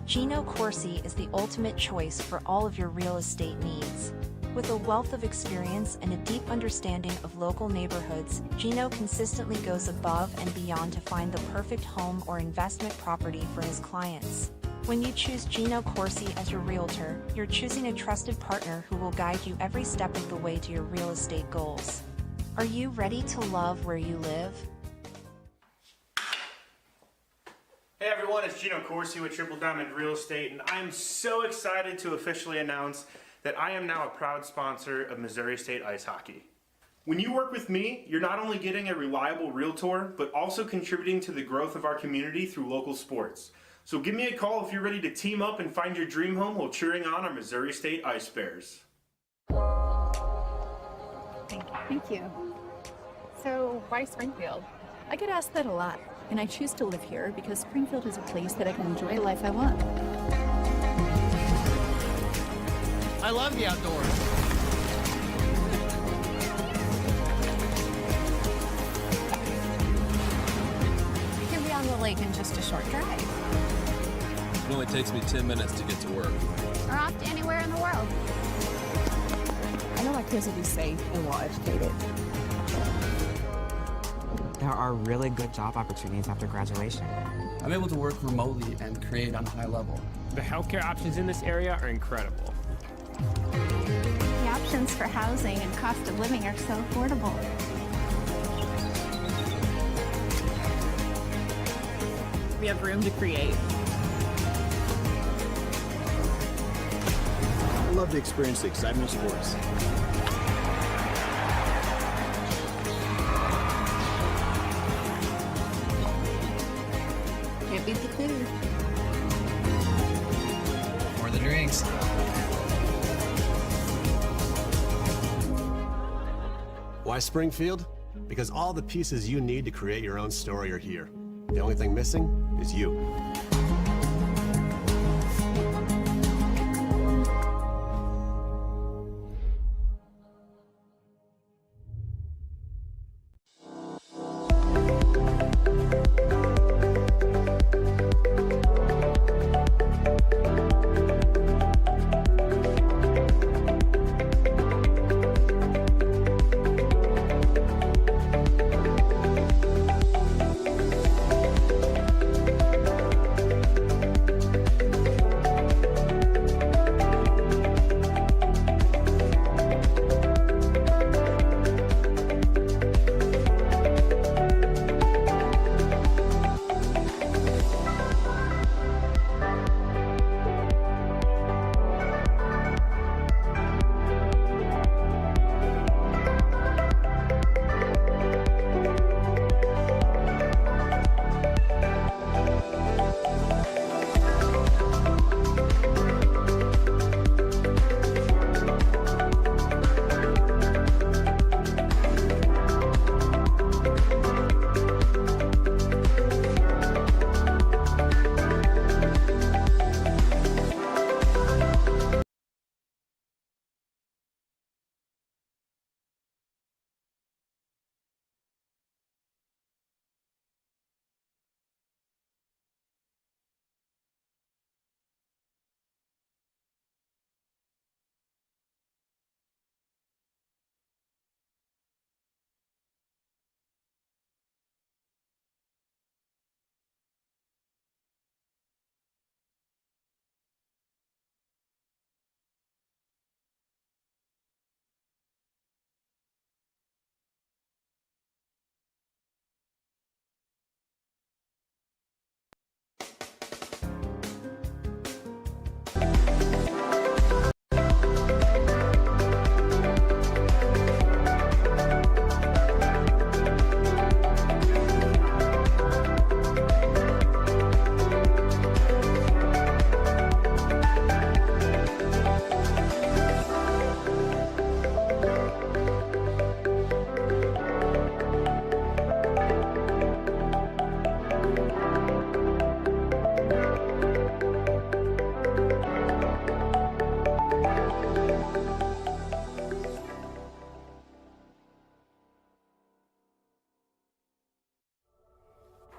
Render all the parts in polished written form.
Gino Corsi is the ultimate choice for all of your real estate needs. With a wealth of experience and a deep understanding of local neighborhoods, Gino consistently goes above and beyond to find the perfect home or investment property for his clients. When you choose Gino Corsi as your realtor, you're choosing a trusted partner who will guide you every step of the way to your real estate goals. Are you ready to love where you live? Hey everyone, it's Gino Corsi with Triple Diamond Real Estate, and I'm so excited to officially announce that I am now a proud sponsor of Missouri State Ice Hockey. When you work with me, you're not only getting a reliable realtor, but also contributing to the growth of our community through local sports. So give me a call if you're ready to team up and find your dream home while cheering on our Missouri State Ice Bears. Thank you. So, why Springfield? I get asked that a lot, and I choose to live here because Springfield is a place that I can enjoy the life I want. I love the outdoors. We can be on the lake in just a short drive. It only takes me 10 minutes to get to work. Or off to anywhere in the world. I know my kids will be safe and well educated. There are really good job opportunities after graduation. I'm able to work remotely and create on a high level. The healthcare options in this area are incredible. The options for housing and cost of living are so affordable. We have room to create. I love to experience the excitement of sports. Can't beat the food. Or the drinks. Why Springfield? Because all the pieces you need to create your own story are here. The only thing missing is you.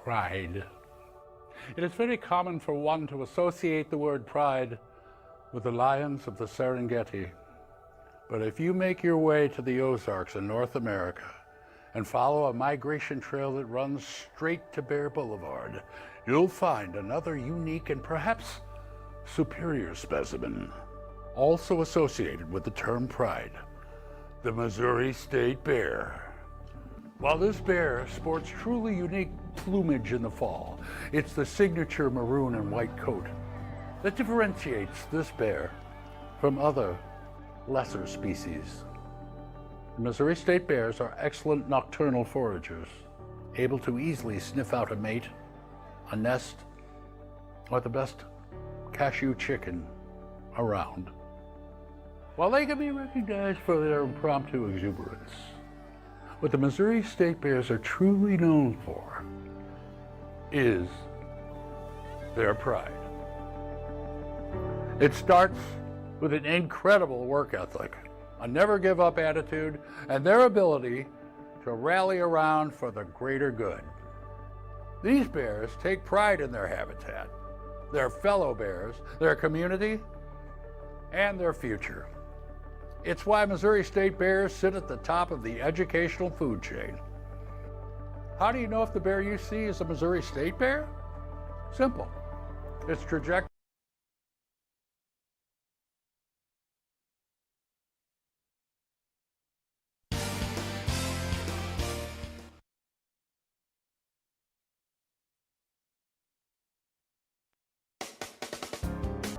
Pride. It is very common for one to associate the word pride with the lions of the Serengeti. But if you make your way to the Ozarks in North America and follow a migration trail that runs straight to Bear Boulevard, you'll find another unique and perhaps superior specimen, also associated with the term pride, the Missouri State Bear. While this bear sports truly unique plumage in the fall, it's the signature maroon and white coat that differentiates this bear from other lesser species. The Missouri State Bears are excellent nocturnal foragers, able to easily sniff out a mate, a nest, or the best cashew chicken around. While they can be recognized for their impromptu exuberance, what the Missouri State Bears are truly known for is their pride. It starts with an incredible work ethic, a never-give-up attitude, and their ability to rally around for the greater good. These bears take pride in their habitat, their fellow bears, their community, and their future. It's why Missouri State Bears sit at the top of the educational food chain. How do you know if the bear you see is a Missouri State Bear? Simple. Its trajectory.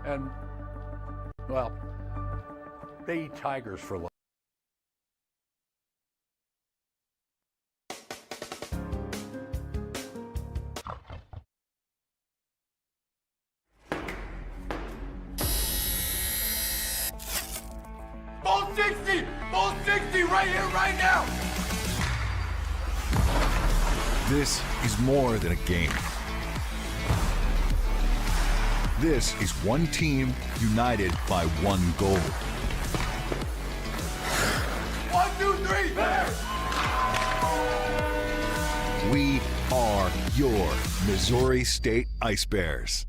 And, well, they eat tigers for lunch. Ball 60! Ball 60 right here, right now! This is more than a game. This is one team united by one goal. 1, 2, 3, Bears! We are your Missouri State Ice Bears.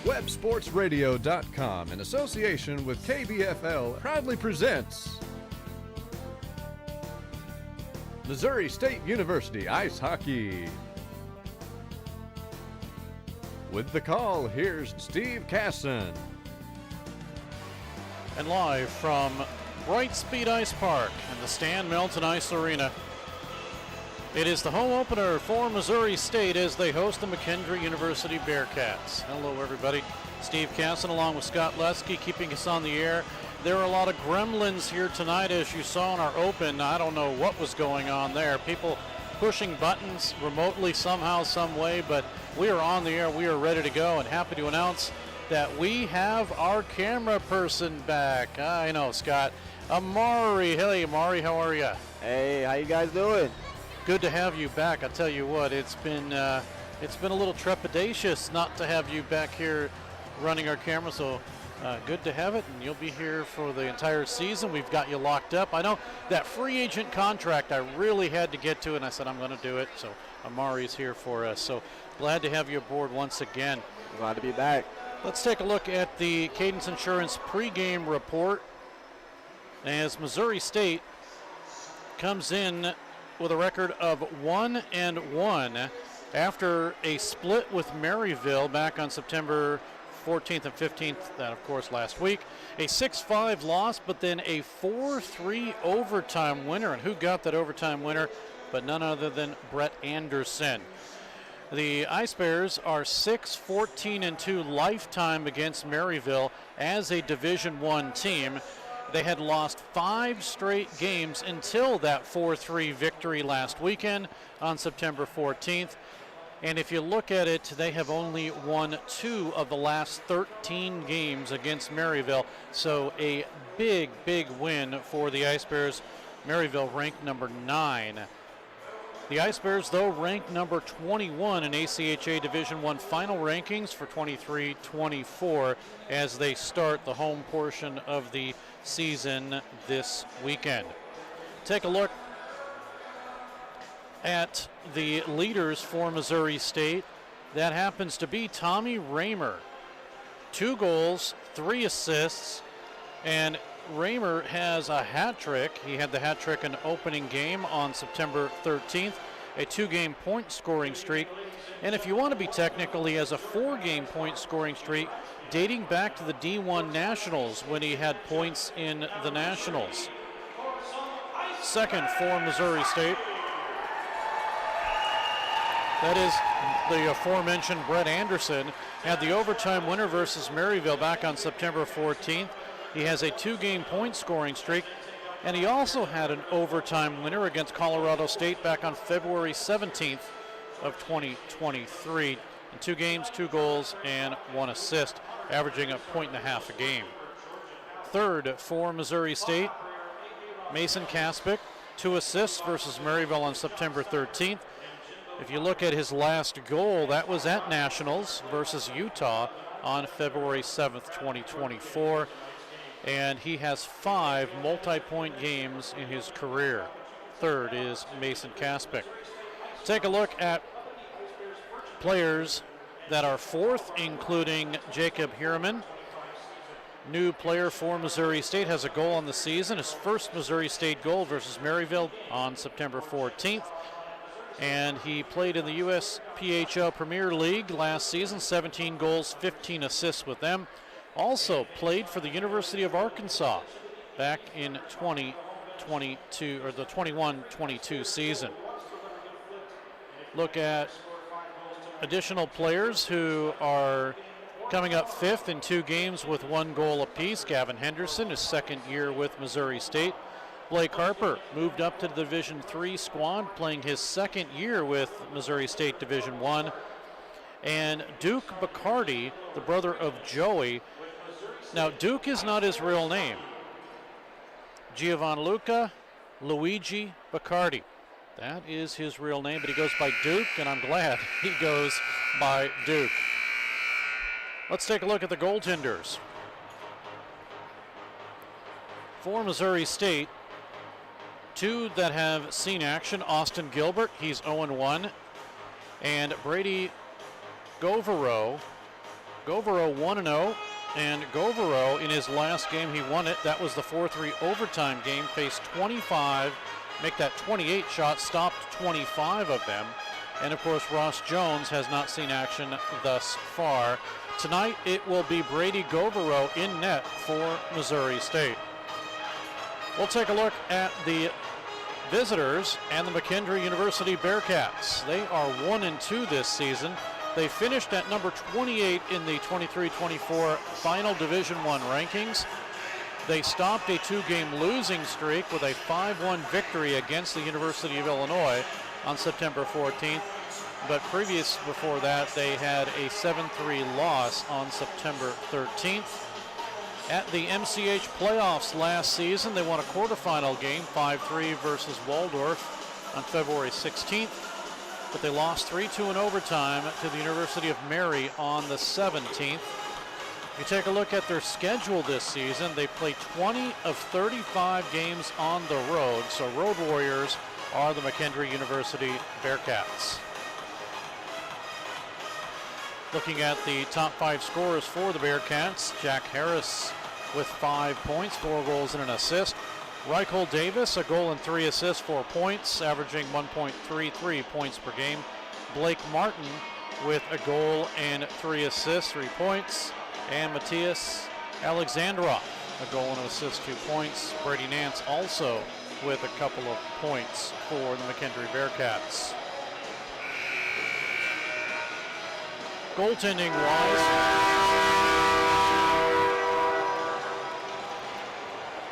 WebSportsRadio.com, in association with KBFL, proudly presents Missouri State University Ice Hockey. With the call, here's Steve Casson. And live from Brightspeed Ice Park in the Stan Melton Ice Arena, it is the home opener for Missouri State as they host the McKendree University Bearcats. Hello, everybody. Steve Casson along with Scott Lesky keeping us on the air. There are a lot of gremlins here tonight, as you saw in our open. I don't know what was going on there. People pushing buttons remotely somehow, some way, but we are on the air. We are ready to go and happy to announce that we have our camera person back. I know, Scott. Amari. Hey, Amari, how are you? Hey, how you guys doing? Good to have you back. I tell you what, it's been a little trepidatious not to have you back here running our camera, so good to have it, and you'll be here for the entire season. We've got you locked up. I know that free agent contract I really had to get to, and I said I'm going to do it, so Amari's here for us. So glad to have you aboard once again. Glad to be back. Let's take a look at the Cadence Insurance pregame report as Missouri State comes in with a record of 1-1 after a split with Maryville back on September 14th and 15th, that of course last week. A 6-5 loss, but then a 4-3 overtime winner. And who got that overtime winner but none other than Brett Anderson. The Ice Bears are 6-14-2 lifetime against Maryville as a Division I team. They had lost 5 straight games until that 4-3 victory last weekend on September 14th. And if you look at it, they have only won 2 of the last 13 games against Maryville. So a big, big win for the Ice Bears. Maryville ranked number 9. The Ice Bears, though, ranked number 21 in ACHA Division I final rankings for 23-24 as they start the home portion of the season this weekend. Take a look at the leaders for Missouri State. That happens to be Tommy Raymer. 2 goals, 3 assists, and Raymer has a hat trick. He had the hat trick in opening game on September 13th, a 2-game point scoring streak. And if you want to be technical, he has a 4-game point scoring streak dating back to the D1 Nationals when he had points in the Nationals. Second for Missouri State. That is the aforementioned Brett Anderson. Had the overtime winner versus Maryville back on September 14th. He has a 2-game point scoring streak, and he also had an overtime winner against Colorado State back on February 17th of 2023. In 2 games, 2 goals, and 1 assist, averaging a 1.5 a game. Third for Missouri State, Mason Kaspick, 2 assists versus Maryville on September 13th. If you look at his last goal, that was at Nationals versus Utah on February 7th, 2024. And he has 5 multi-point games in his career. Third is Mason Kaspick. Take a look at players that are fourth, including Jacob Hierman. New player for Missouri State, has a goal on the season. His first Missouri State goal versus Maryville on September 14th. And he played in the USPHL Premier League last season, 17 goals, 15 assists with them. Also played for the University of Arkansas back in 2022, or the 21-22 season. Look at additional players who are coming up 5th in 2 games with 1 goal apiece. Gavin Henderson, his 2nd year with Missouri State. Blake Harper moved up to the Division III squad, playing his 2nd year with Missouri State Division I. And Duke Bacardi, the brother of Joey. Now, Duke is not his real name. Giovanluca Luigi Bacardi. That is his real name, but he goes by Duke, and I'm glad he goes by Duke. Let's take a look at the goaltenders. For Missouri State, 2 that have seen action. Austin Gilbert, he's 0-1. And Brady Govero 1-0. And Govero, in his last game, he won it. That was the 4-3 overtime game. Faced 25, make that 28 shots, stopped 25 of them. And of course, Ross Jones has not seen action thus far. Tonight, it will be Brady Govero in net for Missouri State. We'll take a look at the visitors and the McKendree University Bearcats. They are 1-2 this season. They finished at number 28 in the 23-24 final Division I rankings. They stopped a 2-game losing streak with a 5-1 victory against the University of Illinois on September 14th. But before that, they had a 7-3 loss on September 13th. At the MCH playoffs last season, they won a quarterfinal game, 5-3 versus Waldorf on February 16th. But they lost 3-2 in overtime to the University of Mary on the 17th. If you take a look at their schedule this season, they play 20 of 35 games on the road. So Road Warriors are the McKendree University Bearcats. Looking at the top 5 scorers for the Bearcats, Jack Harris with 5 points, 4 goals and an assist. Reichel Davis, a goal and 3 assists, 4 points, averaging 1.33 points per game. Blake Martin with a goal and 3 assists, 3 points. And Matthias Alexandrov, a goal and an assist, 2 points. Brady Nance also with a couple of points for the McKendree Bearcats. Goaltending-wise,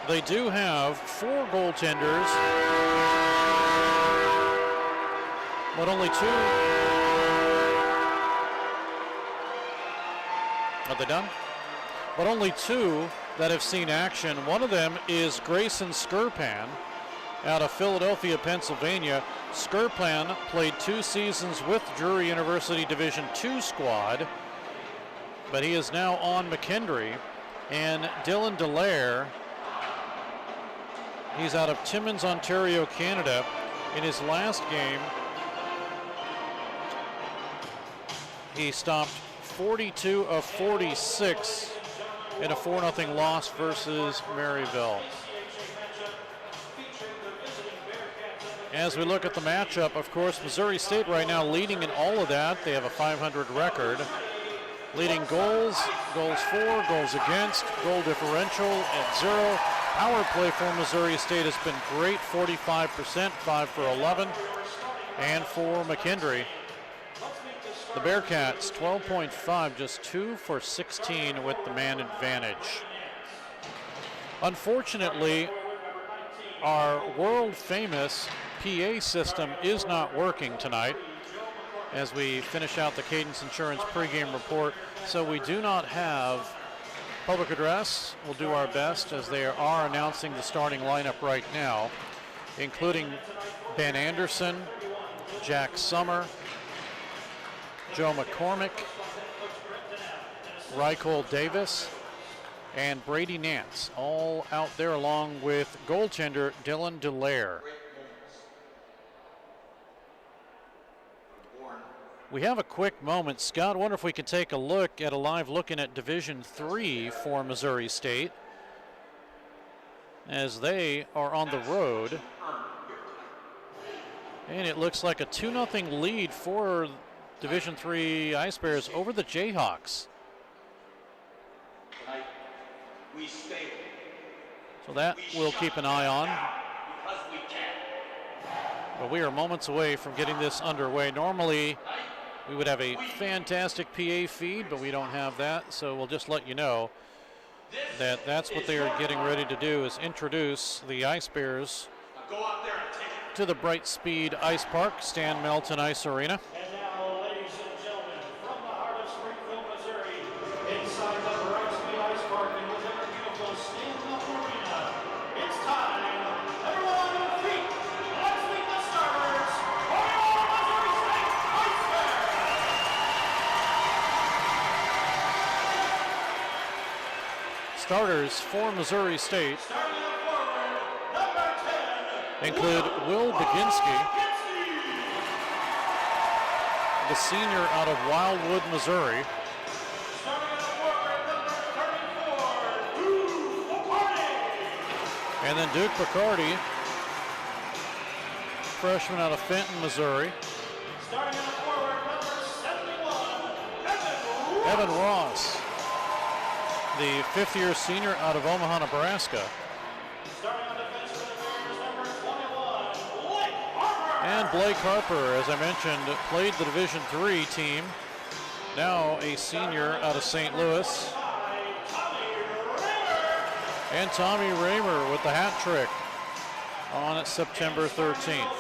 they do have 4 goaltenders, but only 2. Are they done? But only 2 that have seen action. One of them is Grayson Skirpan out of Philadelphia, Pennsylvania. Skirpan played 2 seasons with Drury University Division II squad, but he is now on McKendree. And Dylan Dallaire, he's out of Timmins, Ontario, Canada. In his last game, he stopped 42 of 46 in a 4-0 loss versus Maryville. As we look at the matchup, of course, Missouri State right now leading in all of that. They have a .500 record. Leading goals, goals for, goals against, goal differential at 0. Power play for Missouri State has been great, 45%, 5 for 11. And for McKendree, the Bearcats, 12.5, just 2 for 16 with the man advantage. Unfortunately, our world-famous PA system is not working tonight as we finish out the Cadence Insurance pregame report, so we do not have public address. We'll do our best as they are announcing the starting lineup right now, including Ben Anderson, Jack Summer, Joe McCormick, Rycole Davis, and Brady Nance, all out there along with goaltender Dylan Dallaire. We have a quick moment. Scott, I wonder if we can take a look at a live looking at Division III for Missouri State as they are on the road. And it looks like a 2-0 lead for Division III Ice Bears over the Jayhawks. So that we'll keep an eye on. But we are moments away from getting this underway. Normally, we would have a fantastic PA feed, but we don't have that. So we'll just let you know that that's what they are getting ready to do, is introduce the Ice Bears to the Brightspeed Ice Park, Stan Melton Ice Arena. And now, ladies and gentlemen, from the heart of Springfield, Missouri, inside the Brightspeed Ice Park in the ever beautiful Stan Melton Arena, it's time. Everyone on your feet, let's meet the starters for your Missouri State Ice Bears. Starters for Missouri State include Will Baginski, the senior out of Wildwood, Missouri. And then Duke Bacardi, freshman out of Fenton, Missouri. Evan Ross, the fifth-year senior out of Omaha, Nebraska. And Blake Harper, as I mentioned, played the Division III team, now a senior out of St. Louis. And Tommy Raymer with the hat trick on September 13th.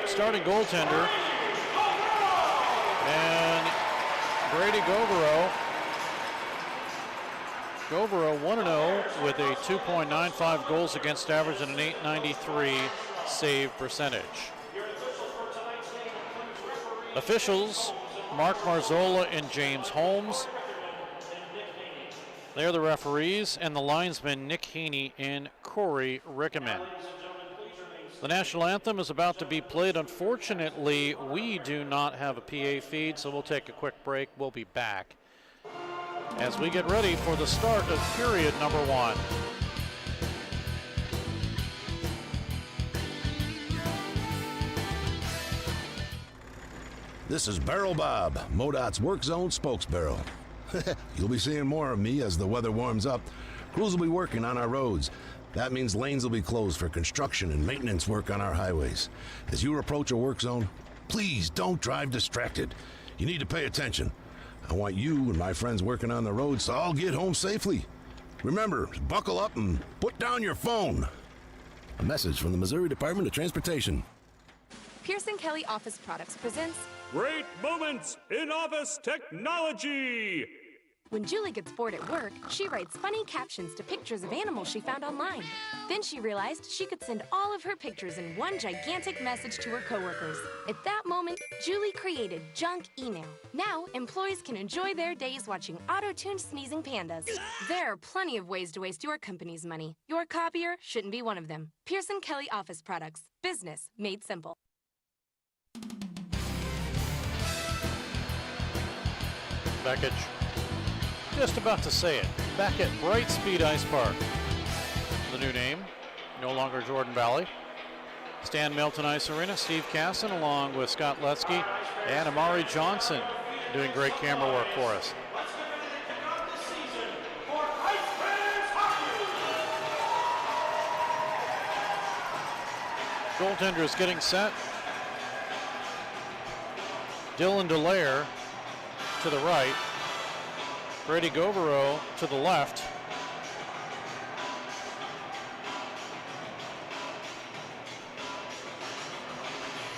Starting goaltender, and Brady Govero. Govero 1-0 with a 2.95 goals against average and an .893 save percentage. Officials, Mark Marzola and James Holmes. They're the referees, and the linesmen, Nick Haney and Corey Rickeman. The national anthem is about to be played. Unfortunately, we do not have a PA feed, so we'll take a quick break. We'll be back as we get ready for the start of period number 1. This is Barrel Bob, MoDOT's Work Zone spokesbarrel. You'll be seeing more of me as the weather warms up. Crews will be working on our roads. That means lanes will be closed for construction and maintenance work on our highways. As you approach a work zone, Please don't drive distracted. You need to pay attention. I want you and my friends working on the roads to all get home safely. Remember, buckle up and put down your phone. A message from the Missouri Department of Transportation. Pearson Kelly Office Products presents Great Moments in Office Technology. When Julie gets bored at work, she writes funny captions to pictures of animals she found online. Then she realized she could send all of her pictures in one gigantic message to her coworkers. At that moment, Julie created Junk Email. Now, employees can enjoy their days watching auto-tuned sneezing pandas. There are plenty of ways to waste your company's money. Your copier shouldn't be one of them. Pearson Kelly Office Products. Business made simple. Beckett. Just about to say it. Back at Brightspeed Ice Park. The new name, no longer Jordan Valley. Stan Milton Ice Arena, Steve Casson along with Scott Letsky and Amari Johnson doing great camera work for us. Goaltender is getting set. Dylan Dallaire to the right. Brady Govero to the left.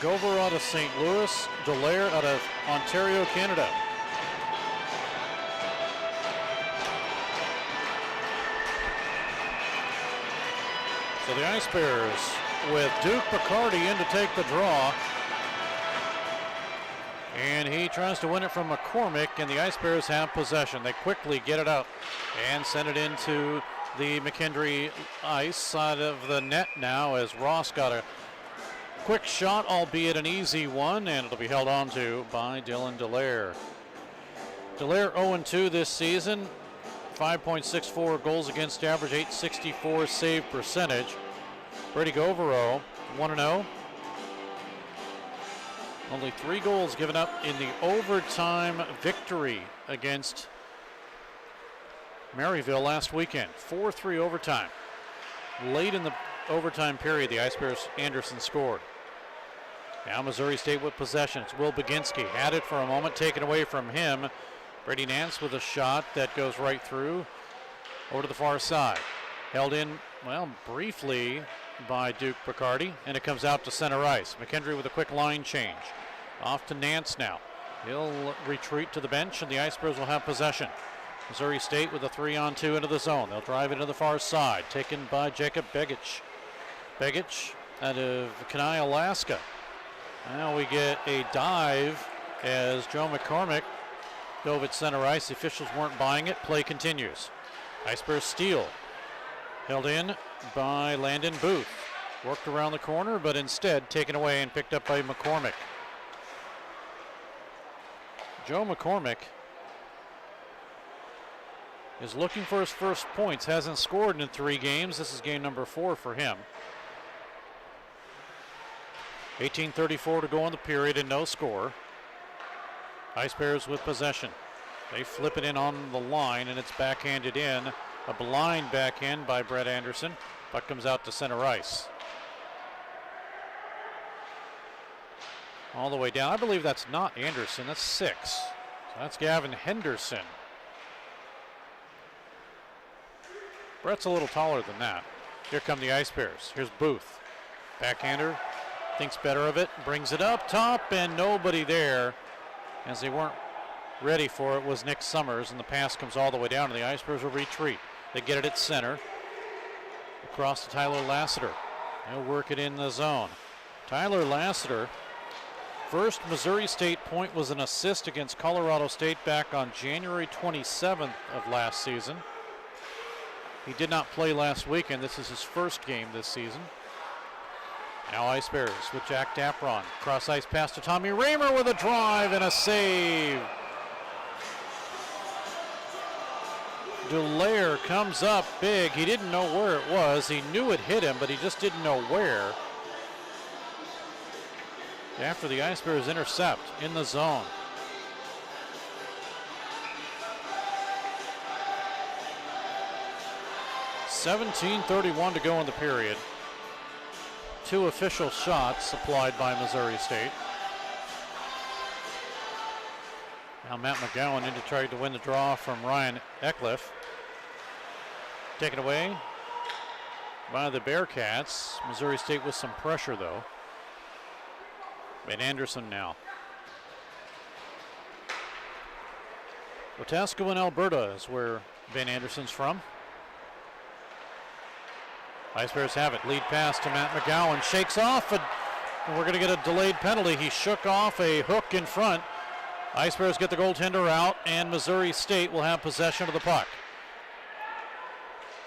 Govero out of St. Louis, Dallaire out of Ontario, Canada. So the Ice Bears with Duke Bacardi in to take the draw. And he tries to win it from McCormick, and the Ice Bears have possession. They quickly get it out and send it into the McKendree ice side of the net now as Ross got a quick shot, albeit an easy one, and it'll be held on to by Dylan Dallaire. Dallaire 0-2 this season, 5.64 goals against average, 864 save percentage. Brady Govero 1-0. Only 3 goals given up in the overtime victory against Maryville last weekend. 4-3 overtime. Late in the overtime period, the Ice Bears Anderson scored. Now Missouri State with possession. It's Will Baginski. Had it for a moment, taken away from him. Brady Nance with a shot that goes right through over to the far side. Held in, well, briefly by Duke Bacardi, and it comes out to center ice. McKendree with a quick line change. Off to Nance now. He'll retreat to the bench, and the Ice Bears will have possession. Missouri State with a 3-on-2 into the zone. They'll drive into the far side, taken by Jacob Begich. Begich out of Kenai, Alaska. Now we get a dive as Joe McCormick dove at center ice. The officials weren't buying it. Play continues. Ice Bears steal. Held in by Landon Booth. Worked around the corner, but instead taken away and picked up by McCormick. Joe McCormick is looking for his first points. Hasn't scored in 3 games. This is game number 4 for him. 18:34 to go in the period and no score. Ice Bears with possession. They flip it in on the line, and it's backhanded in. A blind backhand by Brett Anderson. Puck comes out to center ice. All the way down. I believe that's not Anderson. That's 6. So that's Gavin Henderson. Brett's a little taller than that. Here come the Ice Bears. Here's Booth. Backhander. Thinks better of it. Brings it up top, and nobody there. As they weren't ready for it was Nick Summers, and the pass comes all the way down, and the Ice Bears will retreat. They get it at center. Across to Tyler Lassiter. They'll work it in the zone. Tyler Lassiter, first Missouri State point was an assist against Colorado State back on January 27th of last season. He did not play last weekend. This is his first game this season. Now Ice Bears with Jack Dapron. Cross ice pass to Tommy Raymer with a drive and a save. Dallaire comes up big. He didn't know where it was. He knew it hit him, but he just didn't know where. After the Ice Bears intercept in the zone. .17:31 to go in the period. 2 official shots applied by Missouri State. Now Matt McGowan in to try to win the draw from Ryan Eckliff. Taken away by the Bearcats. Missouri State with some pressure though. Van Anderson now. Wetaskiwin, Alberta is where Van Anderson's from. Ice Bears have it. Lead pass to Matt McGowan. Shakes off, and we're going to get a delayed penalty. He shook off a hook in front. Ice Bears get the goaltender out, and Missouri State will have possession of the puck.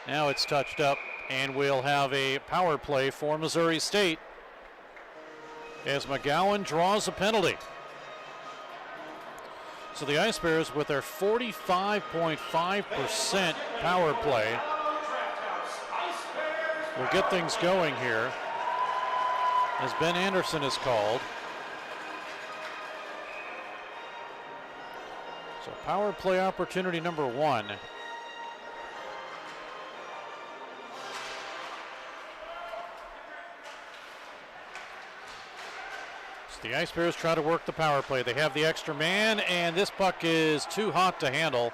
Now it's touched up, and we'll have a power play for Missouri State as McGowan draws a penalty. So the Ice Bears, with their 45.5% power play, will get things going here as Ben Anderson is called. So power play opportunity number 1. The Ice Bears try to work the power play. They have the extra man, and this puck is too hot to handle.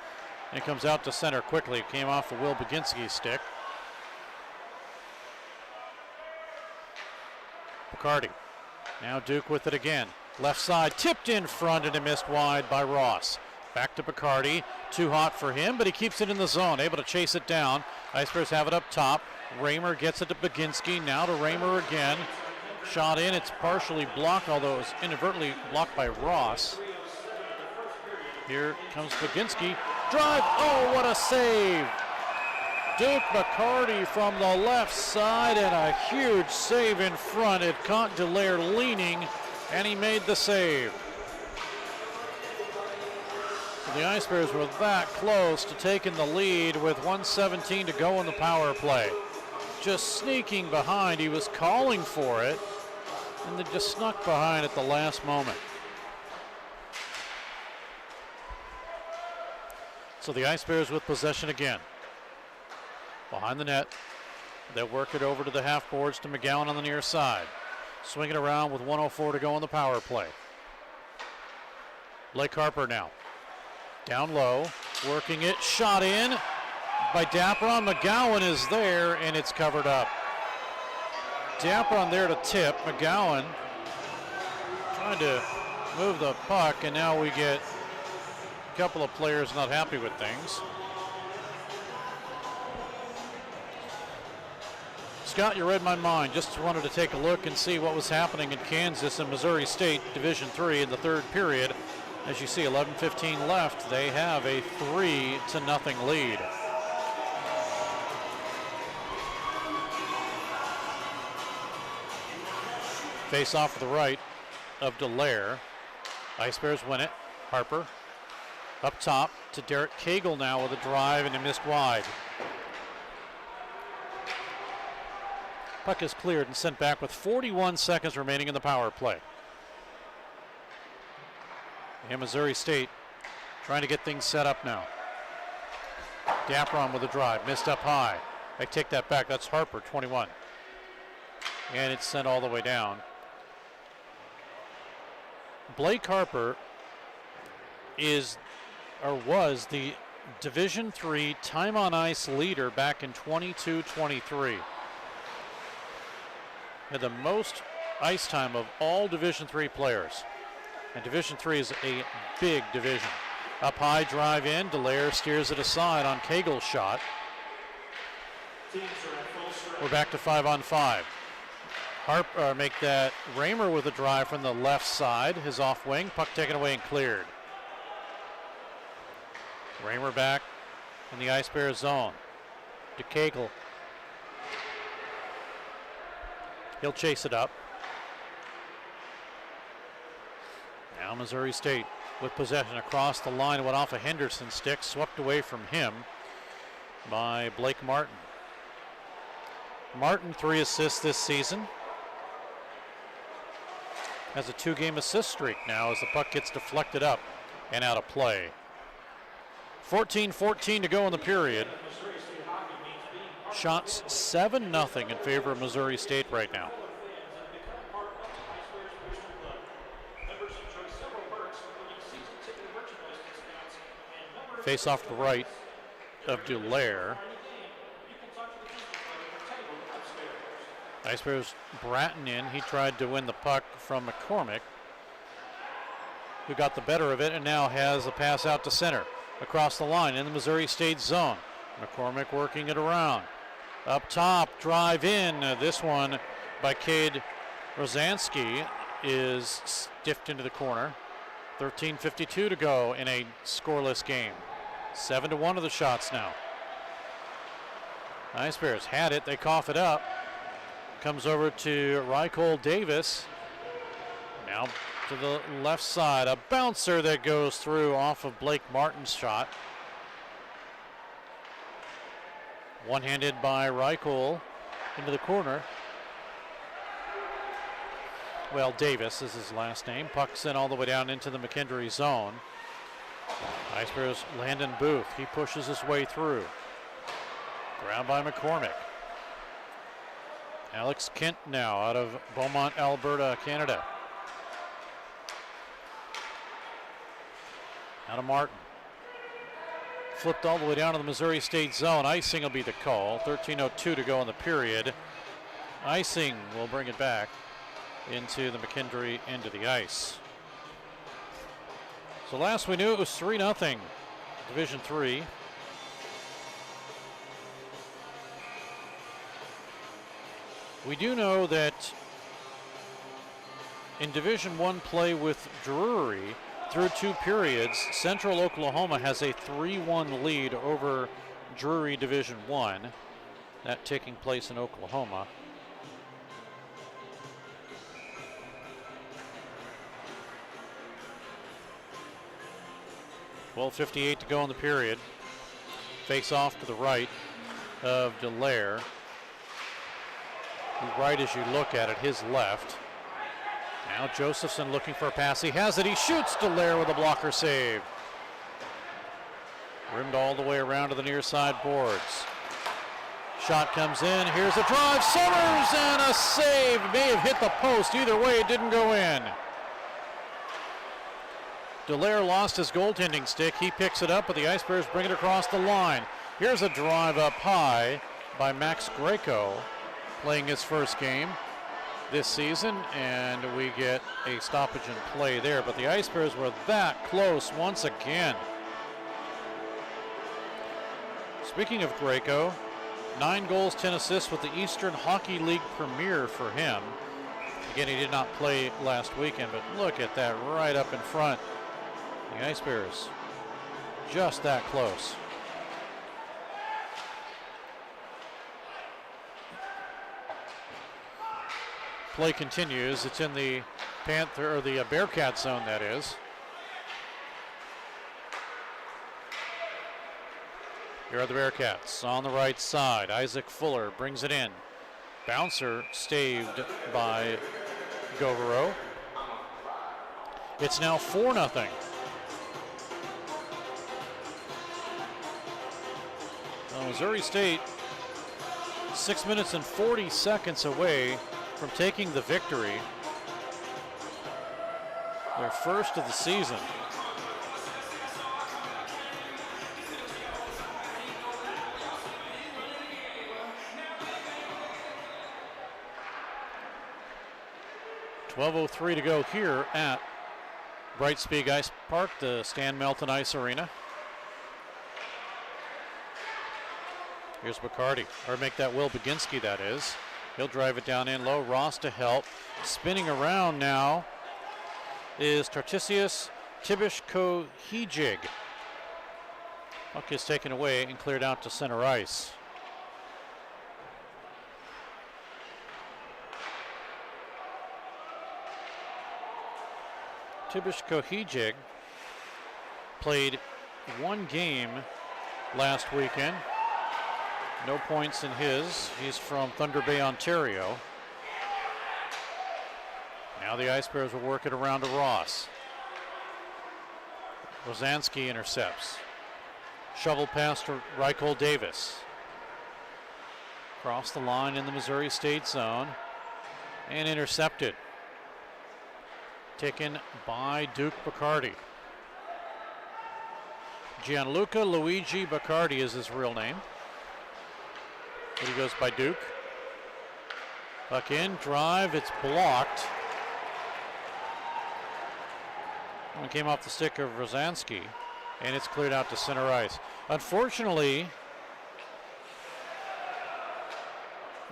And it comes out to center quickly. It came off of Will Baginski's stick. Picardi. Now Duke with it again. Left side, tipped in front, and it missed wide by Ross. Back to Picardi. Too hot for him, but he keeps it in the zone. Able to chase it down. Ice Bears have it up top. Raymer gets it to Baginski. Now to Raymer again. Shot in, it's partially blocked, although it was inadvertently blocked by Ross. Here comes Baginski. Drive, oh, what a save! Duke McCarty from the left side, and a huge save in front. It caught Delaire leaning, and he made the save. So the Ice Bears were that close to taking the lead with 1:17 to go in the power play. Just sneaking behind, he was calling for it, and they just snuck behind at the last moment. So the Ice Bears with possession again. Behind the net, they'll work it over to the half boards to McGowan on the near side. Swing it around with 1:04 to go on the power play. Blake Harper now. Down low, working it, shot in by Dapron. McGowan is there, and it's covered up. Dapron there to tip. McGowan trying to move the puck, and now we get a couple of players not happy with things. Scott, you read my mind. Just wanted to take a look and see what was happening in Kansas and Missouri State Division III in the third period. As you see, 11:15 left. They have a 3-0 lead. Face off to the right of Delaire. Ice Bears win it. Harper up top to Derek Cagle now with a drive, and he missed wide. Puck is cleared and sent back with 41 seconds remaining in the power play. And Missouri State trying to get things set up now. Dapron with a drive, missed up high. I take that back, that's Harper, 21. And it's sent all the way down. Blake Harper was the Division III time on ice leader back in 22-23. Had the most ice time of all Division III players. And Division III is a big division. Up high, drive in. Delaire steers it aside on Cagle's shot. We're back to 5-on-5. Harper make that Raymer with a drive from the left side. His off wing. Puck taken away and cleared. Raymer back in the Ice Bears zone. To Cagle. He'll chase it up. Now Missouri State with possession across the line. Went off a Henderson stick. Swept away from him by Blake Martin. Martin, 3 assists this season. Has a 2-game assist streak now as the puck gets deflected up and out of play. 14-14 to go in the period. Shots 7-0 in favor of Missouri State right now. Face off to the right of Dulaire. Ice Bears Bratton in. He tried to win the puck from McCormick, who got the better of it and now has a pass out to center. Across the line in the Missouri State zone. McCormick working it around. Up top, drive in. This one by Cade Rosansky is stiffed into the corner. 13:52 to go in a scoreless game. 7-1 of the shots now. Ice Bears had it. They cough it up. Comes over to Rycole Davis. Now to the left side. A bouncer that goes through off of Blake Martin's shot. One-handed by Rycole into the corner. Well, Davis is his last name. Puck's in all the way down into the McKendree zone. Ice Bears Landon Booth. He pushes his way through. Ground by McCormick. Alex Kent now out of Beaumont, Alberta, Canada. Out of Martin. Flipped all the way down to the Missouri State zone. Icing will be the call. 13:02 to go in the period. Icing will bring it back into the McKendree end of the ice. So last we knew it was 3-0, Division III. We do know that in Division I play with Drury, through 2 periods, Central Oklahoma has a 3-1 lead over Drury Division I. That taking place in Oklahoma. .58 to go in the period. Face off to the right of Delaire. Right as you look at it, his left. Now Josephson looking for a pass. He has it. He shoots Delaire with a blocker save. Rimmed all the way around to the near side boards. Shot comes in. Here's a drive. Summers and a save. May have hit the post. Either way, it didn't go in. Delaire lost his goaltending stick. He picks it up, but the Ice Bears bring it across the line. Here's a drive up high by Max Greco, playing his first game this season, and we get a stoppage in play there. But the Ice Bears were that close once again. Speaking of Greco, 9 goals, 10 assists with the Eastern Hockey League premiere for him. Again, he did not play last weekend, but look at that right up in front. The Ice Bears just that close. Play continues. It's in the Panther or the Bearcat zone, that is. Here are the Bearcats on the right side. Isaac Fuller brings it in. Bouncer staved by Govero. It's now 4-0. Missouri State 6 minutes and 40 seconds away from taking the victory. Their first of the season. .12:03 to go here at Brightspeed Ice Park, the Stan Melton Ice Arena. Here's Bacardi, or make that Will Baginski, that is. He'll drive it down in low. Ross to help. Spinning around now is Tartisius Tibishko-Hejig. Puck is taken away and cleared out to center ice. Tibishko-Hejig played 1 game last weekend. No points in his. He's from Thunder Bay, Ontario. Now the Ice Bears will work it around to Ross. Rosansky intercepts. Shovel pass to Rycole Davis. Across the line in the Missouri State zone. And intercepted. Taken by Duke Bacardi. Gianluca Luigi Baccardi is his real name, but he goes by Duke. Puck in, drive, it's blocked. It came off the stick of Rosansky, and it's cleared out to center ice. Unfortunately,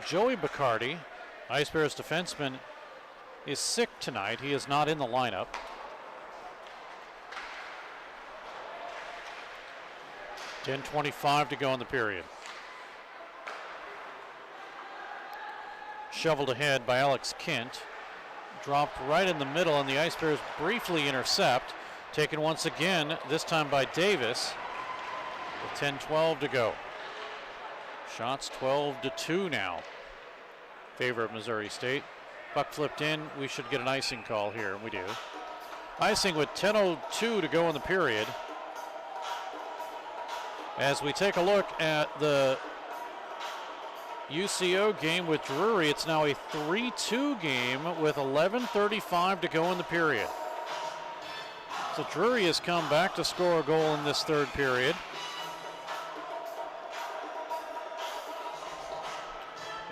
Joey Baccardi, Ice Bears defenseman, is sick tonight. He is not in the lineup. .10:25 to go in the period. Shoveled ahead by Alex Kint. Dropped right in the middle, and the Ice Bears briefly intercept. Taken once again, this time by Davis, with 10:12 to go. Shots 12-2 now. Favor of Missouri State. Puck flipped in. We should get an icing call here, and we do. Icing with 10:02 to go in the period. As we take a look at the UCO game with Drury, it's now a 3-2 game with 11:35 to go in the period. So Drury has come back to score a goal in this third period.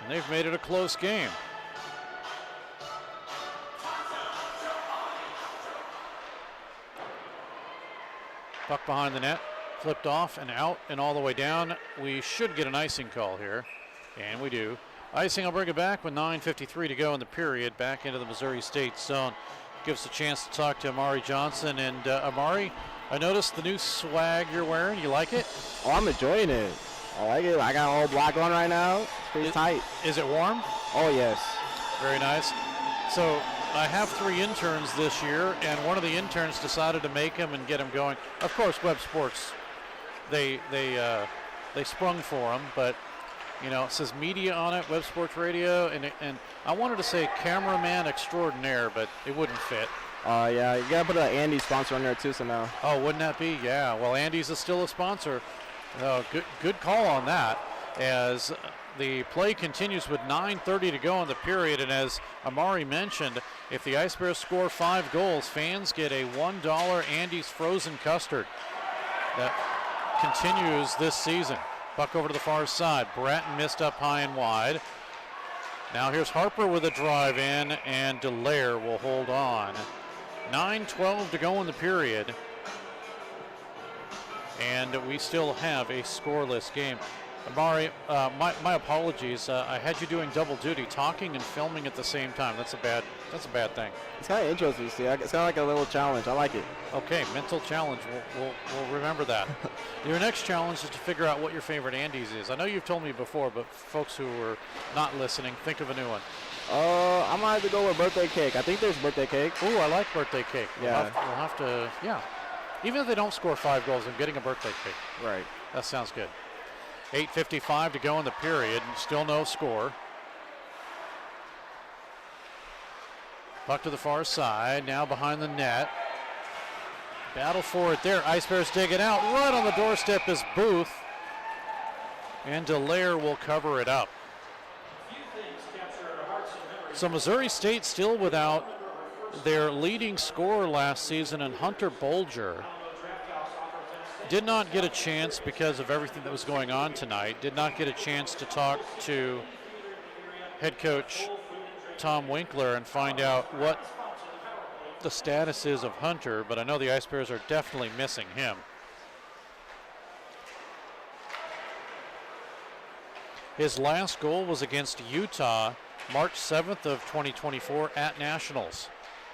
And they've made it a close game. Puck behind the net, flipped off and out and all the way down. We should get an icing call here, and we do. Icing will bring it back with 9:53 to go in the period, back into the Missouri State zone. Gives us a chance to talk to Amari Johnson. And Amari, I noticed the new swag you're wearing. You like it? Oh, I'm enjoying it. I like it. I got all black on right now. It's pretty tight. Is it warm? Oh, yes. Very nice. So I have 3 interns this year, and one of the interns decided to make them and get them going. Of course, Web Sports, they sprung for them, but you know, it says media on it, Web Sports Radio, and I wanted to say cameraman extraordinaire, but it wouldn't fit. Yeah, you gotta put an Andy sponsor on there too somehow. Oh, wouldn't that be? Yeah. Well, Andy's is still a sponsor. Good call on that. As the play continues with 9:30 to go in the period, and as Amari mentioned, if the Ice Bears score 5 goals, fans get a $1 Andy's frozen custard. That continues this season. Puck over to the far side. Bratton missed up high and wide. Now here's Harper with a drive in, and Dallaire will hold on. 9:12 to go in the period, and we still have a scoreless game. Amari, my apologies. I had you doing double duty, talking and filming at the same time. That's a bad thing. It's kind of interesting. See, it's kind of like a little challenge. I like it. Okay, mental challenge. We'll remember that. Your next challenge is to figure out what your favorite Andes is. I know you've told me before, but folks who are not listening, think of a new one. I might have to go with birthday cake. I think there's birthday cake. Ooh, I like birthday cake. Yeah. We'll have to. Yeah. Even if they don't score 5 goals, I'm getting a birthday cake. Right. That sounds good. 8:55 to go in the period, and still no score. Puck to the far side, now behind the net. Battle for it there. Ice Bears dig it out. Right on the doorstep is Booth. And Dallaire will cover it up. So Missouri State still without their leading scorer last season, and Hunter Bolger did not get a chance because of everything that was going on tonight. Did not get a chance to talk to head coach Tom Winkler and find out what the status is of Hunter, but I know the Ice Bears are definitely missing him. His last goal was against Utah, March 7th of 2024 at Nationals.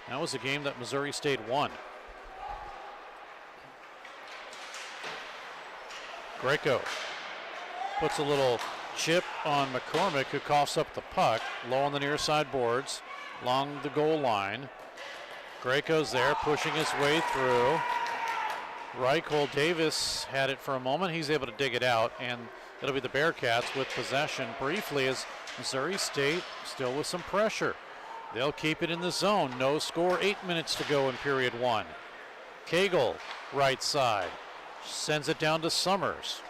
That was a game that Missouri State won. Greco puts a little chip on McCormick, who coughs up the puck, low on the near side boards, along the goal line. Greco's there, pushing his way through. Reichel Davis had it for a moment. He's able to dig it out, and it'll be the Bearcats with possession briefly as Missouri State still with some pressure. They'll keep it in the zone. No score, 8 minutes to go in period 1. Cagle, right side. Sends it down to Summers.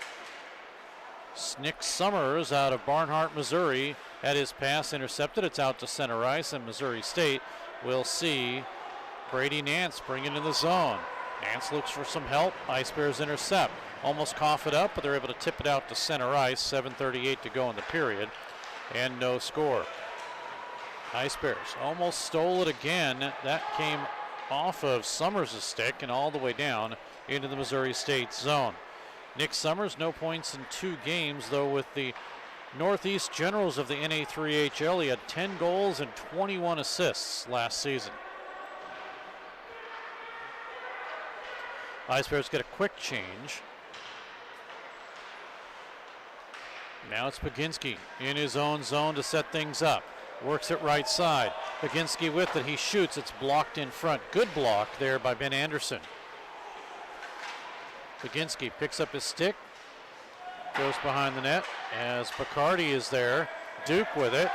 Nick Summers out of Barnhart, Missouri, had his pass intercepted. It's out to center ice, and Missouri State will see Brady Nance bring it in the zone. Nance looks for some help. Ice Bears intercept. Almost cough it up, but they're able to tip it out to center ice. 7:38 to go in the period, and no score. Ice Bears almost stole it again. That came off of Summers' stick and all the way down into the Missouri State zone. Nick Summers, no points in 2 games, though with the Northeast Generals of the NA3HL, he had 10 goals and 21 assists last season. Ice Bears get a quick change. Now it's Baginski in his own zone to set things up. Works it right side. Baginski with it. He shoots. It's blocked in front. Good block there by Ben Anderson. Baginski picks up his stick. Goes behind the net as Bacardi is there. Duke with it.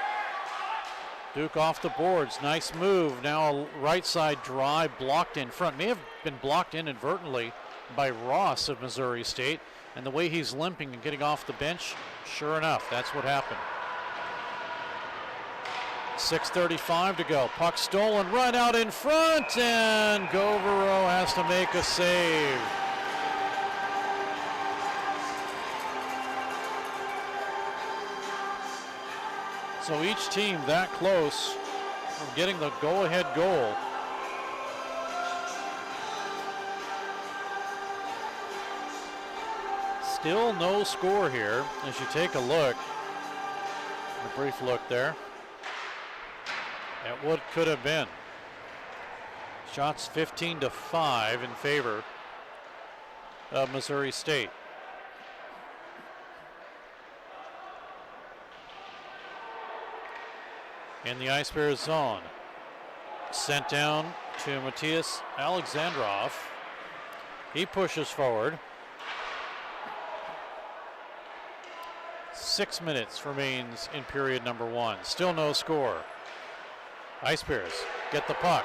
Duke off the boards. Nice move. Now a right side drive blocked in front. May have been blocked inadvertently by Ross of Missouri State. And the way he's limping and getting off the bench, sure enough, that's what happened. 6:35 to go. Puck stolen right out in front, and Govero has to make a save. So each team that close from getting the go-ahead goal. Still no score here as you take a look, a brief look there at what could have been. Shots 15-5 in favor of Missouri State. In the Ice Bears zone. Sent down to Matthias Alexandrov. He pushes forward. 6 minutes remains in period number 1. Still no score. Ice Bears get the puck.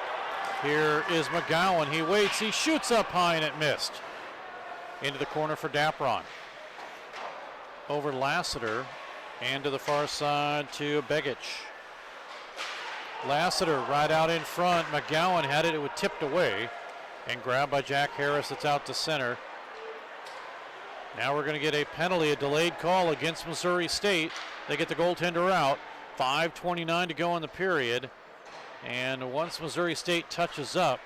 Here is McGowan. He waits. He shoots up high and it missed. Into the corner for Dapron. Over Lassiter and to the far side to Begic. Lassiter right out in front. McGowan had it. It was tipped away and grabbed by Jack Harris. It's out to center. Now we're going to get a penalty, a delayed call against Missouri State. They get the goaltender out. 5:29 to go in the period. And once Missouri State touches up,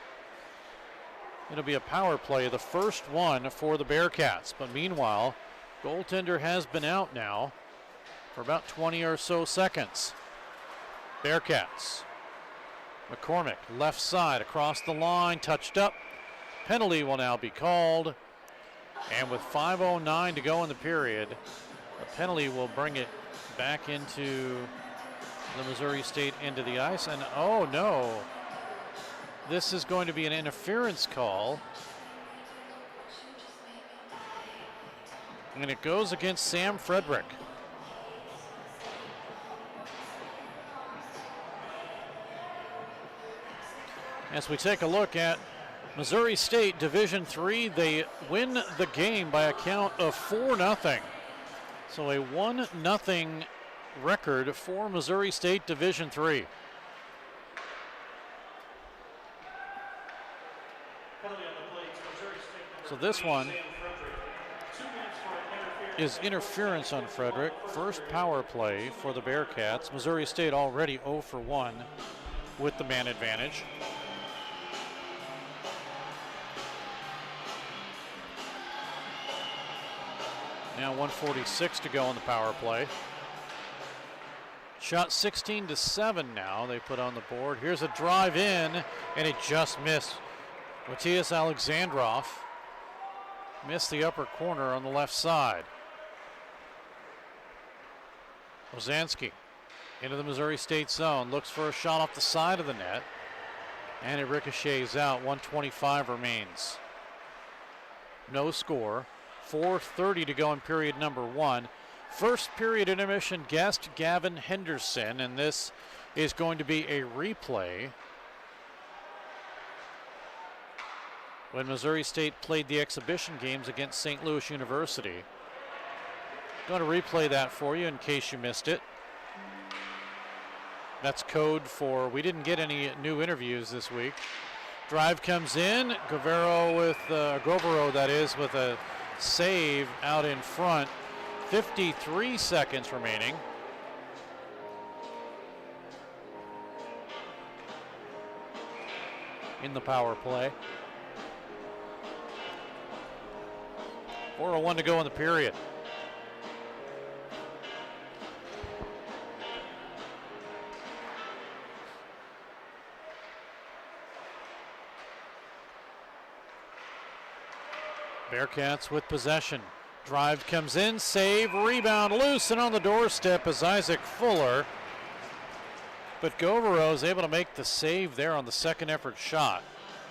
it'll be a power play, the first one for the Bearcats. But meanwhile, goaltender has been out now for about 20 or so seconds. Bearcats. McCormick, left side, across the line, touched up. Penalty will now be called. And with 5:09 to go in the period, the penalty will bring it back into the Missouri State end of the ice. And oh no, this is going to be an interference call. And it goes against Sam Frederick. As we take a look at Missouri State Division III, they win the game by a count of 4-0. So a 1-0 record for Missouri State Division III. So this one is interference on Frederick. First power play for the Bearcats. Missouri State already 0 for 1 with the man advantage. Now 1:46 to go on the power play. Shot 16-7 now they put on the board. Here's a drive in, and it just missed. Matthias Alexandrov missed the upper corner on the left side. Ozanski into the Missouri State zone. Looks for a shot off the side of the net, and it ricochets out. 1:25 remains. No score. 4:30 to go in period number 1. First period intermission guest Gavin Henderson, and this is going to be a replay when Missouri State played the exhibition games against St. Louis University. Going to replay that for you in case you missed it. That's code for, we didn't get any new interviews this week. Drive comes in. Govero, that is, with a save out in front. 53 seconds remaining. In the power play. 4:01 to go in the period. Bearcats with possession. Drive comes in, save, rebound, loose, and on the doorstep is Isaac Fuller. But Govero is able to make the save there on the second effort shot.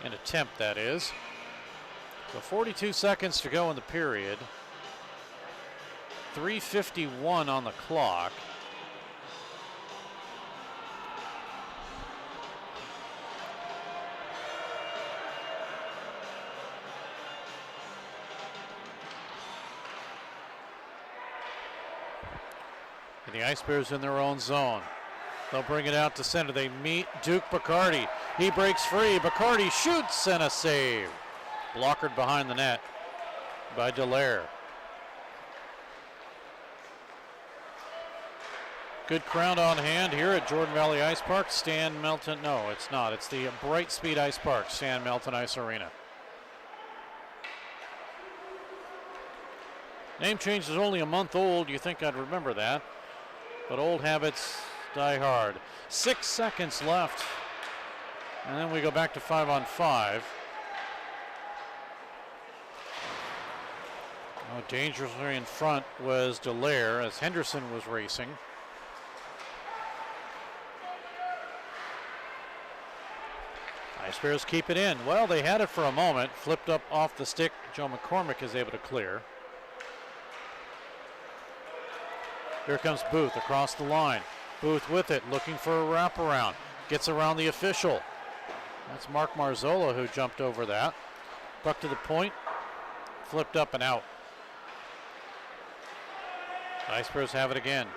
An attempt, that is. So 42 seconds to go in the period. 3:51 on the clock. And the Ice Bears in their own zone. They'll bring it out to center. They meet Duke Bacardi. He breaks free. Bacardi shoots and a save. Blockered behind the net by Dallaire. Good crowd on hand here at Jordan Valley Ice Park. Stan Melton, no, it's not. It's the Brightspeed Ice Park, Stan Melton Ice Arena. Name change is only a month old. You think I'd remember that. But old habits die hard. 6 seconds left. And then we go back to 5-on-5. Oh, dangerously in front was Dallaire as Henderson was racing. Ice Bears keep it in. Well, they had it for a moment. Flipped up off the stick. Joe McCormick is able to clear. Here comes Booth across the line. Booth with it, looking for a wraparound. Gets around the official. That's Mark Marzola who jumped over that. Puck to the point. Flipped up and out. Ice Bears have it again.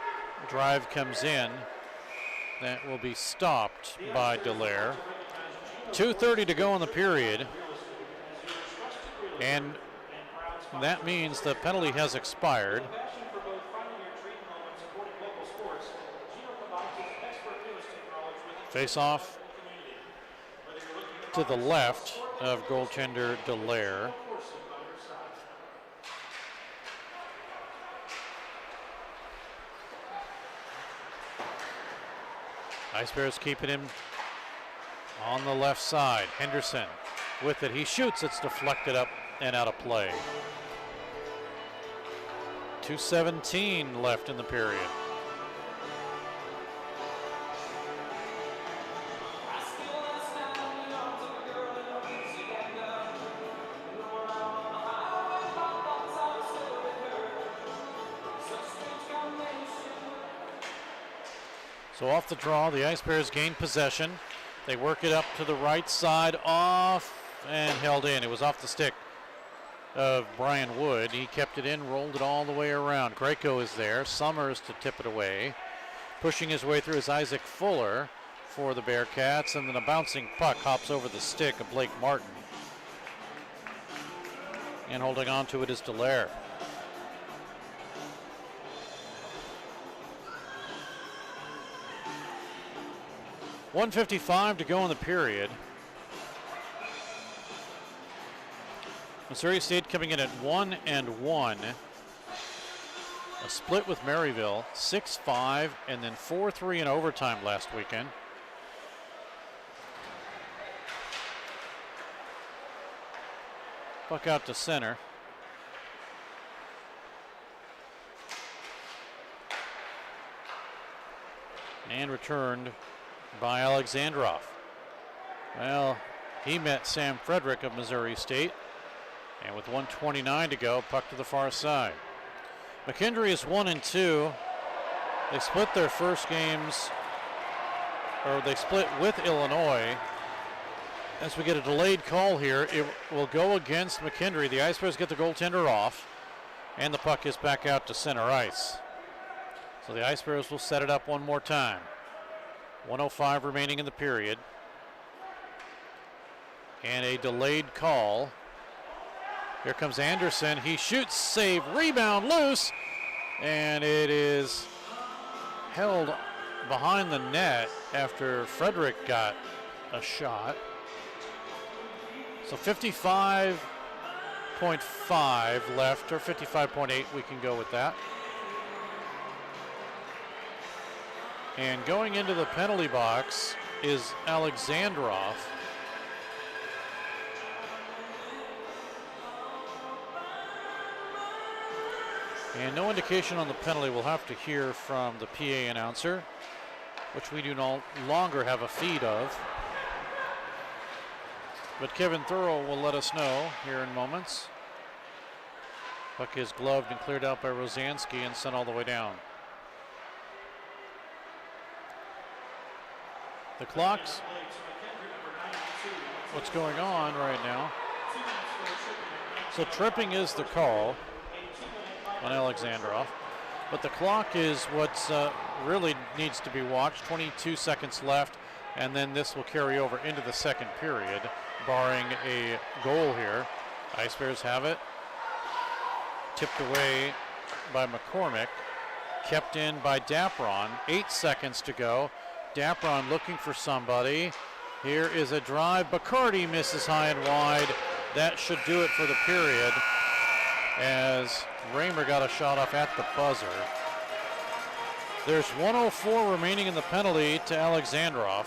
Drive comes in. That will be stopped by Dallaire. 2:30 to go in the period. And that means the penalty has expired. Face off to the left of goaltender Dallaire. Ice Bears keep it in on the left side. Henderson with it. He shoots. It's deflected up and out of play. 2:17 left in the period. So off the draw, the Ice Bears gain possession. They work it up to the right side, off and held in. It was off the stick of Brian Wood. He kept it in, rolled it all the way around. Greco is there, Summers to tip it away. Pushing his way through is Isaac Fuller for the Bearcats, and then a bouncing puck hops over the stick of Blake Martin. And holding on to it is Dallaire. .155 to go in the period. Missouri State coming in at 1-1. A split with Maryville, 6-5, and then 4-3 in overtime last weekend. Puck out to center. And returned by Alexandrov. Well, he met Sam Frederick of Missouri State. And with 1:29 to go, puck to the far side. McKendree is 1-2. They split their first games, or they split with Illinois. As we get a delayed call here, it will go against McKendree. The Ice Bears get the goaltender off, and the puck is back out to center ice. So the Ice Bears will set it up one more time. 1:05 remaining in the period. And a delayed call. Here comes Anderson. He shoots, save, rebound, loose. And it is held behind the net after Frederick got a shot. So 55.5 left, or 55.8, we can go with that. And going into the penalty box is Alexandrov. And no indication on the penalty. We'll have to hear from the PA announcer, which we do no longer have a feed of. But Kevin Thurl will let us know here in moments. Puck is gloved and cleared out by Rosansky and sent all the way down. The clock's what's going on right now. So tripping is the call on Alexandrov, but the clock is what's really needs to be watched. 22 seconds left, and then this will carry over into the second period, barring a goal here. Ice Bears have it. Tipped away by McCormick. Kept in by Dapron. 8 seconds to go. Dapron looking for somebody. Here is a drive. Bacardi misses high and wide. That should do it for the period, as Raymer got a shot off at the buzzer. There's 1:04 remaining in the penalty to Alexandrov.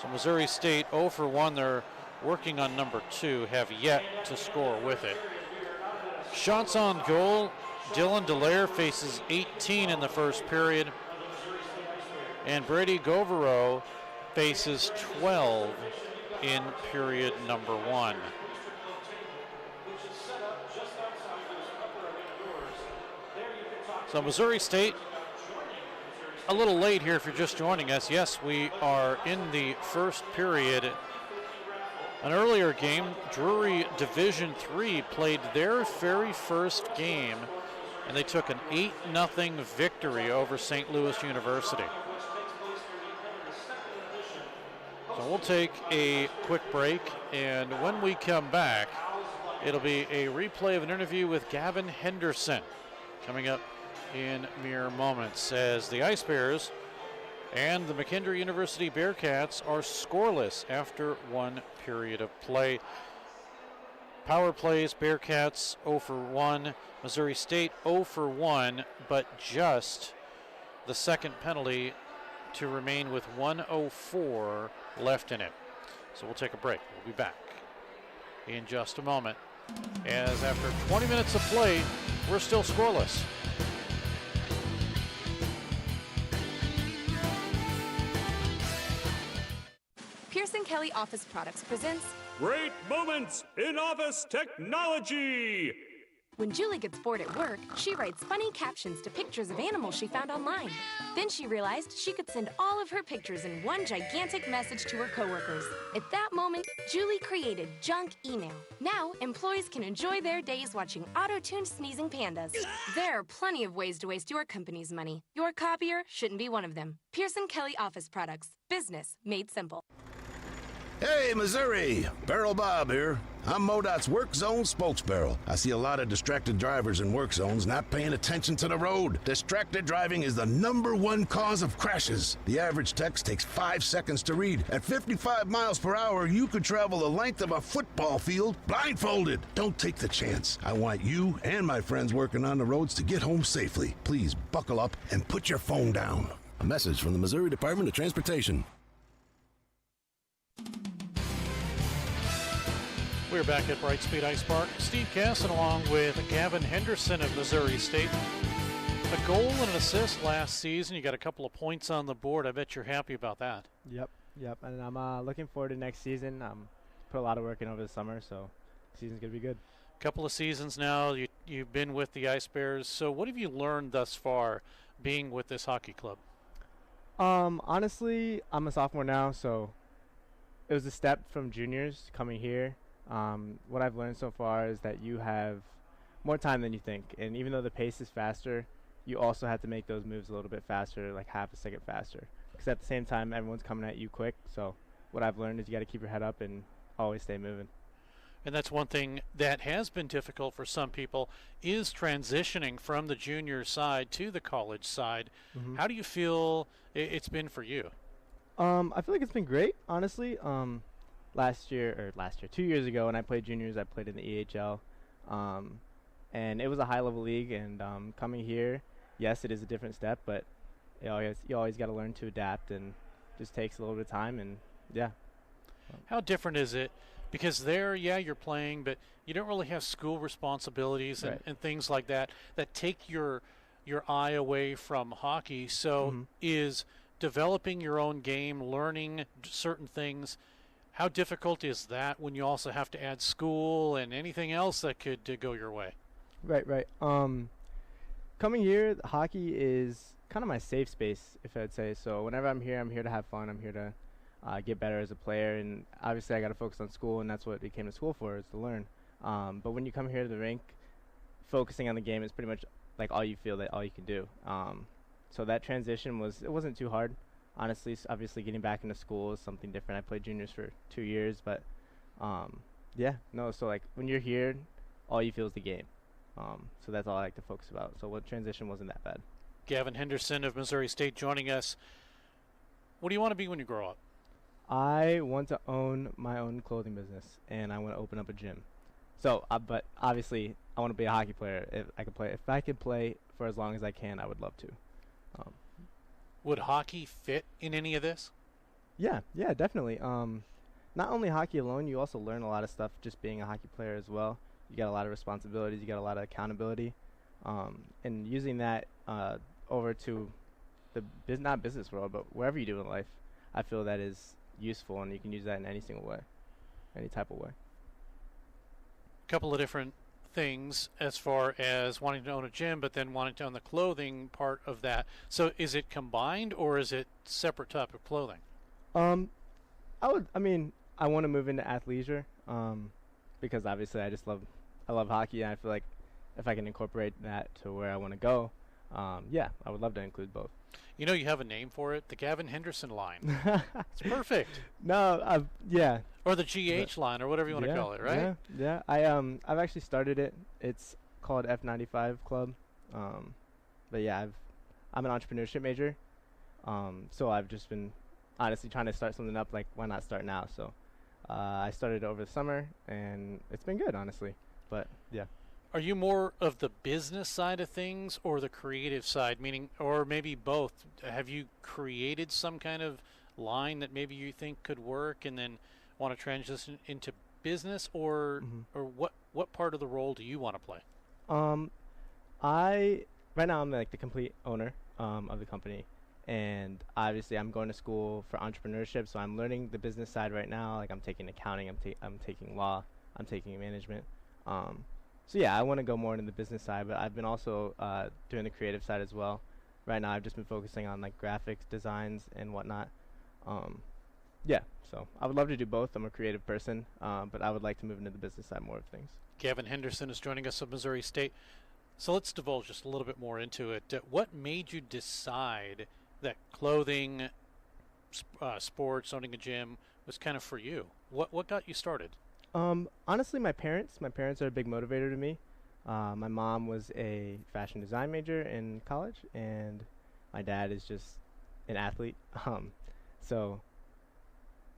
So Missouri State 0 for 1. They're working on number 2, have yet to score with it. Shots on goal. Dylan Dallaire faces 18 in the first period. And Brady Govero faces 12 in period number 1. So Missouri State, a little late here if you're just joining us. Yes, we are in the first period. An earlier game, Drury Division III played their very first game, and they took an 8-0 victory over St. Louis University. So we'll take a quick break, and when we come back, it'll be a replay of an interview with Gavin Henderson coming up in mere moments, as the Ice Bears and the McKendree University Bearcats are scoreless after one period of play. Power plays, Bearcats 0 for 1, Missouri State 0 for 1, but just the second penalty to remain with 1:04 left in it. So we'll take a break. We'll be back in just a moment, as after 20 minutes of play, we're still scoreless. Pearson Kelly Office Products presents Great Moments in Office Technology. When Julie gets bored at work, she writes funny captions to pictures of animals she found online. Then she realized she could send all of her pictures in one gigantic message to her coworkers. At that moment, Julie created Junk Email. Now, employees can enjoy their days watching auto-tuned sneezing pandas. There are plenty of ways to waste your company's money. Your copier shouldn't be one of them. Pearson Kelly Office Products. Business made simple. Hey, Missouri! Barrel Bob here. I'm MoDOT's Work Zone spokesbarrel. I see a lot of distracted drivers in work zones not paying attention to the road. Distracted driving is the #1 cause of crashes. The average text takes 5 seconds to read. At 55 miles per hour, you could travel the length of a football field blindfolded. Don't take the chance. I want you and my friends working on the roads to get home safely. Please buckle up and put your phone down. A message from the Missouri Department of Transportation. We're back at Brightspeed Ice Park. Steve Casson along with Gavin Henderson of Missouri State. A goal and an assist last season. You got a couple of points on the board. I bet you're happy about that. Yep. And I'm looking forward to next season. Put a lot of work in over the summer, so the season's going to be good. Couple of seasons now. You've been with the Ice Bears. So what have you learned thus far being with this hockey club? Honestly, I'm a sophomore now, so it was a step from juniors coming here. What I've learned so far is that you have more time than you think, and even though the pace is faster, you also have to make those moves a little bit faster, like half a second faster, because at the same time everyone's coming at you quick. So what I've learned is you got to keep your head up and always stay moving. And that's one thing that has been difficult for some people is transitioning from the junior side to the college side. How do you feel it's been for you? I feel like it's been great, honestly. 2 years ago when I played juniors, I played in the EHL. And it was a high-level league, and coming here, yes, it is a different step, but you always got to learn to adapt, and just takes a little bit of time, and yeah. How different is it? Because there, yeah, you're playing, but you don't really have school responsibilities and things like that take your eye away from hockey. So is developing your own game, learning certain things, how difficult is that when you also have to add school and anything else that could go your way? Right. Coming here, hockey is kind of my safe space, if I'd say. So whenever I'm here to have fun. I'm here to get better as a player, and obviously I got to focus on school, and that's what we came to school for, is to learn. But when you come here to the rink, focusing on the game is pretty much like all you feel that all you can do. So that transition wasn't too hard, honestly. Obviously getting back into school is something different. I played juniors for 2 years, but so like when you're here, all you feel is the game. So that's all I like to focus about. So what transition wasn't that bad. Gavin Henderson of Missouri State joining us. What do you want to be when you grow up? I want to own my own clothing business, and I want to open up a gym. So, but obviously, I want to be a hockey player. If I could play for as long as I can, I would love to. Would hockey fit in any of this? Yeah, definitely. Not only hockey alone, you also learn a lot of stuff just being a hockey player as well. You got a lot of responsibilities, you got a lot of accountability, and using that over to the not business world, but wherever you do in life, I feel that is useful, and you can use that in any single way, any type of way. A couple of different things as far as wanting to own a gym, but then wanting to own the clothing part of that. So is it combined, or is it separate type of clothing? I want to move into athleisure, because obviously I love hockey, and I feel like if I can incorporate that to where I want to go, I would love to include both. You know, you have a name for it, the Gavin Henderson line. It's perfect. No, yeah. Or the GH line, or whatever you want to call it, right? Yeah. I've actually started it. It's called F95 Club. But yeah, I'm an entrepreneurship major. So I've just been honestly trying to start something up. Like, why not start now? So I started over the summer, and it's been good, honestly. But yeah. Are you more of the business side of things or the creative side, meaning, or maybe both? Have you created some kind of line that maybe you think could work and then want to transition into business, or what part of the role do you want to play? Right now I'm like the complete owner of the company, and obviously I'm going to school for entrepreneurship, so I'm learning the business side right now. Like, I'm taking accounting, I'm taking law, I'm taking management. So yeah, I want to go more into the business side, but I've been also doing the creative side as well. Right now I've just been focusing on like graphics, designs, and whatnot. So I would love to do both. I'm a creative person, but I would like to move into the business side more of things. Gavin Henderson is joining us of Missouri State. So let's divulge just a little bit more into it. What made you decide that clothing, sports, owning a gym was kind of for you? What got you started? Honestly, my parents are a big motivator to me. My mom was a fashion design major in college, and my dad is just an athlete. So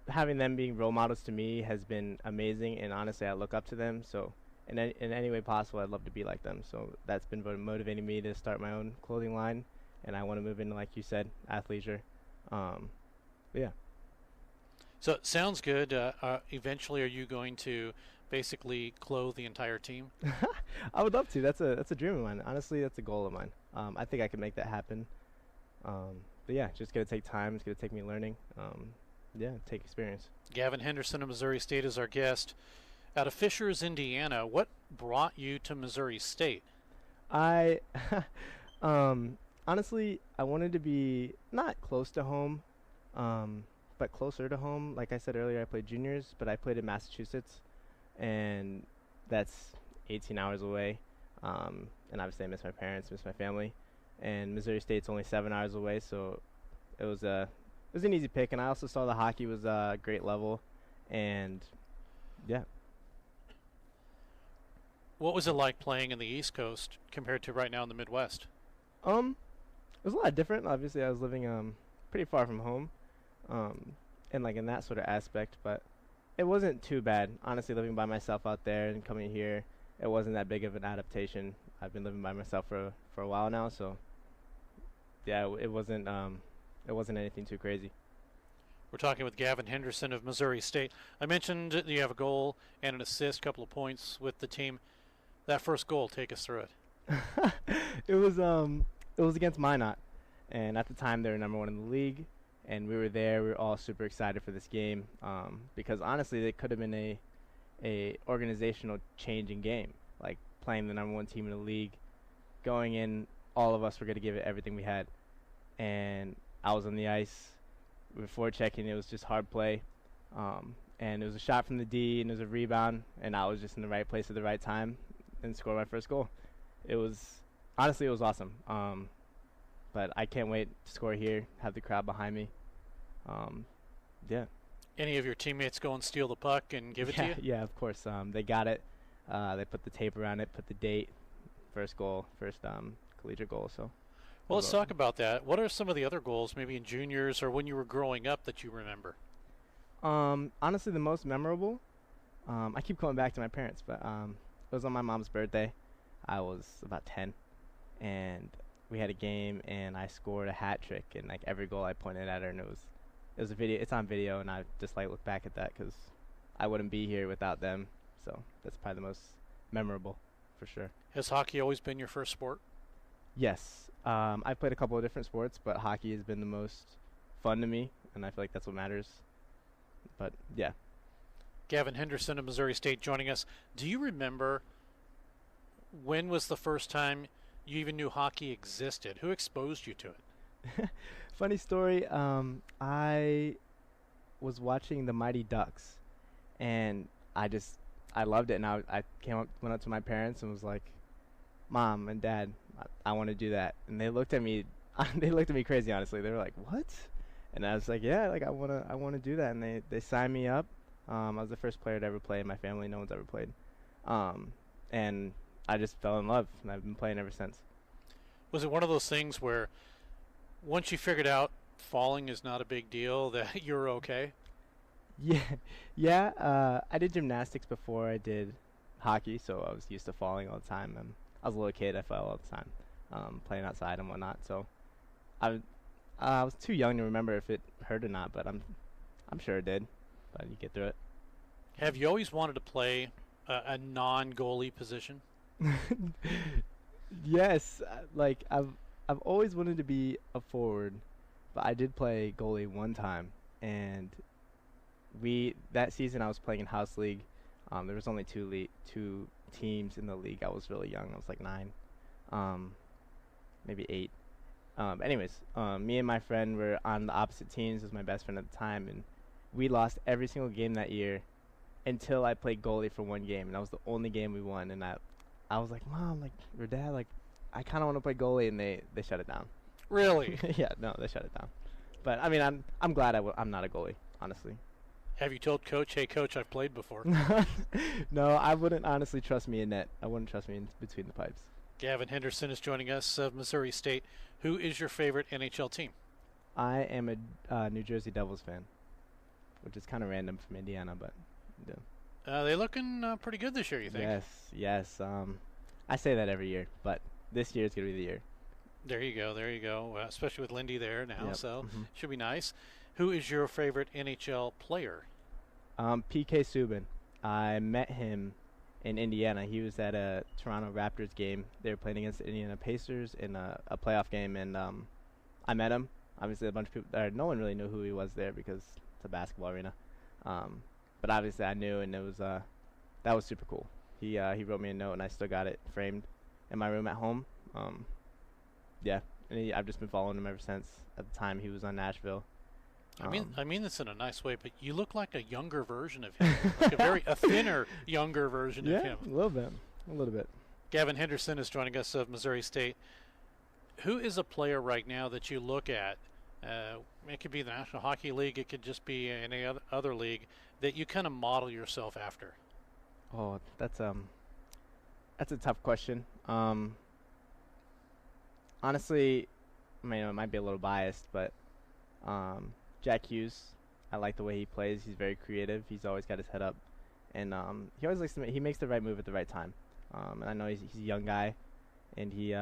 having them being role models to me has been amazing, and honestly, I look up to them. So in any way possible, I'd love to be like them. So that's been motivating me to start my own clothing line, and I want to move into, like you said, athleisure. Yeah. So it sounds good. Eventually, are you going to basically clothe the entire team? I would love to. That's a dream of mine. Honestly, that's a goal of mine. I think I can make that happen. But yeah, just gonna take time. It's gonna take me learning. Take experience. Gavin Henderson of Missouri State is our guest. Out of Fishers, Indiana, what brought you to Missouri State? Honestly, I wanted to be not close to home, but closer to home. Like I said earlier, I played juniors, but I played in Massachusetts, and that's 18 hours away. And obviously I miss my parents, miss my family, and Missouri State's only 7 hours away, so it was an easy pick. And I also saw the hockey was a great level, and yeah. What was it like playing in the East Coast compared to right now in the Midwest? It was a lot different. Obviously, I was living pretty far from home, and like in that sort of aspect, but it wasn't too bad. Honestly, living by myself out there and coming here, it wasn't that big of an adaptation. I've been living by myself for a while now, so yeah, it wasn't anything too crazy. We're talking with Gavin Henderson of Missouri State. I mentioned that you have a goal and an assist, couple of points with the team. That first goal, take us through it. It was against Minot, and at the time they were #1 in the league, and we were there. We were all super excited for this game because honestly, it could have been a organizational changing game, like playing the #1 team in the league, going in. All of us were going to give it everything we had, and I was on the ice before checking. It was just hard play, and it was a shot from the D, and it was a rebound, and I was just in the right place at the right time and scored my first goal. It was awesome. But I can't wait to score here, have the crowd behind me. Yeah. Any of your teammates go and steal the puck and give it to you? Yeah, of course. They got it. They put the tape around it, put the date, first collegiate goal. So. Well, let's talk about that. What are some of the other goals, maybe in juniors or when you were growing up, that you remember? Honestly, the most memorable, I keep going back to my parents, but it was on my mom's birthday. I was about 10, and we had a game, and I scored a hat trick, and like every goal I pointed at her, and it was a video. It's on video, and I just like look back at that because I wouldn't be here without them. So that's probably the most memorable, for sure. Has hockey always been your first sport? Yes. I've played a couple of different sports, but hockey has been the most fun to me, and I feel like that's what matters. But yeah. Gavin Henderson of Missouri State joining us. Do you remember when was the first time you even knew hockey existed? Who exposed you to it? Funny story. I was watching the Mighty Ducks, and I loved it. And I went up to my parents and was like, "Mom and Dad, I want to do that." And they looked at me. They looked at me crazy. Honestly, they were like, "What?" And I was like, "Yeah, like I want to do that." And they signed me up. I was the first player to ever play in my family. No one's ever played. And I just fell in love, and I've been playing ever since. Was it one of those things where once you figured out falling is not a big deal, that you're okay? Yeah. I did gymnastics before I did hockey, so I was used to falling all the time. And I was a little kid. I fell all the time, playing outside and whatnot. So I was too young to remember if it hurt or not, but I'm sure it did. But you get through it. Have you always wanted to play a non-goalie position? Yes, like I've always wanted to be a forward, but I did play goalie one time, and that season I was playing in house league. There was only two teams in the league. I was really young. I was like 9, maybe 8. Anyways, me and my friend were on the opposite teams. Was my best friend at the time, and we lost every single game that year until I played goalie for one game, and that was the only game we won. And I was like, "Mom, like, or Dad, like, I kind of want to play goalie," and they shut it down. Really? Yeah, no, they shut it down. But I mean, I'm glad I'm not a goalie, honestly. Have you told Coach, "Hey, Coach, I've played before"? No, I wouldn't honestly trust me in net. I wouldn't trust me in between the pipes. Gavin Henderson is joining us of Missouri State. Who is your favorite NHL team? I am a New Jersey Devils fan, which is kind of random from Indiana, but yeah. They looking pretty good this year, you think? Yes. I say that every year, but this year is going to be the year. There you go. Especially with Lindy there now, Yep. So should be nice. Who is your favorite NHL player? PK Subban. I met him in Indiana. He was at a Toronto Raptors game. They were playing against the Indiana Pacers in a playoff game, and I met him. Obviously, a bunch of people, no one really knew who he was there because it's a basketball arena. But obviously, I knew, and it was that was super cool. He wrote me a note, and I still got it framed in my room at home. Yeah, and I've just been following him ever since. At the time, he was on Nashville. I mean this in a nice way, but you look like a younger version of him, like a thinner, younger version of him. Yeah, a little bit. Gavin Henderson is joining us of Missouri State. Who is a player right now that you look at It could be the National Hockey League. It could just be any other league that you kind of model yourself after? Oh, that's a tough question. Honestly, I mean, it might be a little biased, but Jack Hughes, I like the way he plays. He's very creative. He's always got his head up, and he always likes to he makes the right move at the right time. And I know he's a young guy, and he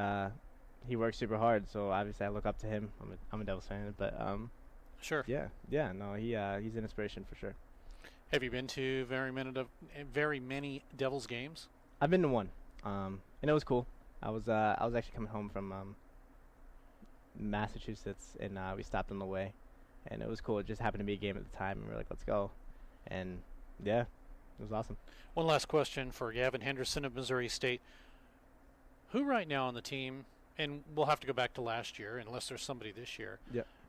works super hard. So obviously, I look up to him. I'm a Devils fan, but sure. Yeah. No, he's an inspiration for sure. Have you been to very many Devils games? I've been to one, and it was cool. I was actually coming home from Massachusetts, and we stopped on the way, and it was cool. It just happened to be a game at the time, and we were like, let's go. And yeah, it was awesome. One last question for Gavin Henderson of Missouri State. Who right now on the team, and we'll have to go back to last year unless there's somebody this year,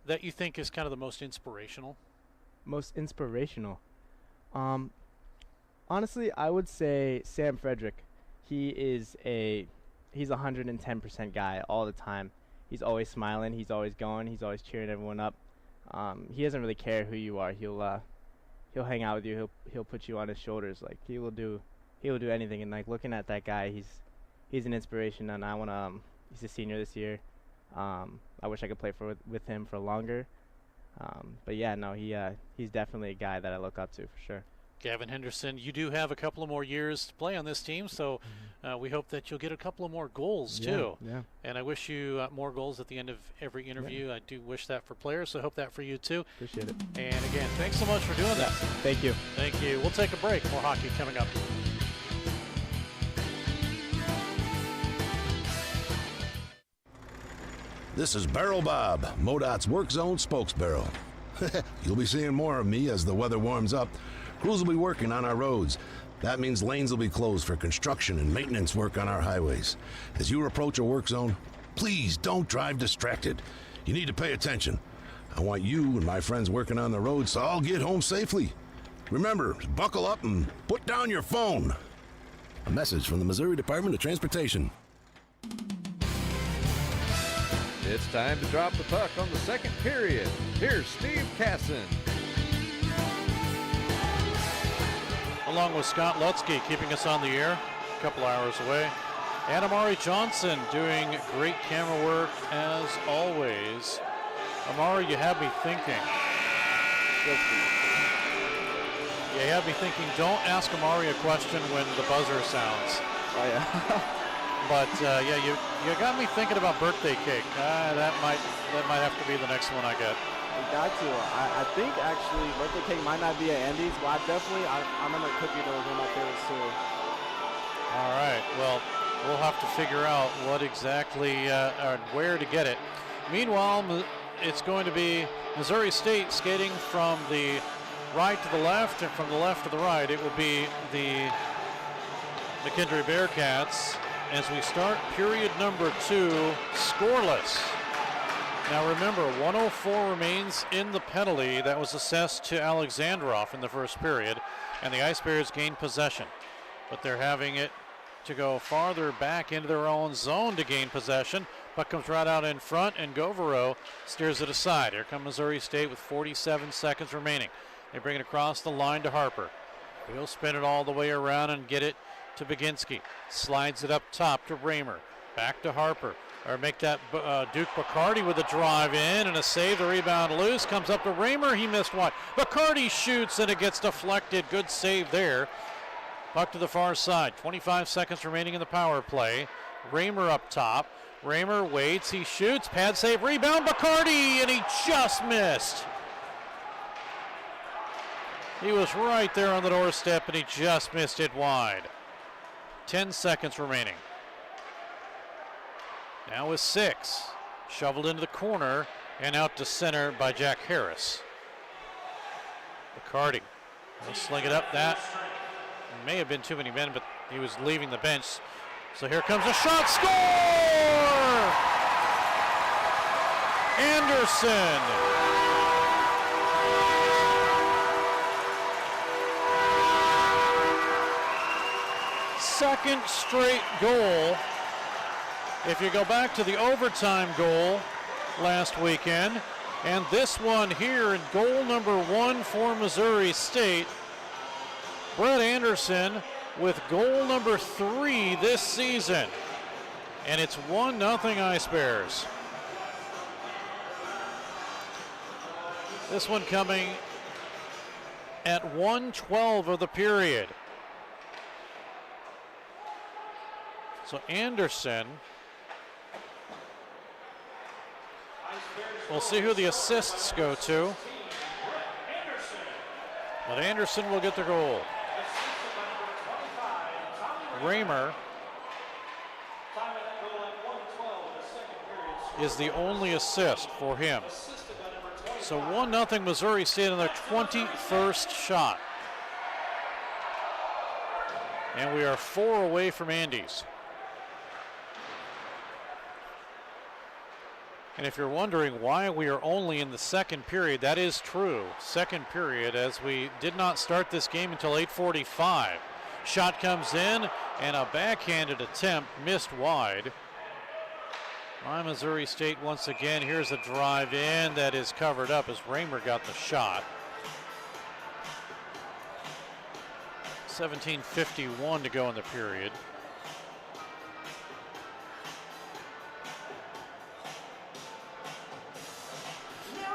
that you think is kind of the most inspirational? Most inspirational? Honestly, I would say Sam Frederick. He's 110% guy all the time. He's always smiling. He's always going. He's always cheering everyone up. He doesn't really care who you are. He'll hang out with you. He'll put you on his shoulders. Like he will do anything. And like looking at that guy, he's an inspiration. And I wanna. He's a senior this year. I wish I could play with him for longer. But yeah, no, he's definitely a guy that I look up to for sure. Gavin Henderson, you do have a couple of more years to play on this team, so we hope that you'll get a couple of more goals too. Yeah. And I wish you more goals at the end of every interview. Yeah. I do wish that for players, so I hope that for you too. Appreciate it. And again, thanks so much for doing this. Thank you. Thank you. We'll take a break. More hockey coming up. This is Barrel Bob, MoDOT's Work Zone spokesbarrel. You'll be seeing more of me as the weather warms up. Crews will be working on our roads. That means lanes will be closed for construction and maintenance work on our highways. As you approach a work zone, please don't drive distracted. You need to pay attention. I want you and my friends working on the roads to all get home safely. Remember, buckle up and put down your phone. A message from the Missouri Department of Transportation. It's time to drop the puck on the second period. Here's Steve Casson. Along with Scott Lutzke keeping us on the air, a couple hours away. And Amari Johnson doing great camera work as always. Amari, you have me thinking. You have me thinking, don't ask Amari a question when the buzzer sounds. Oh, yeah. But yeah, you got me thinking about birthday cake. That might have to be the next one I get. You got to. I think actually birthday cake might not be at Andy's, but I remember cookie dough was one of my favorites too. All right. Well, we'll have to figure out what exactly or where to get it. Meanwhile, it's going to be Missouri State skating from the right to the left, and from the left to the right, it will be the McKendree Bearcats. As we start period number 2, scoreless. Now remember, 1:04 remains in the penalty that was assessed to Alexandrov in the first period, and the Ice Bears gained possession. But they're having it to go farther back into their own zone to gain possession. Puck comes right out in front, and Govero steers it aside. Here comes Missouri State with 47 seconds remaining. They bring it across the line to Harper. He'll spin it all the way around and get it to Baginski. Slides it up top to Raymer. Back to Harper. Or make that Duke Bacardi with a drive in and a save. The rebound loose. Comes up to Raymer. He missed one. Bacardi shoots and it gets deflected. Good save there. Puck to the far side. 25 seconds remaining in the power play. Raymer up top. Raymer waits. He shoots. Pad save. Rebound. Bacardi. And he just missed. He was right there on the doorstep and he just missed it wide. 10 seconds remaining. Now with 6. Shoveled into the corner and out to center by Jack Harris. Bacardi will sling it up. That may have been too many men, but he was leaving the bench. So here comes a shot. Score! Anderson. Second straight goal. If you go back to the overtime goal last weekend, And this one here in goal number 1 for Missouri State. Brett Anderson with goal number 3 this season. And it's 1-0 Ice Bears. This one coming at 1:12 of the period. So Anderson, we'll see who the assists go to. But Anderson will get the goal. Raymer is the only assist for him. So 1-0 Missouri State on their 21st shot. And we are 4 away from Andy's. And if you're wondering why we are only in the second period, that is true. Second period, as we did not start this game until 8:45. Shot comes in, and a backhanded attempt missed wide by Missouri State once again. Here's a drive in that is covered up as Raymer got the shot. 17:51 to go in the period.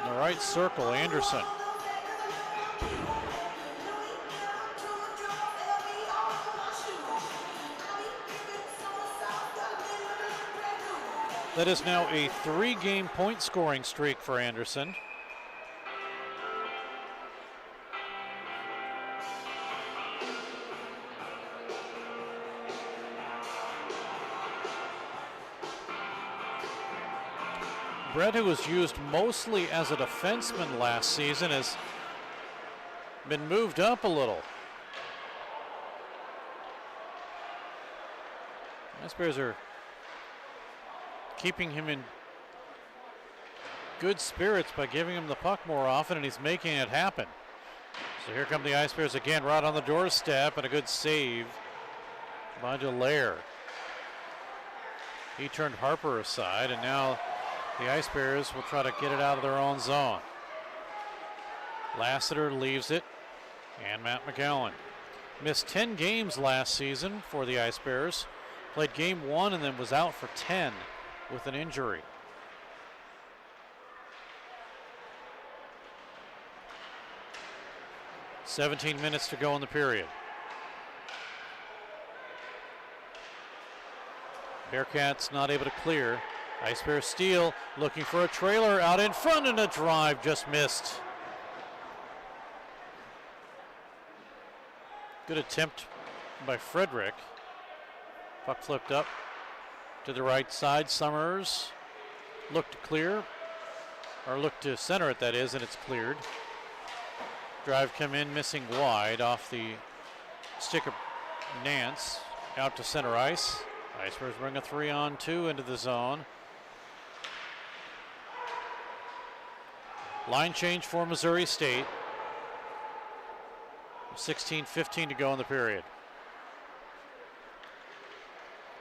In the right circle, Anderson. That is now a 3-game point scoring streak for Anderson. Brett, who was used mostly as a defenseman last season, has been moved up a little. Ice Bears are keeping him in good spirits by giving him the puck more often, and he's making it happen. So here come the Ice Bears again, right on the doorstep, and a good save by Delaire. He turned Harper aside, and now the Ice Bears will try to get it out of their own zone. Lassiter leaves it, and Matt McGowan. Missed 10 games last season for the Ice Bears. Played game 1 and then was out for 10 with an injury. "17 minutes to go in the period. Bearcats not able to clear. Ice Bears steal, looking for a trailer out in front, and a drive just missed. Good attempt by Frederick. Puck flipped up to the right side. Summers looked to clear, or looked to center it, that is, and it's cleared. Drive come in, missing wide off the stick of Nance, out to center ice. Ice Bears bring a 3-on-2 into the zone. Line change for Missouri State. 16:15 to go in the period.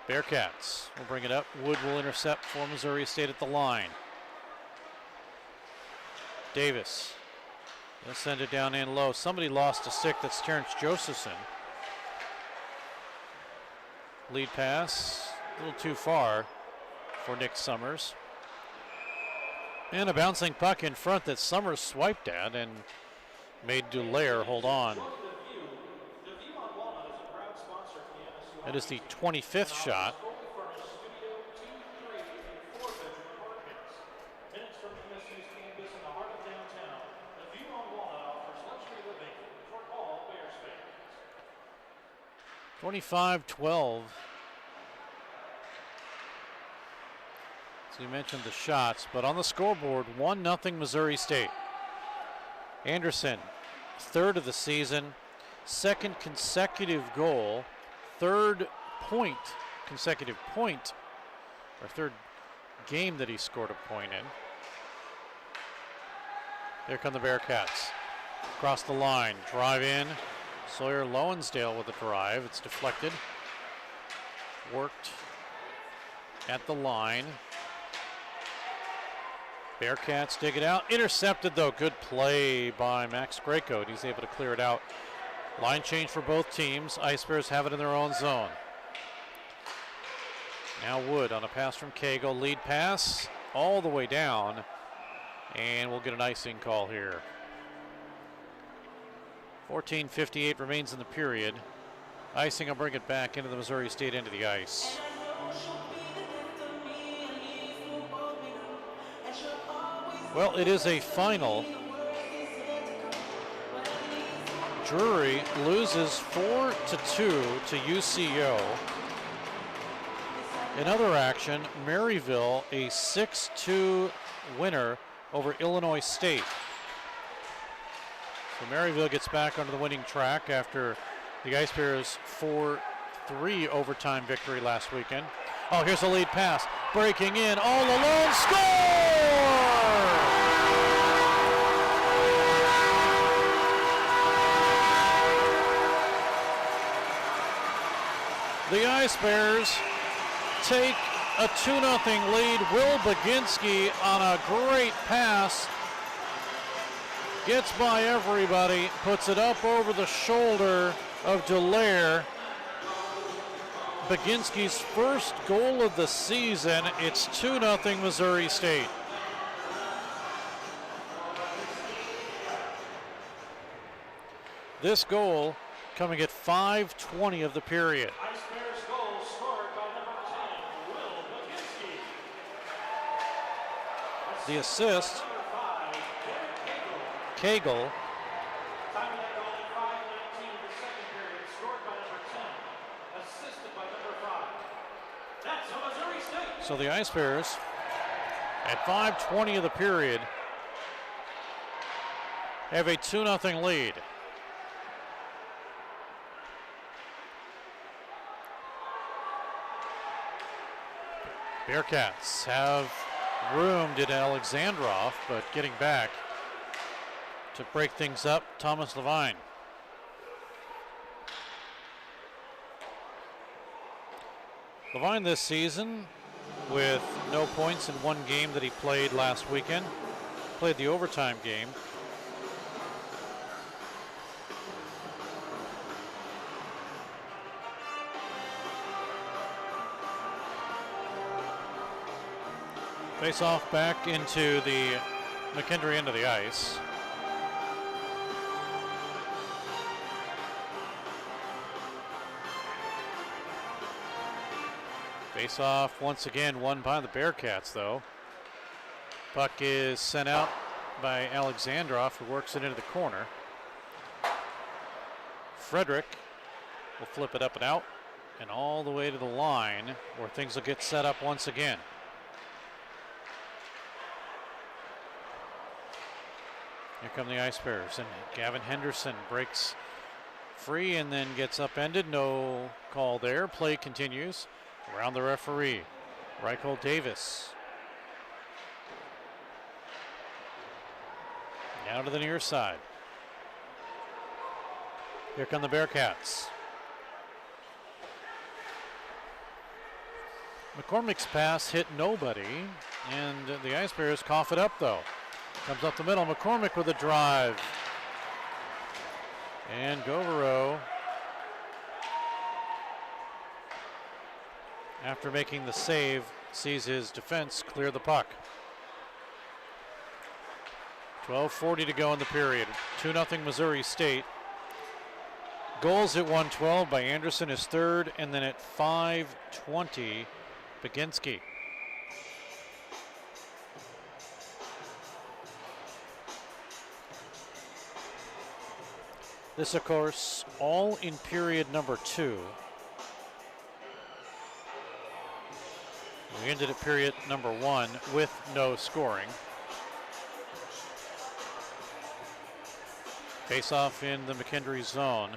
Bearcats will bring it up. Wood will intercept for Missouri State at the line. Davis. They'll send it down in low. Somebody lost a stick. That's Terrence Josephson. Lead pass, a little too far for Nick Summers. And a bouncing puck in front that Summers swiped at and made Delaire hold on. It is the 25th shot. Minutes from MSU's campus in the heart of downtown. The View on Walnut offers luxury living for all Bears fans. 25-12. So you mentioned the shots, but on the scoreboard, 1-0 Missouri State. Anderson, third of the season, second consecutive goal, third consecutive point, or third game that he scored a point in. Here come the Bearcats. Across the line, drive in. Sawyer Lowensdale with a drive. It's deflected. Worked at the line. Bearcats dig it out. Intercepted, though. Good play by Max Greco. He's able to clear it out. Line change for both teams. Ice Bears have it in their own zone. Now Wood on a pass from Cagle. Lead pass all the way down. And we'll get an icing call here. 14:58 remains in the period. Icing will bring it back into the Missouri State end of the ice. Well, it is a final. Drury loses 4-2 to UCO. In other action, Maryville a 6-2 winner over Illinois State. So Maryville gets back onto the winning track after the Ice Bears' 4-3 overtime victory last weekend. Oh, here's a lead pass. Breaking in all alone. Score! The Ice Bears take a 2-0 lead. Will Baginski on a great pass. Gets by everybody, puts it up over the shoulder of Dallaire. Baginski's first goal of the season. It's 2-0 Missouri State. This goal coming at 5:20 of the period. Ice Bears goal scored by number 10, Will Baginski. The assist, Cagle. Time of that goal at 5:19 of the second period, scored by number 10, assisted by number 5. That's a Missouri State. So the Ice Bears at 5:20 of the period have a 2-0 lead. Bearcats have roomed at Alexandrov, but getting back to break things up, Thomas Levine. Levine this season with no points in one game that he played last weekend. Played the overtime game. Face off back into the McKendree end of the ice. Face off once again won by the Bearcats though. Puck is sent out by Alexandrov, who works it into the corner. Frederick will flip it up and out and all the way to the line where things will get set up once again. Here come the Ice Bears, and Gavin Henderson breaks free and then gets upended. No call there. Play continues around the referee. Reichel Davis. Down to the near side. Here come the Bearcats. McCormick's pass hit nobody, and the Ice Bears cough it up though. Comes up the middle, McCormick with a drive. And Govero, after making the save, sees his defense clear the puck. 12:40 to go in the period. 2-0 Missouri State. Goals at 1:12 by Anderson, his third, and then at 5:20, Baginski. This, of course, all in period number 2. We ended at period number 1 with no scoring. Face off in the McKendree zone.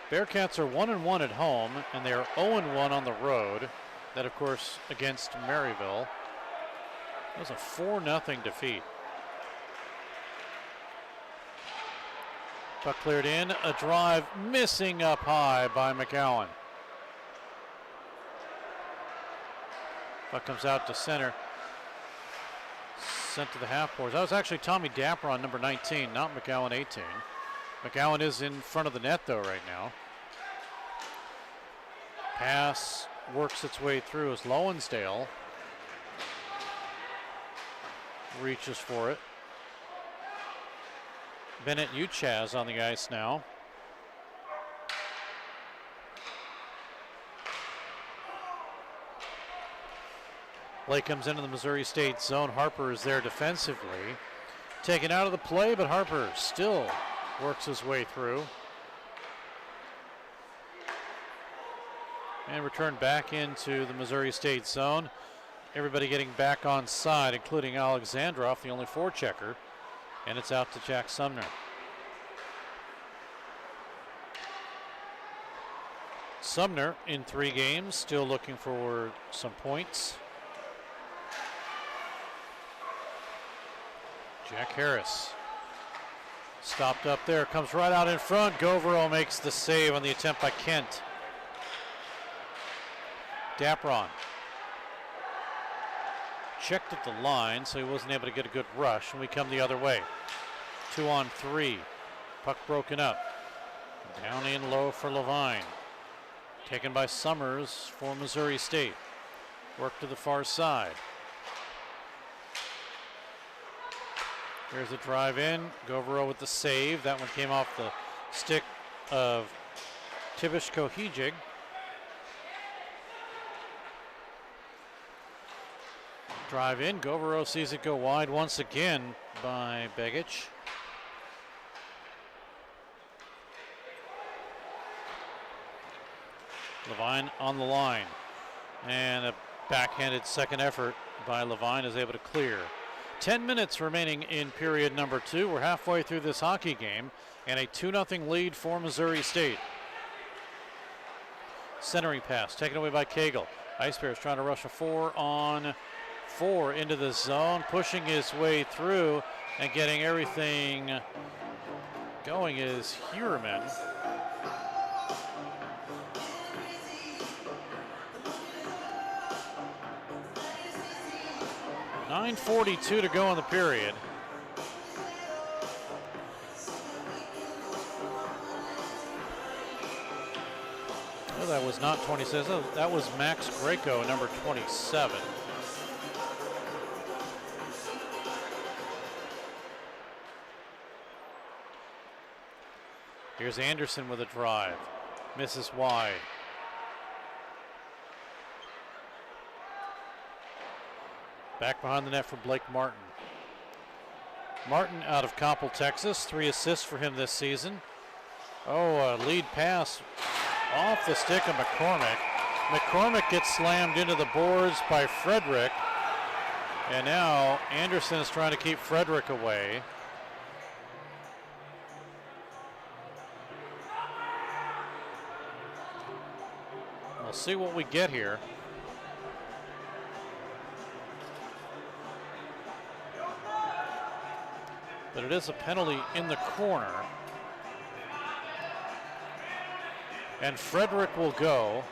Bearcats are 1-1 at home, and they are 0-1 on the road. That, of course, against Maryville. It was a 4-0 defeat. Puck cleared in, a drive missing up high by McGowan. Puck comes out to center. Sent to the half boards. That was actually Tommy Dapper on number 19, not McGowan 18. McGowan is in front of the net though right now. Pass works its way through as Lowensdale reaches for it. Bennett Uchaz on the ice now. Play comes into the Missouri State zone. Harper is there defensively. Taken out of the play, but Harper still works his way through. And returned back into the Missouri State zone. Everybody getting back on side, including Alexandrov, the only forechecker. And it's out to Jack Sumner. Sumner in 3 games, still looking for some points. Jack Harris stopped up there, comes right out in front. Govero makes the save on the attempt by Kent. Dapron checked at the line, so he wasn't able to get a good rush, and we come the other way. 2-on-3. Puck broken up. Down in low for Levine. Taken by Summers for Missouri State. Work to the far side. Here's a drive in. Govero with the save. That one came off the stick of Tibish Kohijig. Drive in. Govero sees it go wide once again by Begich. Levine on the line. And a backhanded second effort by Levine is able to clear. 10 minutes remaining in period number 2. We're halfway through this hockey game and a 2-0 lead for Missouri State. Centering pass taken away by Cagle. Ice Bears trying to rush a 4-on-4 into the zone, pushing his way through and getting everything going is Heuerman. .9:42 to go in the period. Oh, that was not 26. Oh, that was Max Greco, number 27. Here's Anderson with a drive. Misses wide. Back behind the net for Blake Martin. Martin out of Coppell, Texas. 3 assists for him this season. Oh, a lead pass off the stick of McCormick. McCormick gets slammed into the boards by Frederick. And now Anderson is trying to keep Frederick away. We'll see what we get here. But it is a penalty in the corner. And Frederick will go.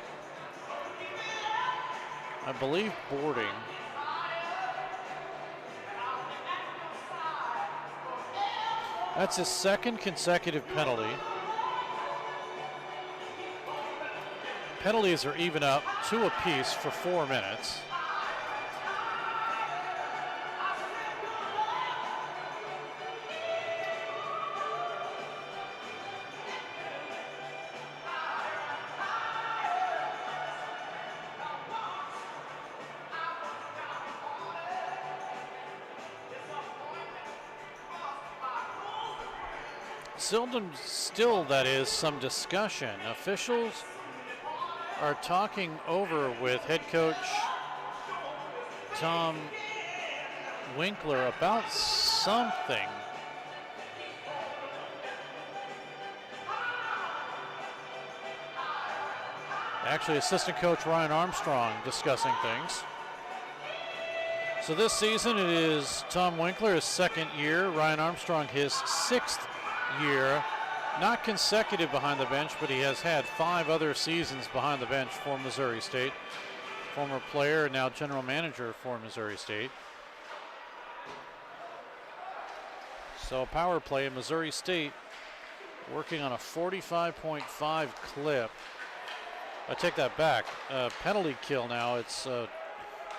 I believe boarding. That's his second consecutive penalty. Penalties are even up 2 apiece for 4 minutes. Still, that is some discussion. Officials are talking over with head coach Tom Winkler about something. Actually, assistant coach Ryan Armstrong discussing things. So this season it is Tom Winkler, his 2nd year, Ryan Armstrong his 6th year, not consecutive behind the bench, but he has had 5 other seasons behind the bench for Missouri State. former player and now general manager for Missouri State. So power play in Missouri State working on a 45.5 clip. I take that back. Penalty kill now. It's a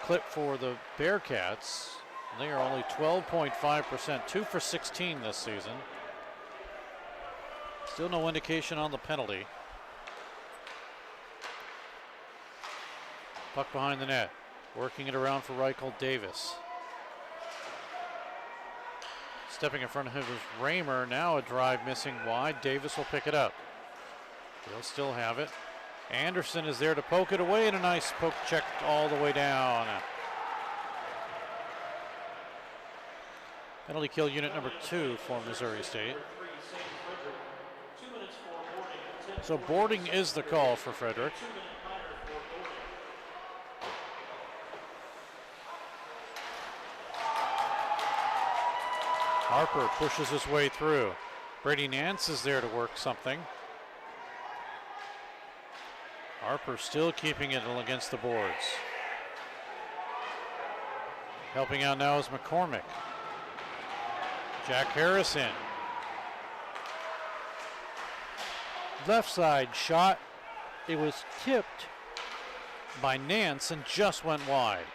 clip for the Bearcats. They are only 12.5%, 2 for 16 this season. Still no indication on the penalty. Puck behind the net. Working it around for Reichel Davis. Stepping in front of him is Raymer. Now a drive missing wide. Davis will pick it up. He'll still have it. Anderson is there to poke it away, and a nice poke check all the way down. Penalty kill unit number 2 for Missouri State. So boarding is the call for Frederick. Harper pushes his way through. Brady Nance is there to work something. Harper still keeping it against the boards. Helping out now is McCormick. Jack Harrison. Left side shot. It was tipped by Nance and just went wide.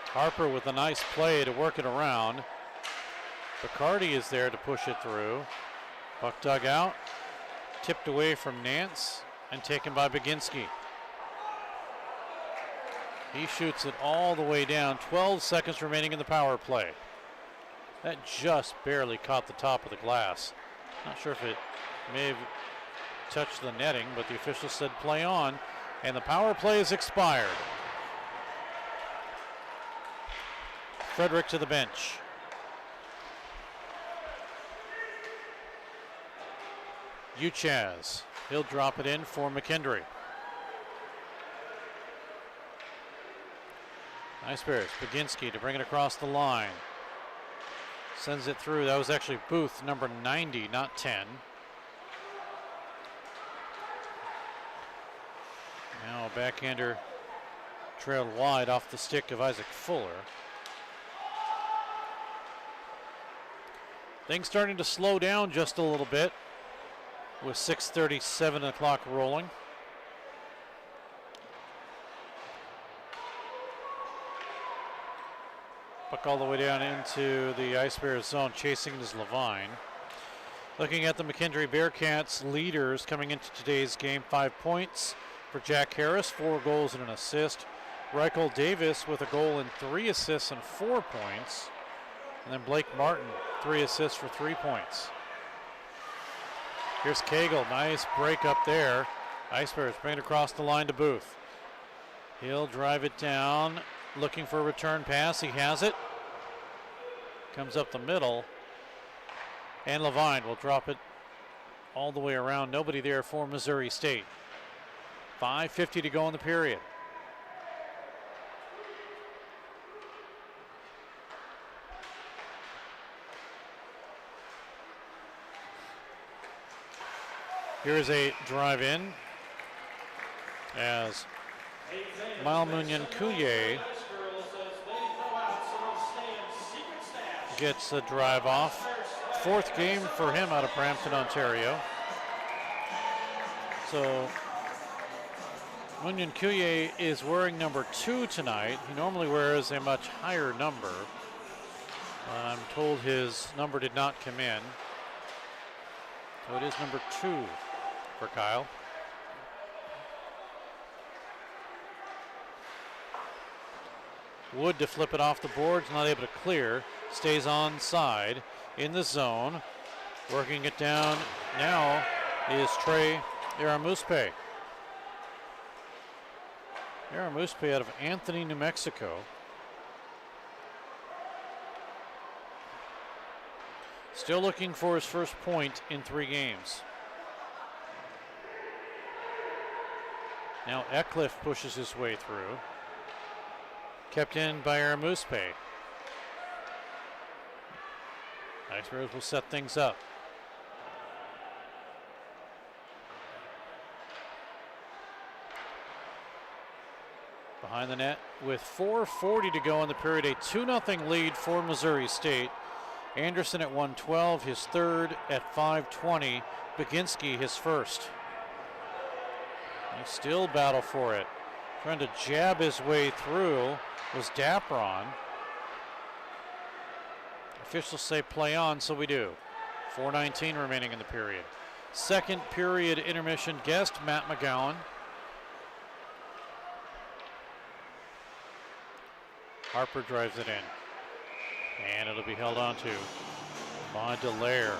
Harper with a nice play to work it around. Bacardi is there to push it through. Puck dug out. Tipped away from Nance and taken by Baginski. He shoots it all the way down. 12 seconds remaining in the power play. That just barely caught the top of the glass. Not sure if it may have touched the netting, but the official said play on, and the power play is expired. Frederick to the bench. Uchaz. He'll drop it in for McKendree. Nice Bears. Baginski to bring it across the line. Sends it through. That was actually Booth, number 90, not 10. Now a backhander trailed wide off the stick of Isaac Fuller. Things starting to slow down just a little bit with 6:37 on the clock rolling. Puck all the way down into the Ice Bears zone. Chasing is Levine. Looking at the McKendree Bearcats leaders coming into today's game, 5 points for Jack Harris, 4 goals and an assist. Reichel Davis with a goal and 3 assists and 4 points. And then Blake Martin, 3 assists for 3 points. Here's Cagle, nice break up there. Ice Bears bring it across the line to Booth. He'll drive it down, looking for a return pass. He has it. Comes up the middle. And Levine will drop it all the way around. Nobody there for Missouri State. 5:50 to go in the period. Here's a drive in as Malmunyan-Kuye gets a drive off. 4th game for him out of Brampton, Ontario. So Munyan-Kuye is wearing number 2 tonight. He normally wears a much higher number. I'm told his number did not come in. So it is number 2 for Kyle. Wood to flip it off the boards, not able to clear. Stays onside in the zone. Working it down now is Trey Aramuspe. Aramuspe out of Anthony, New Mexico. Still looking for his first point in 3 games. Now Eckliff pushes his way through. Kept in by Aramuspe. Ice Bears will set things up. Behind the net with 4:40 to go in the period, a 2-0 lead for Missouri State. Anderson at 112, his third at 5:20. Baginski his first. They still battle for it. Trying to jab his way through was Dapron. Officials say play on, so we do. 4:19 remaining in the period. Second period intermission guest, Matt McGowan. Harper drives it in. And it'll be held on to by Dallaire.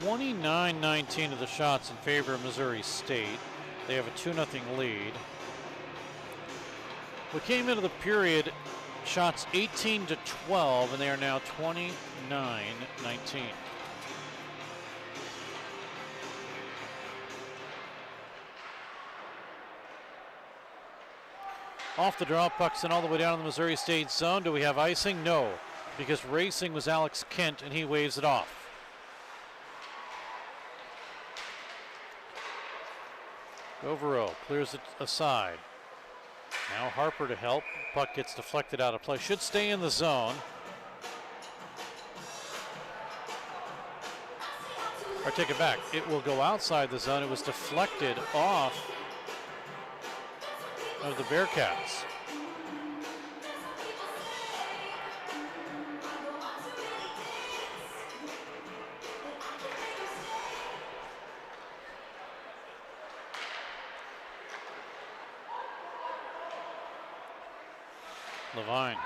29-19 of the shots in favor of Missouri State. They have a 2-0 lead. We came into the period shots 18-12, and they are now 29-19. Off the draw, puck sent all the way down in the Missouri State zone. Do we have icing? No, because racing was Alex Kent, and he waves it off. Govero clears it aside. Now Harper to help. Puck gets deflected out of play. Should stay in the zone. Or take it back. It will go outside the zone. It was deflected off of the Bearcats. Levine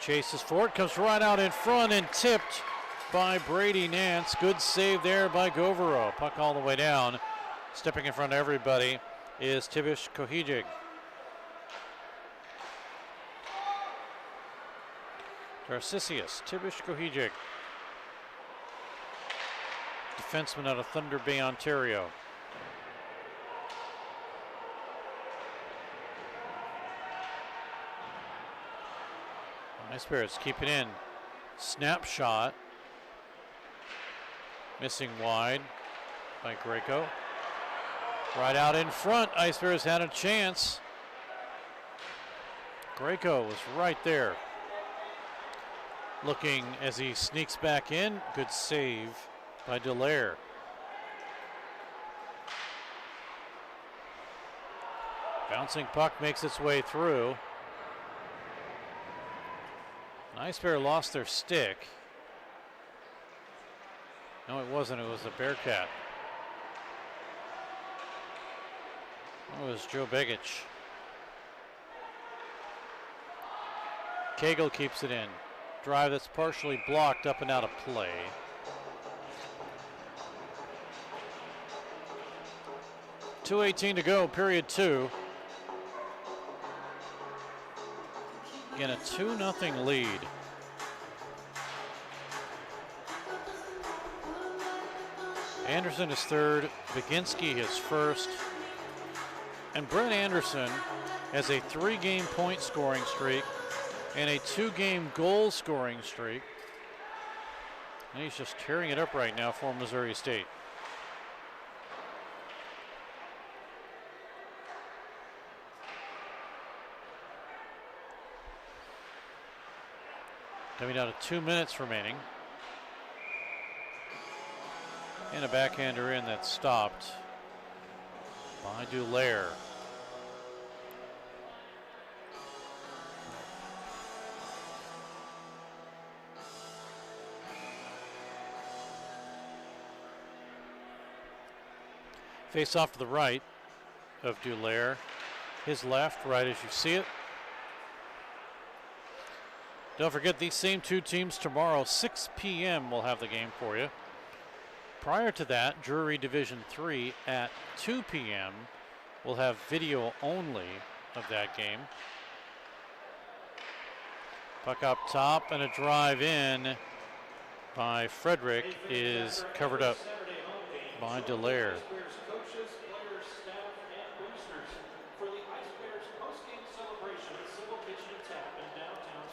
chases forward, comes right out in front and tipped by Brady Nance. Good save there by Govero. Puck all the way down. Stepping in front of everybody is Tibish Kohijig. Tarcisius, Tibish Kohijig. Defenseman out of Thunder Bay, Ontario. Ice Bears keep it in. Snapshot. Missing wide by Greco. Right out in front. Ice Bears had a chance. Greco was right there. Looking as he sneaks back in. Good save by Dallaire. Bouncing puck makes its way through. Ice Bear lost their stick. No, it wasn't. It was a Bearcat. It was Joe Begich. Cagle keeps it in. Drive that's partially blocked up and out of play. .218 to go, period 2. Again, a 2-0 lead. Anderson is third, Baginski his first, and Brett Anderson has a 3-game point scoring streak and a 2-game goal scoring streak. And he's just tearing it up right now for Missouri State. Coming down to 2 minutes remaining. And a backhander in that stopped by Dallaire. Face off to the right of Dallaire. His left, right as you see it. Don't forget, these same two teams tomorrow, 6 p.m. we'll have the game for you. Prior to that, Drury Division 3 at 2 p.m. we'll have video only of that game. Puck up top and a drive in by Frederick is covered up by Dallaire.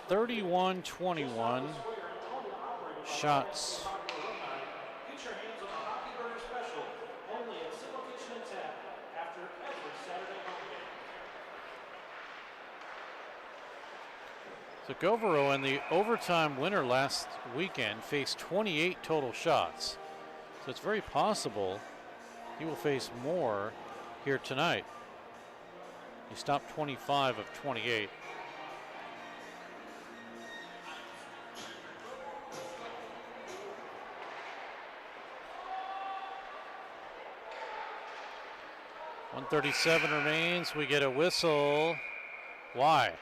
31-21 shots So Govero in the overtime winner last weekend faced 28 total shots. So it's very possible he will face more here tonight. He stopped 25 of 28. .137 remains. We get a whistle. Why?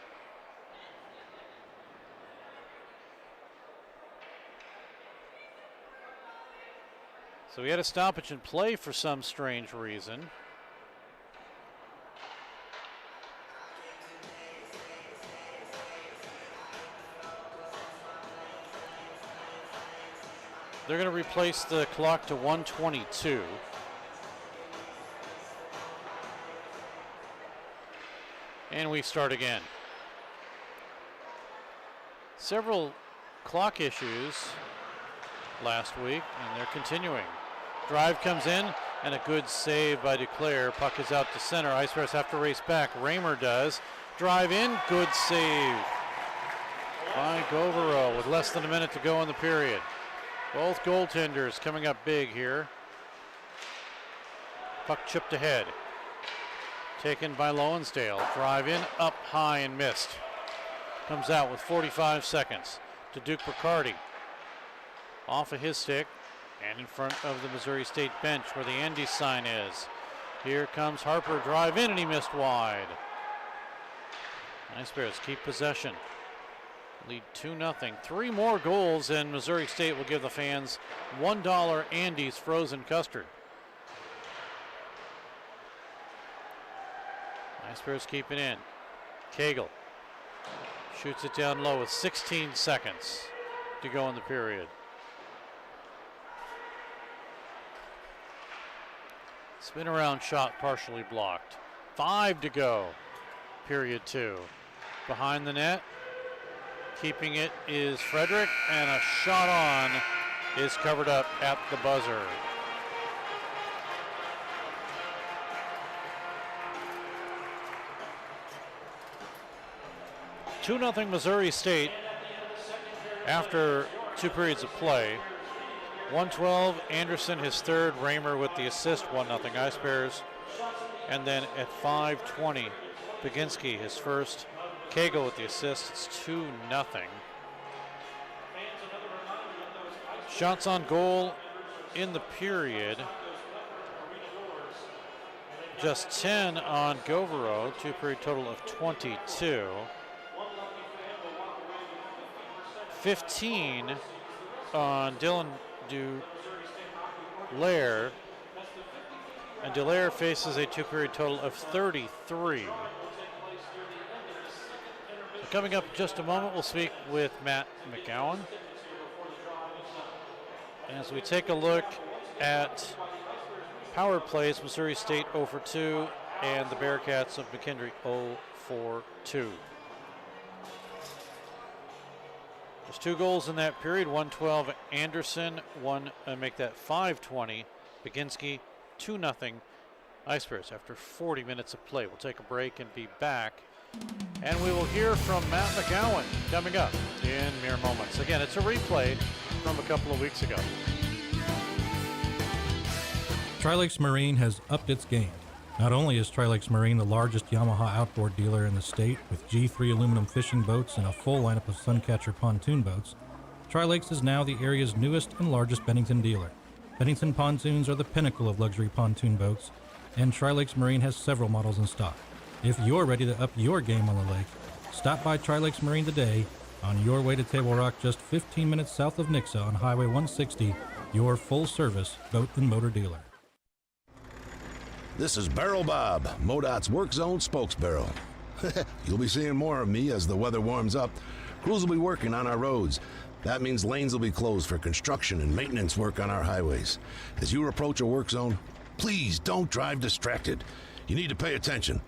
So we had a stoppage in play for some strange reason. They're going to replace the clock to 1:22. And we start again. Several clock issues last week, and they're continuing. Drive comes in, and a good save by Duclair. Puck is out to center. Ice Bears have to race back. Raymer does. Drive in, good save by Govero with less than a minute to go in the period. Both goaltenders coming up big here. Puck chipped ahead. Taken by Lowenstale. Drive in, up high and missed. Comes out with 45 seconds to Duke Riccardi. Off of his stick and in front of the Missouri State bench where the Andy sign is. Here comes Harper, drive in, and he missed wide. Ice Bears keep possession. Lead 2-0. 3 more goals and Missouri State will give the fans $1 Andy's frozen custard. Ice Bears keep it in. Cagle shoots it down low with 16 seconds to go in the period. Spin around shot partially blocked. 5 to go, period 2. Behind the net, keeping it is Frederick, and a shot on is covered up at the buzzer. (2-0) Missouri State after 2 periods of play. 1:12, Anderson his third, Raymer with the assist, 1-0 Ice Bears. And then at 5:20, Baginski his first, Cagle with the assist, it's 2-0. Shots on goal in the period. Just 10 on Govero, 2-period total of 22. 15 on Dylan Dulaire, and Dulaire faces a 2-period total of 33. So coming up in just a moment, we'll speak with Matt McGowan as we take a look at power plays. Missouri State 0 for 2 and the Bearcats of McKendree 0 for 2. Just 2 goals in that period. 1:12 Anderson, make that 5:20 Baginski, 2-0 Ice Bears after 40 minutes of play. We'll take a break and be back, and we will hear from Matt McGowan coming up in mere moments. Again, it's a replay from a couple of weeks ago. Tri-Lakes Marine has upped its game. Not only is Tri-Lakes Marine the largest Yamaha outboard dealer in the state with G3 aluminum fishing boats and a full lineup of Suncatcher pontoon boats, Tri-Lakes is now the area's newest and largest Bennington dealer. Bennington pontoons are the pinnacle of luxury pontoon boats, and Tri-Lakes Marine has several models in stock. If you're ready to up your game on the lake, stop by Tri-Lakes Marine today on your way to Table Rock, just 15 minutes south of Nixa on Highway 160, your full-service boat and motor dealer. This is Barrel Bob, MoDOT's Work Zone spokesbarrel. You'll be seeing more of me as the weather warms up. Crews will be working on our roads. That means lanes will be closed for construction and maintenance work on our highways. As you approach a work zone, please don't drive distracted. You need to pay attention.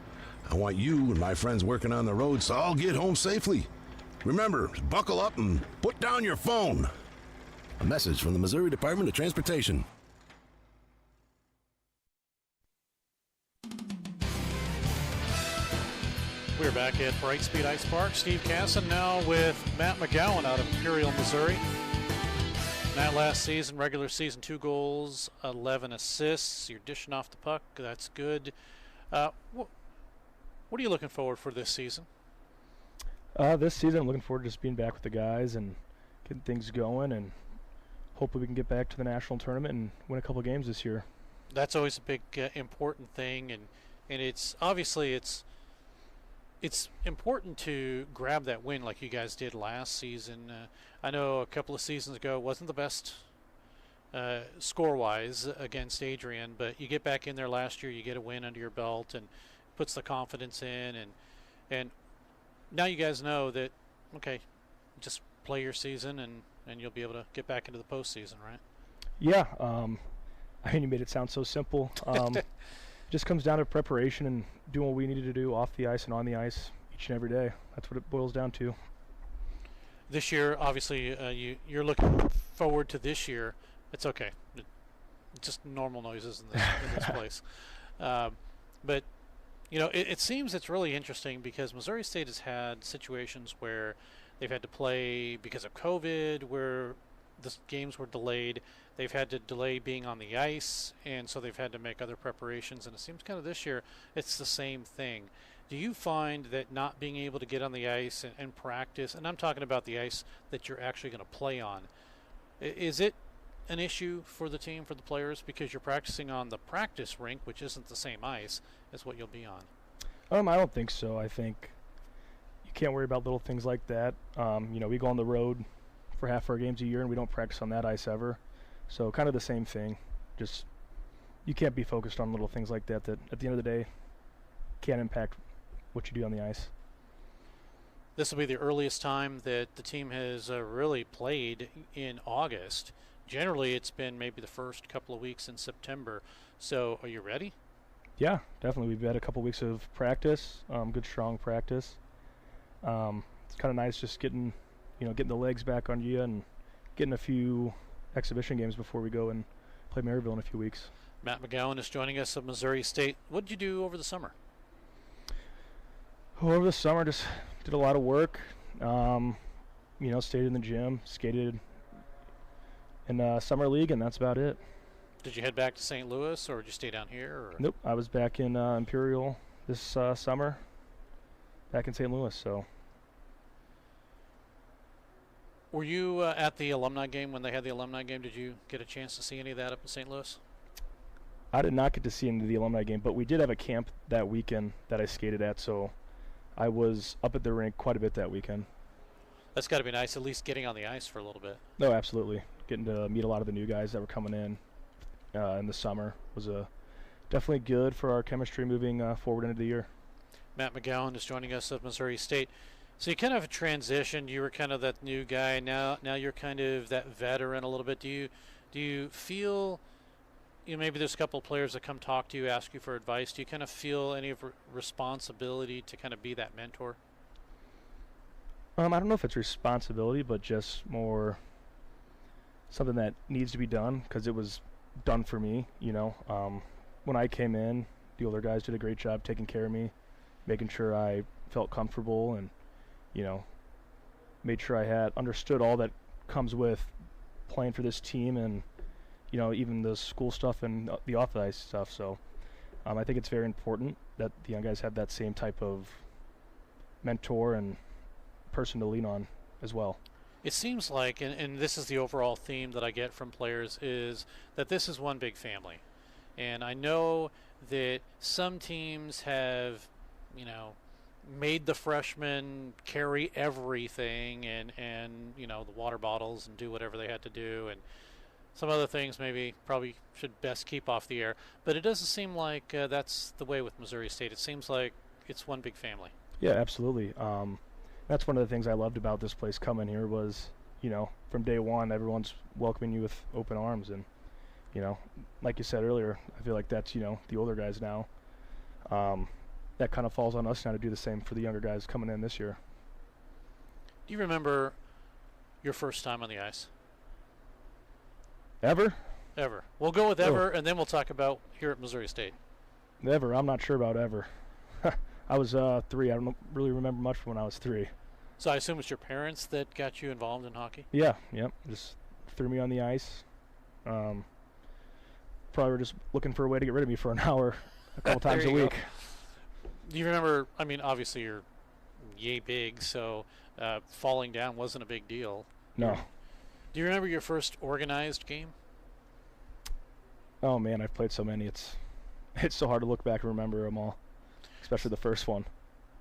I want you and my friends working on the roads to all get home safely. Remember, buckle up and put down your phone. A message from the Missouri Department of Transportation. We're back at Brightspeed Ice Park. Steve Casson now with Matt McGowan out of Imperial, Missouri. Matt, last season, regular season, 2 goals, 11 assists. You're dishing off the puck. That's good. What are you looking forward for this season? This season, I'm looking forward to just being back with the guys and getting things going, and hopefully we can get back to the national tournament and win a couple games this year. That's always a big important thing, and it's obviously it's important to grab that win like you guys did last season. I know a couple of seasons ago it wasn't the best score-wise against Adrian, but you get back in there last year, you get a win under your belt, and puts the confidence in, and now you guys know that, okay, just play your season, and you'll be able to get back into the postseason, right? Yeah, I mean, you made it sound so simple. Just comes down to preparation and doing what we needed to do off the ice and on the ice each and every day. That's what it boils down to. This year, obviously, you're looking forward to this year. It's okay. Just normal noises in this place. But, you know, it seems it's really interesting because Missouri State has had situations where they've had to play because of COVID, where the games were delayed. They've had to delay being on the ice, and so they've had to make other preparations. And it seems kind of this year it's the same thing. Do you find that not being able to get on the ice and practice, and I'm talking about the ice that you're actually going to play on, is it an issue for the team, for the players, because you're practicing on the practice rink, which isn't the same ice as what you'll be on? I don't think so. I think you can't worry about little things like that. You know, we go on the road for half our games a year, and we don't practice on that ice ever. So kind of the same thing. Just you can't be focused on little things like that at the end of the day can't impact what you do on the ice. This will be the earliest time that the team has really played in August. Generally, it's been maybe the first couple of weeks in September. So are you ready? Yeah, definitely. We've had a couple weeks of practice, good strong practice. It's kind of nice just getting the legs back on you and getting a few exhibition games before we go and play Maryville in a few weeks. Matt McGowan is joining us of Missouri State. What did you do over the summer? Over the summer, just did a lot of work. Stayed in the gym, skated in summer league, and that's about it. Did you head back to St. Louis, or did you stay down here? Or? Nope, I was back in Imperial this summer, back in St. Louis. So. Were you at the alumni game when they had the alumni game? Did you get a chance to see any of that up in St. Louis? I did not get to see any of the alumni game, but we did have a camp that weekend that I skated at, so I was up at the rink quite a bit that weekend. That's got to be nice, at least getting on the ice for a little bit. No, absolutely. Getting to meet a lot of the new guys that were coming in the summer was definitely good for our chemistry moving forward into the year. Matt McGowan is joining us of Missouri State. So you kind of transitioned. You were kind of that new guy. Now you're kind of that veteran a little bit. Do you feel, maybe there's a couple of players that come talk to you, ask you for advice. Do you kind of feel any of responsibility to kind of be that mentor? I don't know if it's responsibility, but just more something that needs to be done because it was done for me. When I came in, the older guys did a great job taking care of me, making sure I felt comfortable and made sure I had understood all that comes with playing for this team and, even the school stuff and the off-the-ice stuff. So I think it's very important that the young guys have that same type of mentor and person to lean on as well. It seems like, and this is the overall theme that I get from players, is that this is one big family. And I know that some teams have, made the freshmen carry everything and the water bottles and do whatever they had to do, and some other things probably should best keep off the air. But it doesn't seem like that's the way with Missouri State. It seems like it's one big family. Yeah, absolutely. That's one of the things I loved about this place coming here was, from day one, everyone's welcoming you with open arms. And, like you said earlier, I feel like that's, the older guys now. That kind of falls on us now to do the same for the younger guys coming in this year. Do you remember your first time on the ice? Ever? Ever. We'll go with ever, and then we'll talk about here at Missouri State. Ever. I'm not sure about ever. I was 3. I don't really remember much from when I was 3. So I assume it's your parents that got you involved in hockey? Yeah, yep. Just threw me on the ice. Probably were just looking for a way to get rid of me for an hour a couple times a week. Do you remember, I mean, obviously you're yay big, so falling down wasn't a big deal. No. Do you remember your first organized game? Oh, man, I've played so many. It's so hard to look back and remember them all, especially the first one.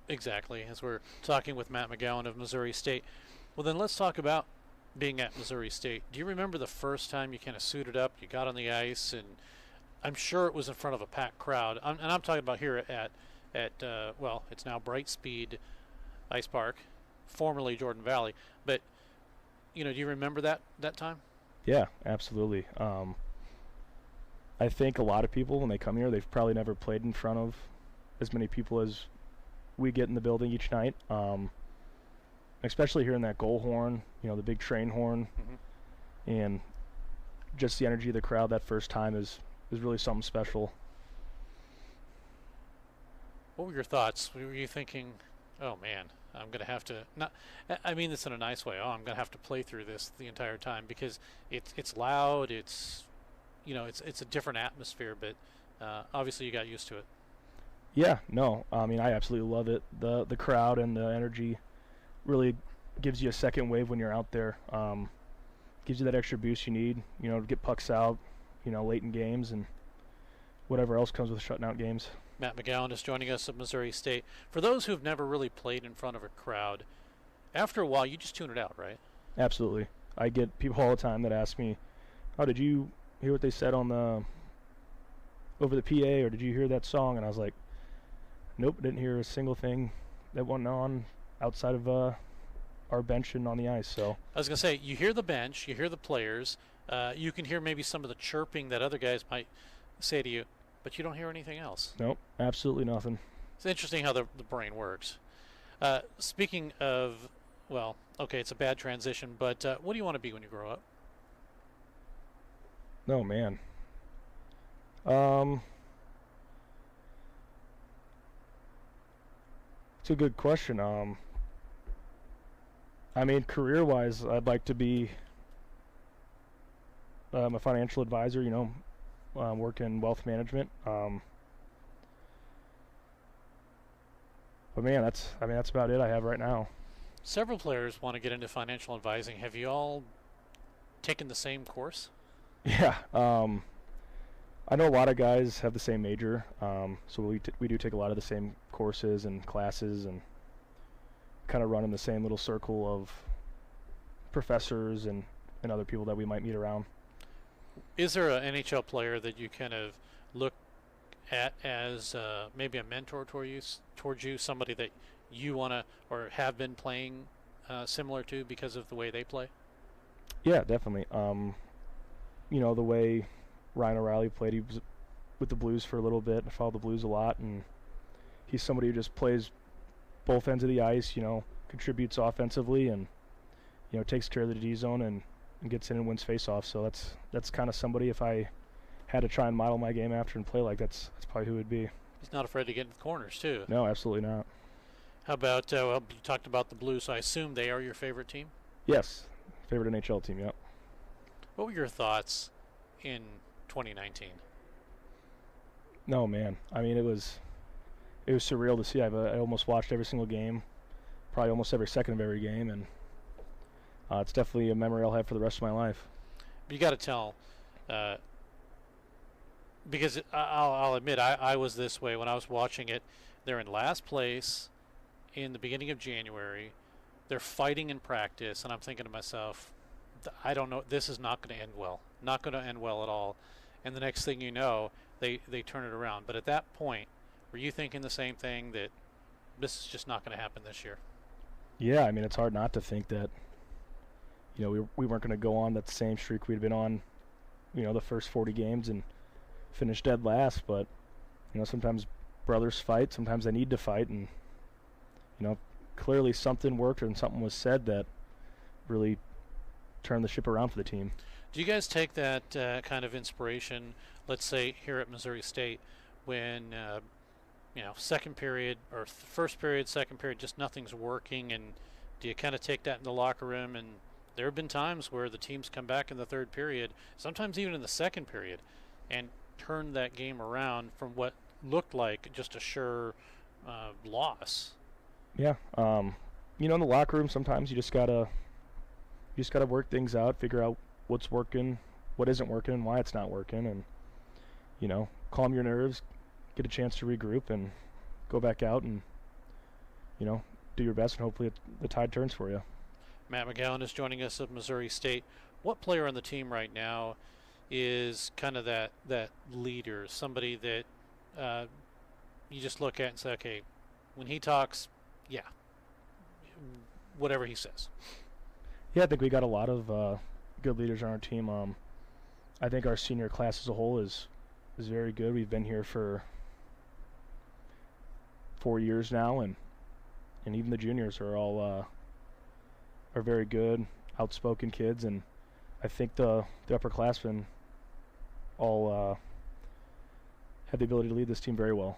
Exactly, as we're talking with Matt McGowan of Missouri State. Well, then let's talk about being at Missouri State. Do you remember the first time you kind of suited up, you got on the ice, and I'm sure it was in front of a packed crowd. And I'm talking about here at well, it's now Brightspeed Ice Park, formerly Jordan Valley. But, do you remember that time? Yeah, absolutely. I think a lot of people, when they come here, they've probably never played in front of as many people as we get in the building each night. Especially hearing that goal horn, the big train horn, and just the energy of the crowd that first time is really something special. What were your thoughts? Were you thinking, oh man, I'm going to have to, not, I mean this in a nice way, I'm going to have to play through this the entire time, because it's loud, it's a different atmosphere, but obviously you got used to it. Yeah, no, I mean, I absolutely love it. The crowd and the energy really gives you a second wave when you're out there. Gives you that extra boost you need, to get pucks out, late in games and whatever else comes with shutting out games. Matt McGowan is joining us at Missouri State. For those who've never really played in front of a crowd, after a while you just tune it out, right? Absolutely. I get people all the time that ask me, "Oh, did you hear what they said over the PA, or did you hear that song?" And I was like, "Nope, didn't hear a single thing that went on outside of our bench and on the ice." So I was going to say, you hear the bench, you hear the players, you can hear maybe some of the chirping that other guys might say to you, but you don't hear anything else. Nope, absolutely nothing. It's interesting how the brain works. Speaking of, well, okay, it's a bad transition, but what do you want to be when you grow up? Oh, man. It's a good question. I mean, career-wise, I'd like to be a financial advisor, work in wealth management. But man, that's about it I have right now. Several players want to get into financial advising. Have you all taken the same course? Yeah. I know a lot of guys have the same major, so we do take a lot of the same courses and classes and kind of run in the same little circle of professors and other people that we might meet around. Is there an NHL player that you kind of look at as maybe a mentor towards you, somebody that you want to or have been playing similar to because of the way they play? Yeah, definitely. The way Ryan O'Reilly played, he was with the Blues for a little bit. I followed the Blues a lot, and he's somebody who just plays both ends of the ice, contributes offensively and, takes care of the D zone and gets in and wins faceoffs. So that's kind of somebody, if I had to try and model my game after and play like, that's probably who it would be. He's not afraid to get in the corners, too. No, absolutely not. How about, well, you talked about the Blues, so I assume they are your favorite team? Yes, favorite NHL team, yep. What were your thoughts in 2019? No, man. I mean, it was surreal to see. I almost watched every single game, probably almost every second of every game, and it's definitely a memory I'll have for the rest of my life. But you got to tell, because I'll admit I was this way when I was watching it. They're in last place in the beginning of January. They're fighting in practice, and I'm thinking to myself, I don't know, this is not going to end well. Not going to end well at all. And the next thing you know, they turn it around. But at that point, were you thinking the same thing, that this is just not going to happen this year? Yeah, I mean, it's hard not to think that, we weren't going to go on that same streak we'd been on, the first 40 games and finish dead last. But, sometimes brothers fight, sometimes they need to fight. And, clearly something worked and something was said that really turned the ship around for the team. Do you guys take that kind of inspiration, let's say here at Missouri State, when second period or first period, second period, just nothing's working, and do you kind of take that in the locker room? And there have been times where the teams come back in the third period, sometimes even in the second period, and turn that game around from what looked like just a sure loss. Yeah, in the locker room, sometimes you just gotta work things out, figure out what's working, what isn't working, and why it's not working, and calm your nerves, get a chance to regroup, and go back out and do your best, and hopefully the tide turns for you. Matt McGowan is joining us of Missouri State. What player on the team right now is kind of that leader, somebody that you just look at and say, okay, when he talks, yeah, whatever he says? Yeah, I think we got a lot of good leaders on our team. I think our senior class as a whole is very good. We've been here for 4 years now, and even the juniors are all are very good, outspoken kids, and I think the upperclassmen all have the ability to lead this team very well.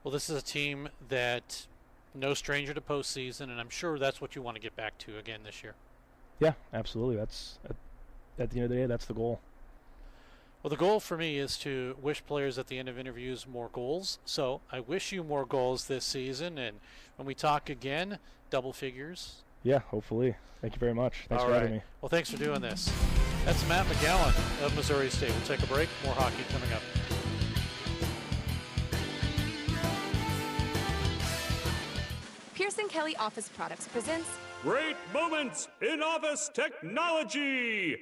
Well, this is a team that no stranger to postseason, and I'm sure that's what you want to get back to again this year. Yeah, absolutely. That's at the end of the day, that's the goal. Well, the goal for me is to wish players at the end of interviews more goals. So I wish you more goals this season, and when we talk again, double figures. Yeah, hopefully. Thank you very much. Thanks for having me. Well, thanks for doing this. That's Matt McGowan of Missouri State. We'll take a break. More hockey coming up. Pearson Kelly Office Products presents Great Moments in Office Technology.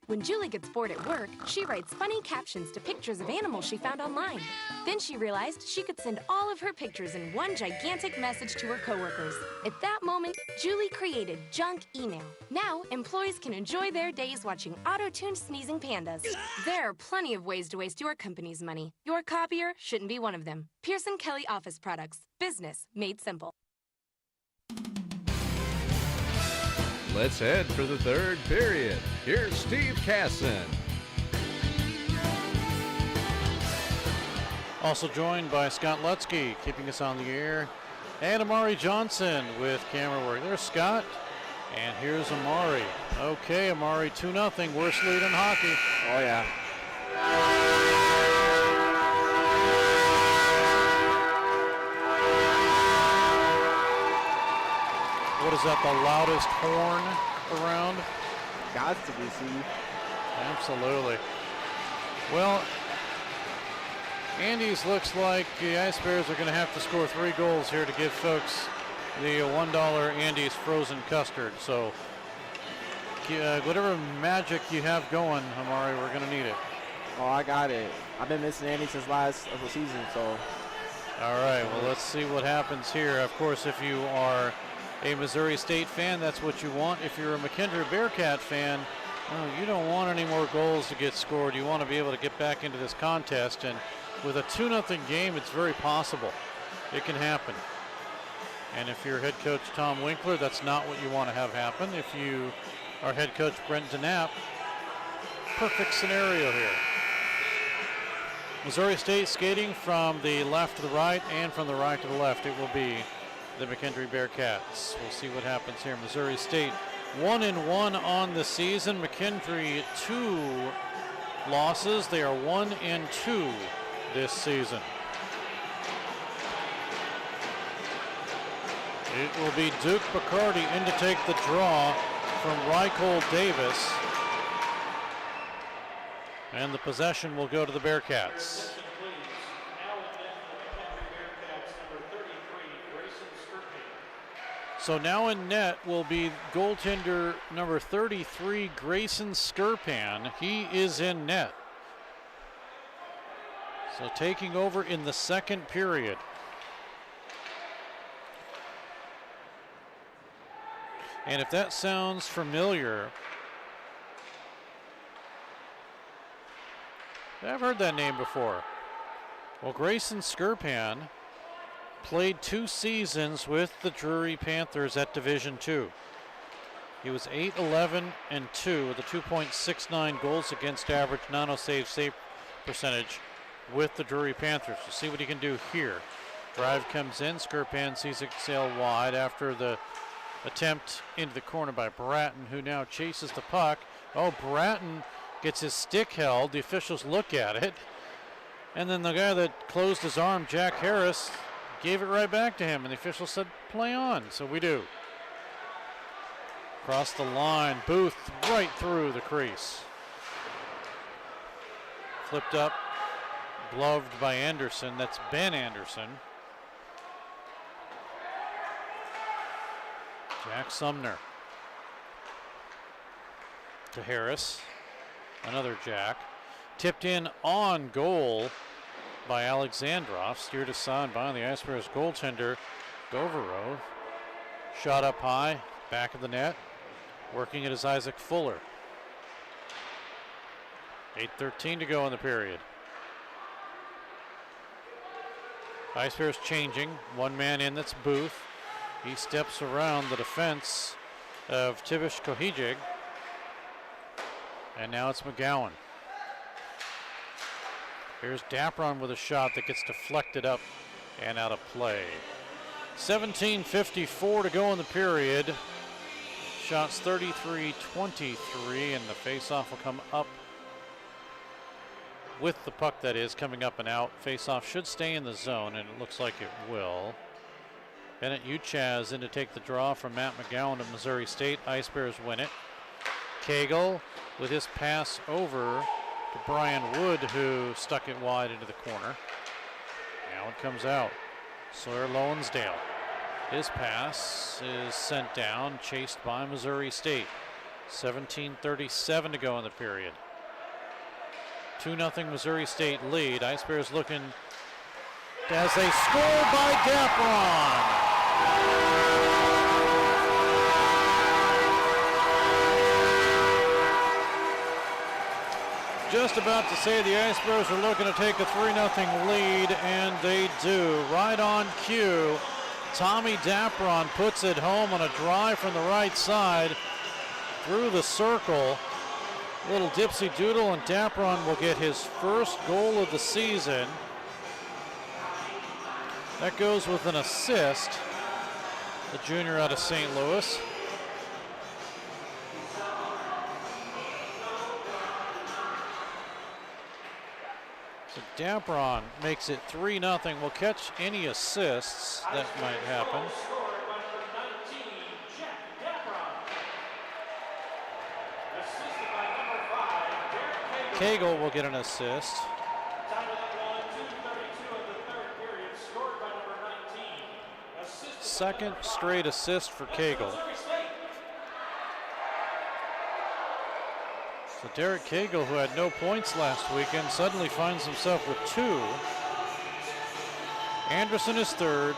When Julie gets bored at work, she writes funny captions to pictures of animals she found online. Then she realized she could send all of her pictures in one gigantic message to her coworkers. At that moment, Julie created junk email. Now, employees can enjoy their days watching auto-tuned sneezing pandas. There are plenty of ways to waste your company's money. Your copier shouldn't be one of them. Pearson Kelly Office Products. Business made simple. Let's head for the third period. Here's Steve Casson. Also joined by Scott Lutzke, keeping us on the air, and Amari Johnson with camera work. There's Scott, and here's Amari. Okay, Amari, 2-0, worst lead in hockey. Oh, yeah. What is that, the loudest horn around? Got to be, Steve. Absolutely. Well, Andy's looks like the Ice Bears are going to have to score 3 goals here to give folks the $1 Andy's frozen custard. So whatever magic you have going, Amari, we're going to need it. Oh, I got it. I've been missing Andy since last of the season, so. All right, well, let's see what happens here. Of course, if you are a Missouri State fan, that's what you want. If you're a McKendree Bearcat fan, well, you don't want any more goals to get scored. You want to be able to get back into this contest, and with a 2-0 game, it's very possible. It can happen. And if you're head coach Tom Winkler, that's not what you want to have happen. If you are head coach Brent DeNapp, perfect scenario here. Missouri State skating from the left to the right and from the right to the left. It will be the McKendree Bearcats. We'll see what happens here. Missouri State 1-1 on the season. McKendree 2 losses. They are 1-2 this season. It will be Duke Bacardi in to take the draw from Rycole Davis. And the possession will go to the Bearcats. So now in net will be goaltender number 33, Grayson Skirpan. He is in net. So taking over in the second period. And if that sounds familiar, I've heard that name before. Well, Grayson Skirpan played 2 seasons with the Drury Panthers at Division II. He was 8-11-2 with a 2.69 goals against average, non-save percentage, with the Drury Panthers. We'll see what he can do here. Drive comes in. Skirpan sees it sail wide after the attempt into the corner by Bratton, who now chases the puck. Oh, Bratton gets his stick held. The officials look at it. And then the guy that closed his arm, Jack Harris, gave it right back to him. And the officials said, play on. So we do. Across the line, Booth right through the crease. Flipped up, gloved by Anderson. That's Ben Anderson. Jack Sumner to Harris. Another Jack. Tipped in on goal by Alexandrov. Steered aside by the Ice Bears goaltender, Goverow. Shot up high, back of the net. Working it is Isaac Fuller. 8:13 to go in the period. Ice Bears changing. One man in, that's Booth. He steps around the defense of Tibish Kohijig. And now it's McGowan. Here's Dapron with a shot that gets deflected up and out of play. 17:54 to go in the period. Shots 33-23, and the faceoff will come up with the puck, that is, coming up and out. Faceoff should stay in the zone, and it looks like it will. Bennett Uchaz in to take the draw from Matt McGowan of Missouri State. Ice Bears win it. Cagle with his pass over to Brian Wood, who stuck it wide into the corner. Now it comes out. Sawyer Lowensdale. His pass is sent down, chased by Missouri State. 17:37 to go in the period. 2-0 Missouri State lead. Ice Bears looking as they score by Dapron. Just about to say the Ice Bears are looking to take a 3-0 lead, and they do. Right on cue, Tommy Dapron puts it home on a drive from the right side through the circle. Little dipsy doodle, and Dapron will get his first goal of the season. That goes with an assist. The junior out of St. Louis. So Dapron makes it 3-0. We'll catch any assists that might happen. Cagle will get an assist. Second straight assist for Cagle. So Derek Cagle, who had no points last weekend, suddenly finds himself with 2. Anderson is third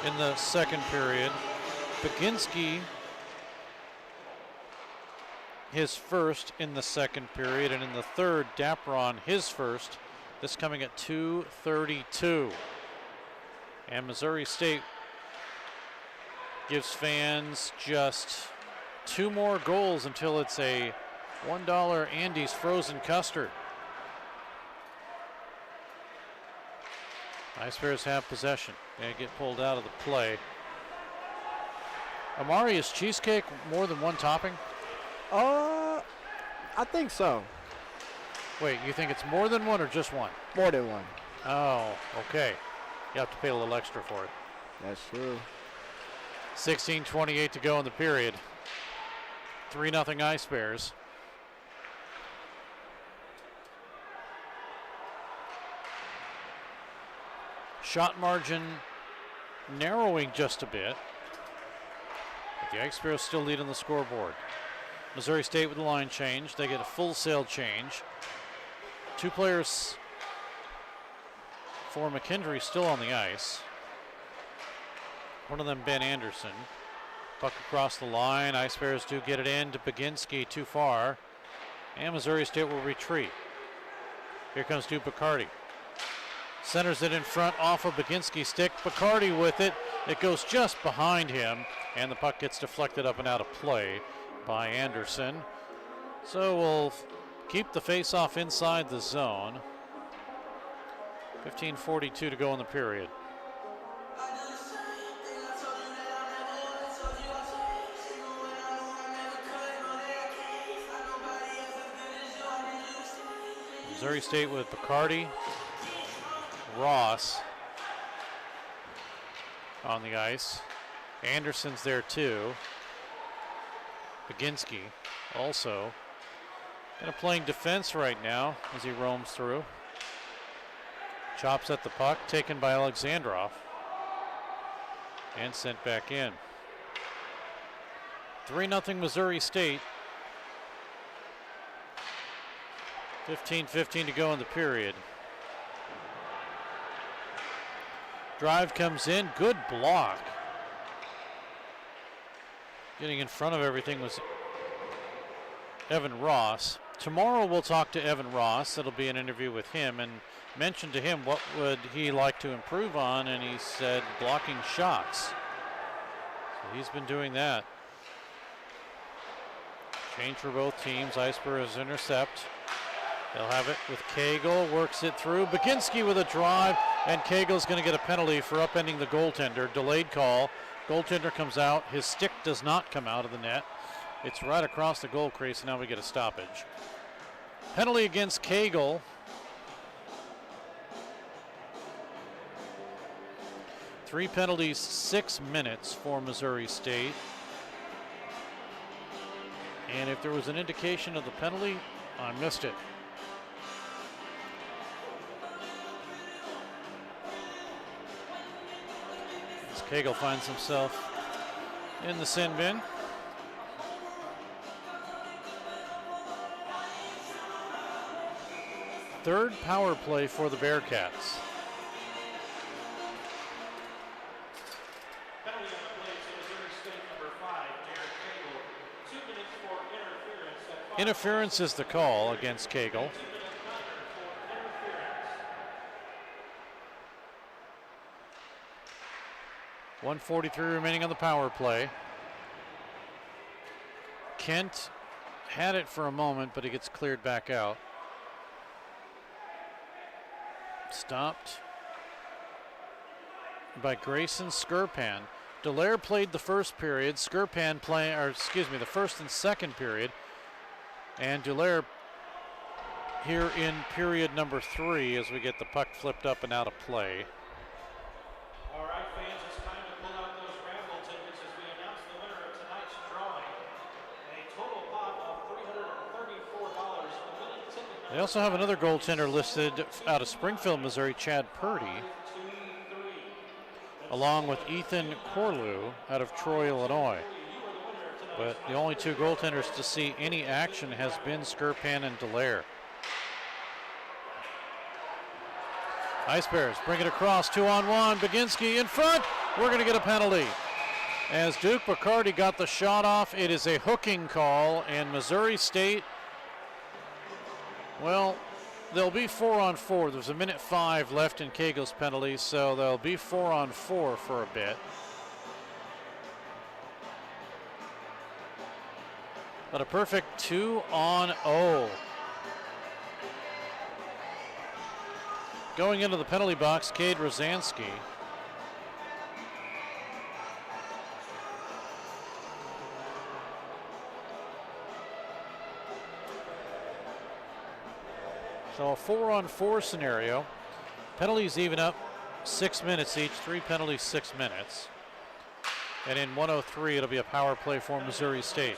in the second period. Baginski, his first in the second period, and in the third, Dapron, his first. This coming at 2:32. And Missouri State gives fans just 2 more goals until it's a $1 Andy's frozen custard. Ice Bears have possession. They get pulled out of the play. Amari, is cheesecake more than one topping? I think so. Wait, you think it's more than one or just one? More than one. Oh, okay. You have to pay a little extra for it. That's true. 16:28 to go in the period. 3-0 Ice Bears. Shot margin narrowing just a bit. But the Ice Bears still lead on the scoreboard. Missouri State with the line change. They get a full sail change. 2 players for McKendree still on the ice. One of them, Ben Anderson. Puck across the line. Ice Bears do get it in to Baginski, too far. And Missouri State will retreat. Here comes Stu Bacardi. Centers it in front off of Baginski's stick. Bacardi with it. It goes just behind him, and the puck gets deflected up and out of play by Anderson. So we'll keep the faceoff inside the zone. 15:42 to go in the period. Missouri State with Bacardi, Ross on the ice. Anderson's there too. Baginski also kind of playing defense right now as he roams through. Chops at the puck, taken by Alexandrov and sent back in. 3-0 Missouri State. 15:15 to go in the period. Drive comes in, good block. Getting in front of everything was Evan Ross. Tomorrow we'll talk to Evan Ross. That'll be an interview with him, and mentioned to him what would he like to improve on, and he said blocking shots. So he's been doing that. Change for both teams. Iceberg's intercept. They'll have it with Cagle, works it through. Baginski with a drive, and Cagle's going to get a penalty for upending the goaltender. Delayed call. Goaltender comes out. His stick does not come out of the net. It's right across the goal crease, and now we get a stoppage. Penalty against Cagle. Three penalties, 6 minutes for Missouri State. And if there was an indication of the penalty, I missed it. As Cagle finds himself in the sin bin. Third power play for the Bearcats. Interference is the call against Cagle. .143 remaining on the power play. Kent had it for a moment, but he gets cleared back out. Stopped by Grayson Skirpan. Dallaire played the first period. Skirpan the first and second period. And Dallaire here in period number 3 as we get the puck flipped up and out of play. All right, fans, it's time to pull out those raffle tickets as we announce the winner of tonight's drawing. A total pot of $334. They also have another goaltender listed out of Springfield, Missouri, Chad Purdy, along with Ethan Corlew out of Troy, Illinois. But the only two goaltenders to see any action has been Skirpan and Dallaire. Ice Bears bring it across, 2-on-1. Baginski in front. We're going to get a penalty. As Duke Bacardi got the shot off, it is a hooking call, and Missouri State, well, there'll be 4-on-4. There's 1:05 left in Cagle's penalty, so there'll be 4-on-4 for a bit. But a perfect 2-on-0. Going into the penalty box, Cade Rosansky. So a 4-on-4 scenario. Penalties even up 6 minutes each, 3 penalties, 6 minutes. And in 1:03, it'll be a power play for Missouri State.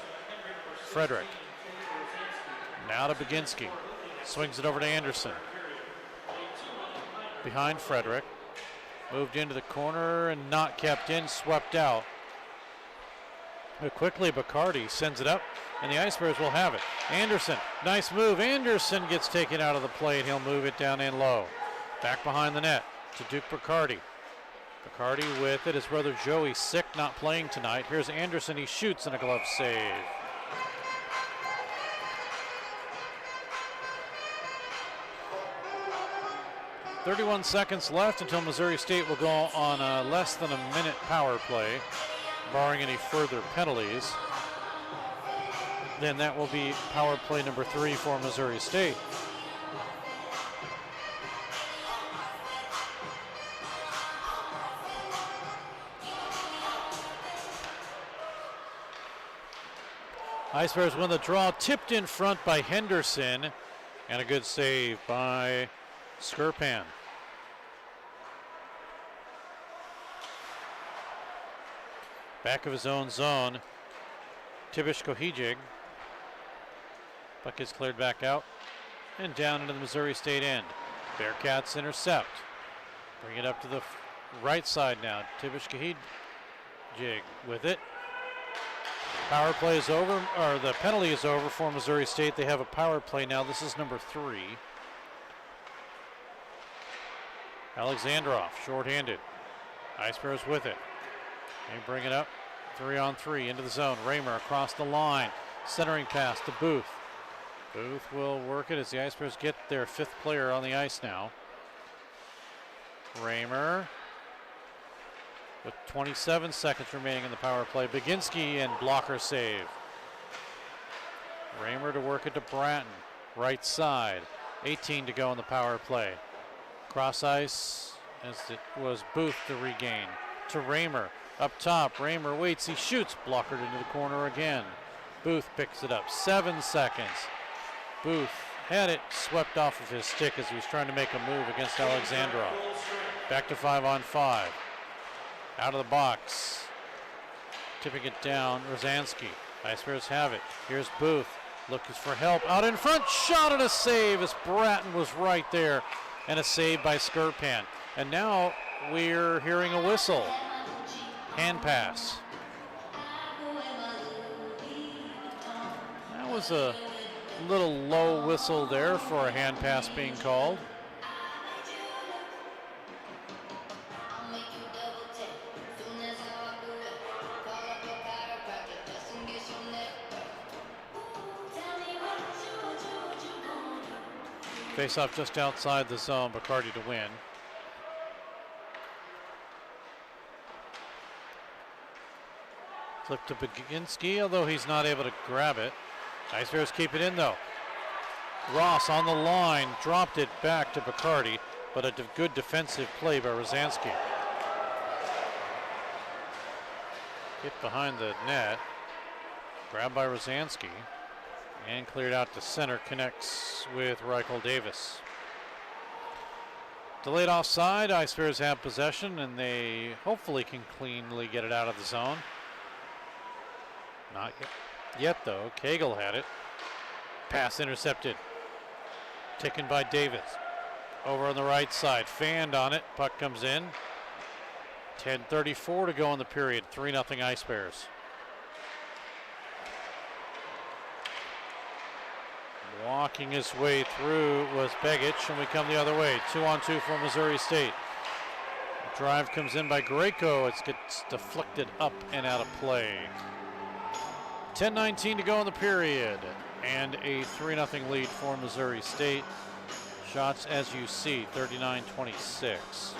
Frederick. Now to Baginski. Swings it over to Anderson. Behind Frederick. Moved into the corner and not kept in, swept out. But quickly Bacardi sends it up, and the Ice Bears will have it. Anderson, nice move. Anderson gets taken out of the play, and he'll move it down in low. Back behind the net to Duke Bacardi. Bacardi with it. His brother Joey sick, not playing tonight. Here's Anderson. He shoots, and a glove save. 31 seconds left until Missouri State will go on a less than a minute power play, barring any further penalties. Then that will be power play number 3 for Missouri State. Ice Bears win the draw, tipped in front by Henderson, and a good save by Skirpan. Back of his own zone, Tibish Kohijig. Puck is cleared back out and down into the Missouri State end. Bearcats intercept. Bring it up to the right side now. Tibish Kohijig with it. Power play is over, or the penalty is over for Missouri State. They have a power play now. This is number 3. Alexandrov, shorthanded. Ice Bears with it. They bring it up, 3-on-3 into the zone. Raymer across the line, centering pass to Booth. Booth will work it as the Ice Bears get their 5th player on the ice now. Raymer with 27 seconds remaining in the power play. Baginski and blocker save. Raymer to work it to Bratton, right side. 18 to go in the power play. Cross ice as it was Booth to regain. To Raymer. Up top, Raymer waits, he shoots, blockered into the corner again. Booth picks it up, 7 seconds. Booth had it swept off of his stick as he was trying to make a move against Alexandrov. Back to 5-on-5. Out of the box. Tipping it down, Rosansky. Ice Bears have it. Here's Booth, looking for help. Out in front, shot and a save as Bratton was right there. And a save by Skirpan. And now we're hearing a whistle. Hand pass. That was a little low whistle there for a hand pass being called. Face off just outside the zone, Bacardi to win. Flip to Baginski, although he's not able to grab it. Ice Bears keep it in though. Ross on the line, dropped it back to Bacardi, but a good defensive play by Rosansky. Hit behind the net, grabbed by Rosansky, and cleared out to center, connects with Reichel Davis. Delayed offside, Ice Bears have possession, and they hopefully can cleanly get it out of the zone. Not yet though. Cagle had it. Pass intercepted. Taken by Davis. Over on the right side. Fanned on it. Puck comes in. 10:34 to go in the period. 3-0 Ice Bears. Walking his way through was Begich, and we come the other way. 2-on-2 for Missouri State. The drive comes in by Greco. It gets deflected up and out of play. 10:19 to go in the period, and a 3-0 lead for Missouri State. Shots, as you see, 39-26.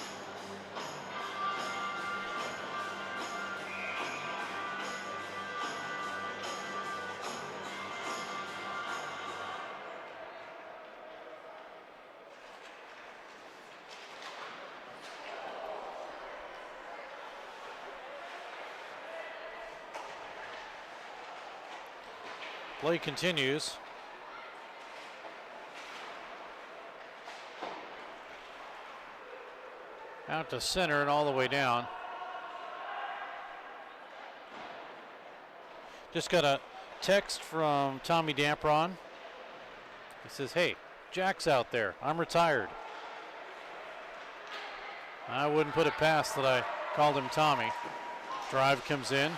Play continues. Out to center and all the way down. Just got a text from Tommy Dampron. He says, hey, Jack's out there. I'm retired. I wouldn't put it past that I called him Tommy. Drive comes in.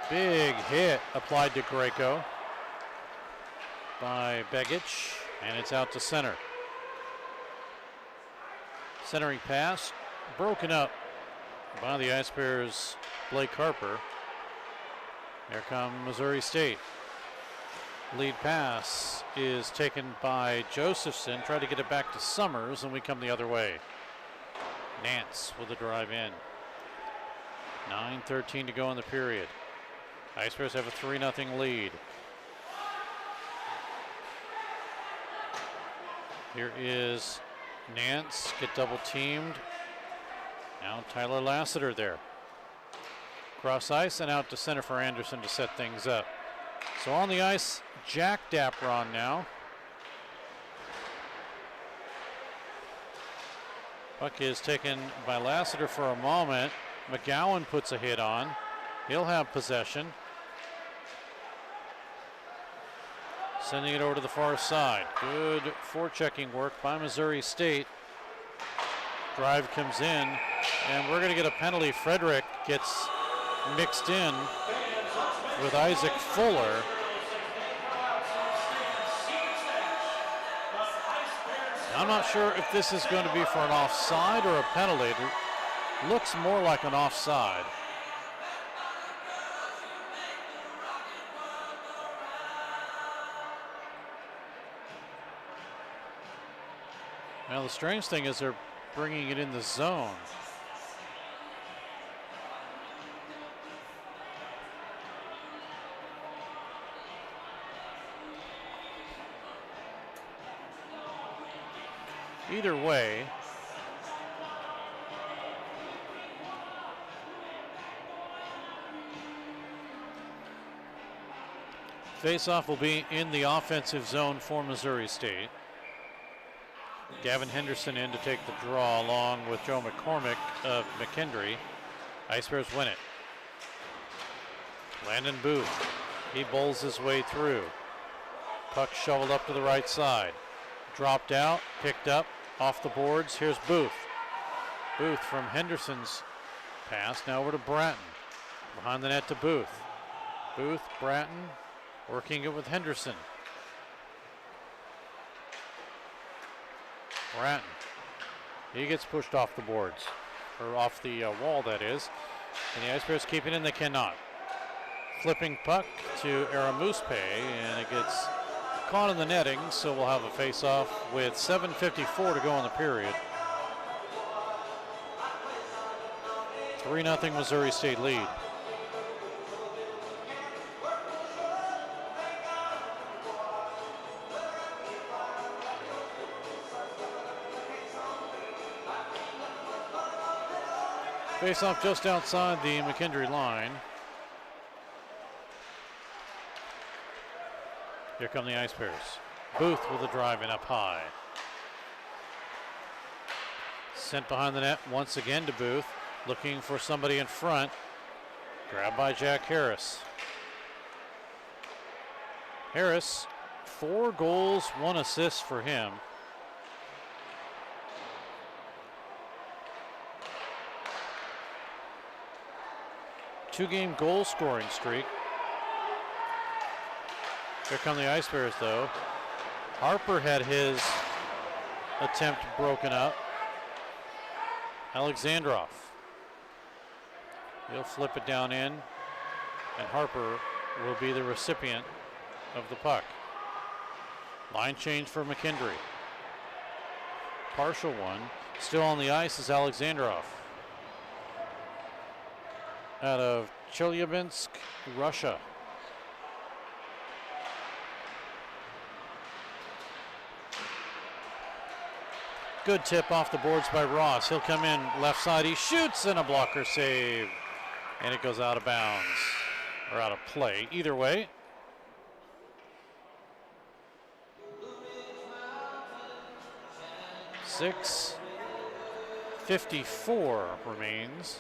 Big hit applied to Greco by Begich, and it's out to center. Centering pass, broken up by the Ice Bears' Blake Harper. There comes Missouri State. Lead pass is taken by Josephson. Tried to get it back to Summers, and we come the other way. Nance with the drive in. 9:13 to go in the period. Ice Bears have a 3-0 lead. Here is Nance, get double teamed. Now Tyler Lassiter there. Cross ice and out to center for Anderson to set things up. So on the ice, Jack Dapron now. Puck is taken by Lassiter for a moment. McGowan puts a hit on. He'll have possession. Sending it over to the far side. Good forechecking work by Missouri State. Drive comes in, and we're going to get a penalty. Frederick gets mixed in with Isaac Fuller. I'm not sure if this is going to be for an offside or a penalty. It looks more like an offside. Now the strange thing is they're bringing it in the zone. Either way, faceoff will be in the offensive zone for Missouri State. Gavin Henderson in to take the draw along with Joe McCormick of McKendree. Ice Bears win it. Landon Booth, he bowls his way through. Puck shoveled up to the right side. Dropped out, picked up, off the boards. Here's Booth. Booth from Henderson's pass, now over to Bratton. Behind the net to Booth. Booth, Bratton, working it with Henderson. Bratton, he gets pushed off the boards, or off the wall, that is. And the Ice Bears keep it in, they cannot. Flipping puck to Aramuspe, and it gets caught in the netting, so we'll have a face-off with 7:54 to go in the period. 3-0 Missouri State lead. Face-off just outside the McKendree line. Here come the Ice Bears. Booth with a drive in up high. Sent behind the net once again to Booth, looking for somebody in front. Grabbed by Jack Harris. Harris, 4 goals, 1 assist for him. Two-game goal scoring streak. Here come the Ice Bears, though. Harper had his attempt broken up. Alexandrov. He'll flip it down in, and Harper will be the recipient of the puck. Line change for McKendree. Partial one. Still on the ice is Alexandrov. Out of Chelyabinsk, Russia. Good tip off the boards by Ross. He'll come in left side. He shoots and a blocker save. And it goes out of bounds. Or out of play. Either way. .6:54 remains.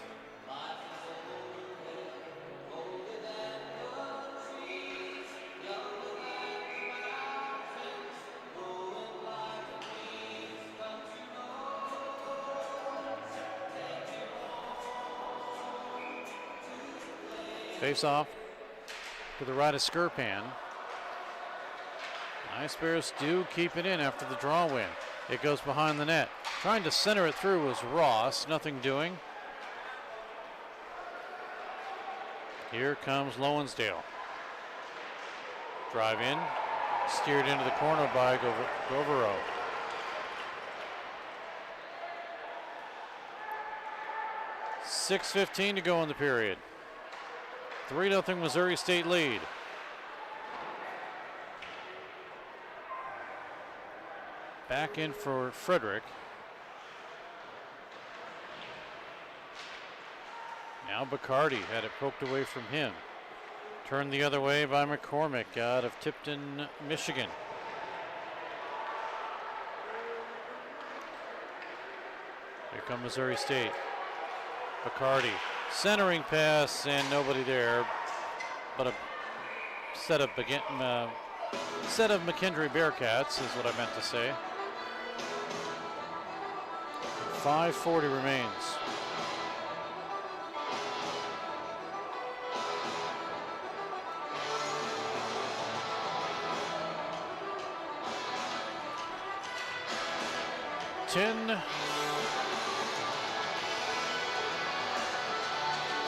Face off to the right of Skirpan. Ice Bears do keep it in after the draw win. It goes behind the net. Trying to center it through was Ross, nothing doing. Here comes Lowensdale. Drive in, steered into the corner by Govero. .6:15 to go in the period. 3-0 Missouri State lead. Back in for Frederick. Now Bacardi had it poked away from him. Turned the other way by McCormick out of Tipton, Michigan. Here come Missouri State. Bacardi, centering pass, and nobody there, but a set of McKendree Bearcats is what I meant to say. 5:40 remains.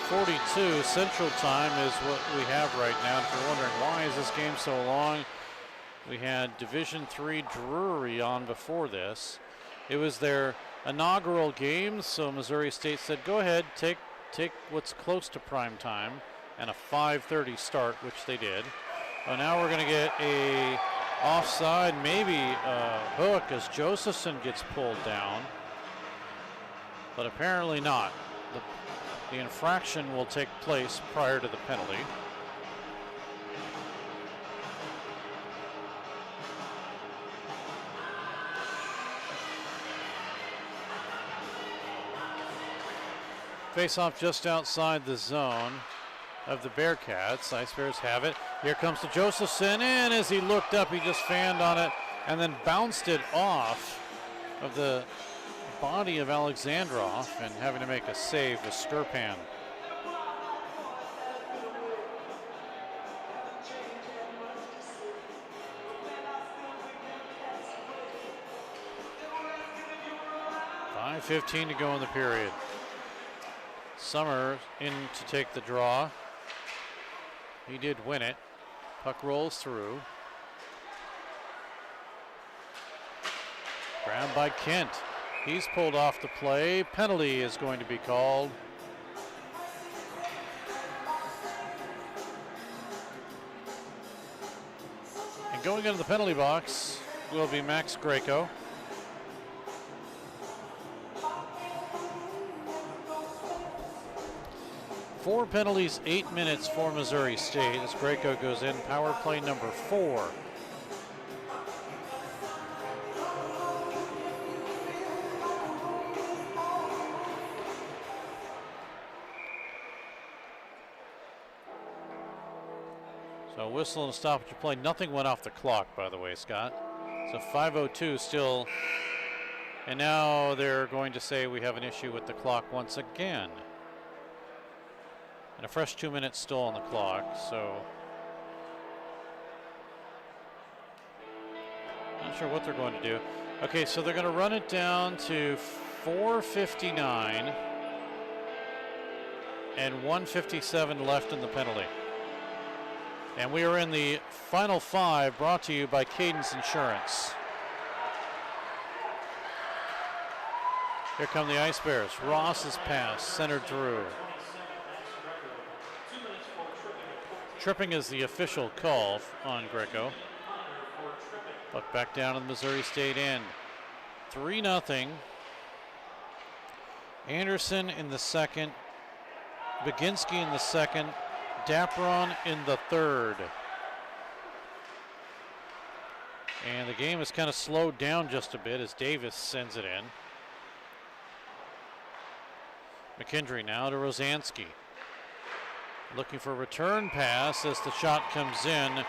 .42 Central Time is what we have right now. If you're wondering why is this game so long, we had Division III Drury on before this. It was their inaugural game, so Missouri State said, go ahead, take what's close to prime time, and a 5:30 start, which they did. Well, now we're going to get a offside, maybe a hook as Josephson gets pulled down, but apparently not. The infraction will take place prior to the penalty. Face-off just outside the zone of the Bearcats. Ice Bears have it. Here comes to Josephson, and as he looked up, he just fanned on it and then bounced it off of the body of Alexandrov, and having to make a save with Sturpan. .5:15 to go in the period. Summer in to take the draw. He did win it. Puck rolls through. Grabbed by Kent. He's pulled off the play. Penalty is going to be called. And going into the penalty box will be Max Greco. Four penalties, 8 minutes for Missouri State as Greco goes in. Power play number 4. So whistle and a stoppage of play. Nothing went off the clock, by the way, Scott. So 5:02 still. And now they're going to say we have an issue with the clock once again. And a fresh 2 minutes still on the clock, so. Not sure what they're going to do. Okay, so they're going to run it down to 4:59 and 1:57 left in the penalty. And we are in the final 5, brought to you by Cadence Insurance. Here come the Ice Bears. Ross's pass centered through. Tripping is the official call on Greco. But back down in the Missouri State end. 3-0. Anderson in the second. Baginski in the second. Dapron in the third. And the game has kind of slowed down just a bit as Davis sends it in. McKendree now to Rosansky. Looking for a return pass as the shot comes in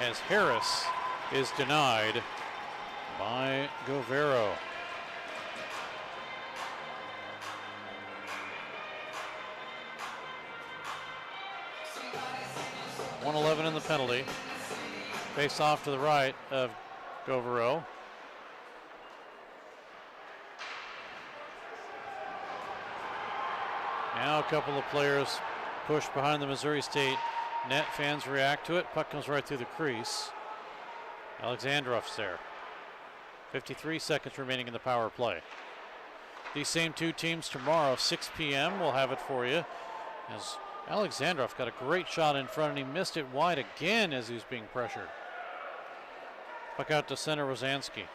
as Harris is denied by Govero. .111 in the penalty. Face off to the right of Govero. Now a couple of players push behind the Missouri State net. Fans react to it. Puck comes right through the crease. Alexandrov's there. 53 seconds remaining in the power play. These same two teams tomorrow, 6 p.m. We'll have it for you. As Alexandrov got a great shot in front and he missed it wide again as he was being pressured. Puck out to center, Rosansky.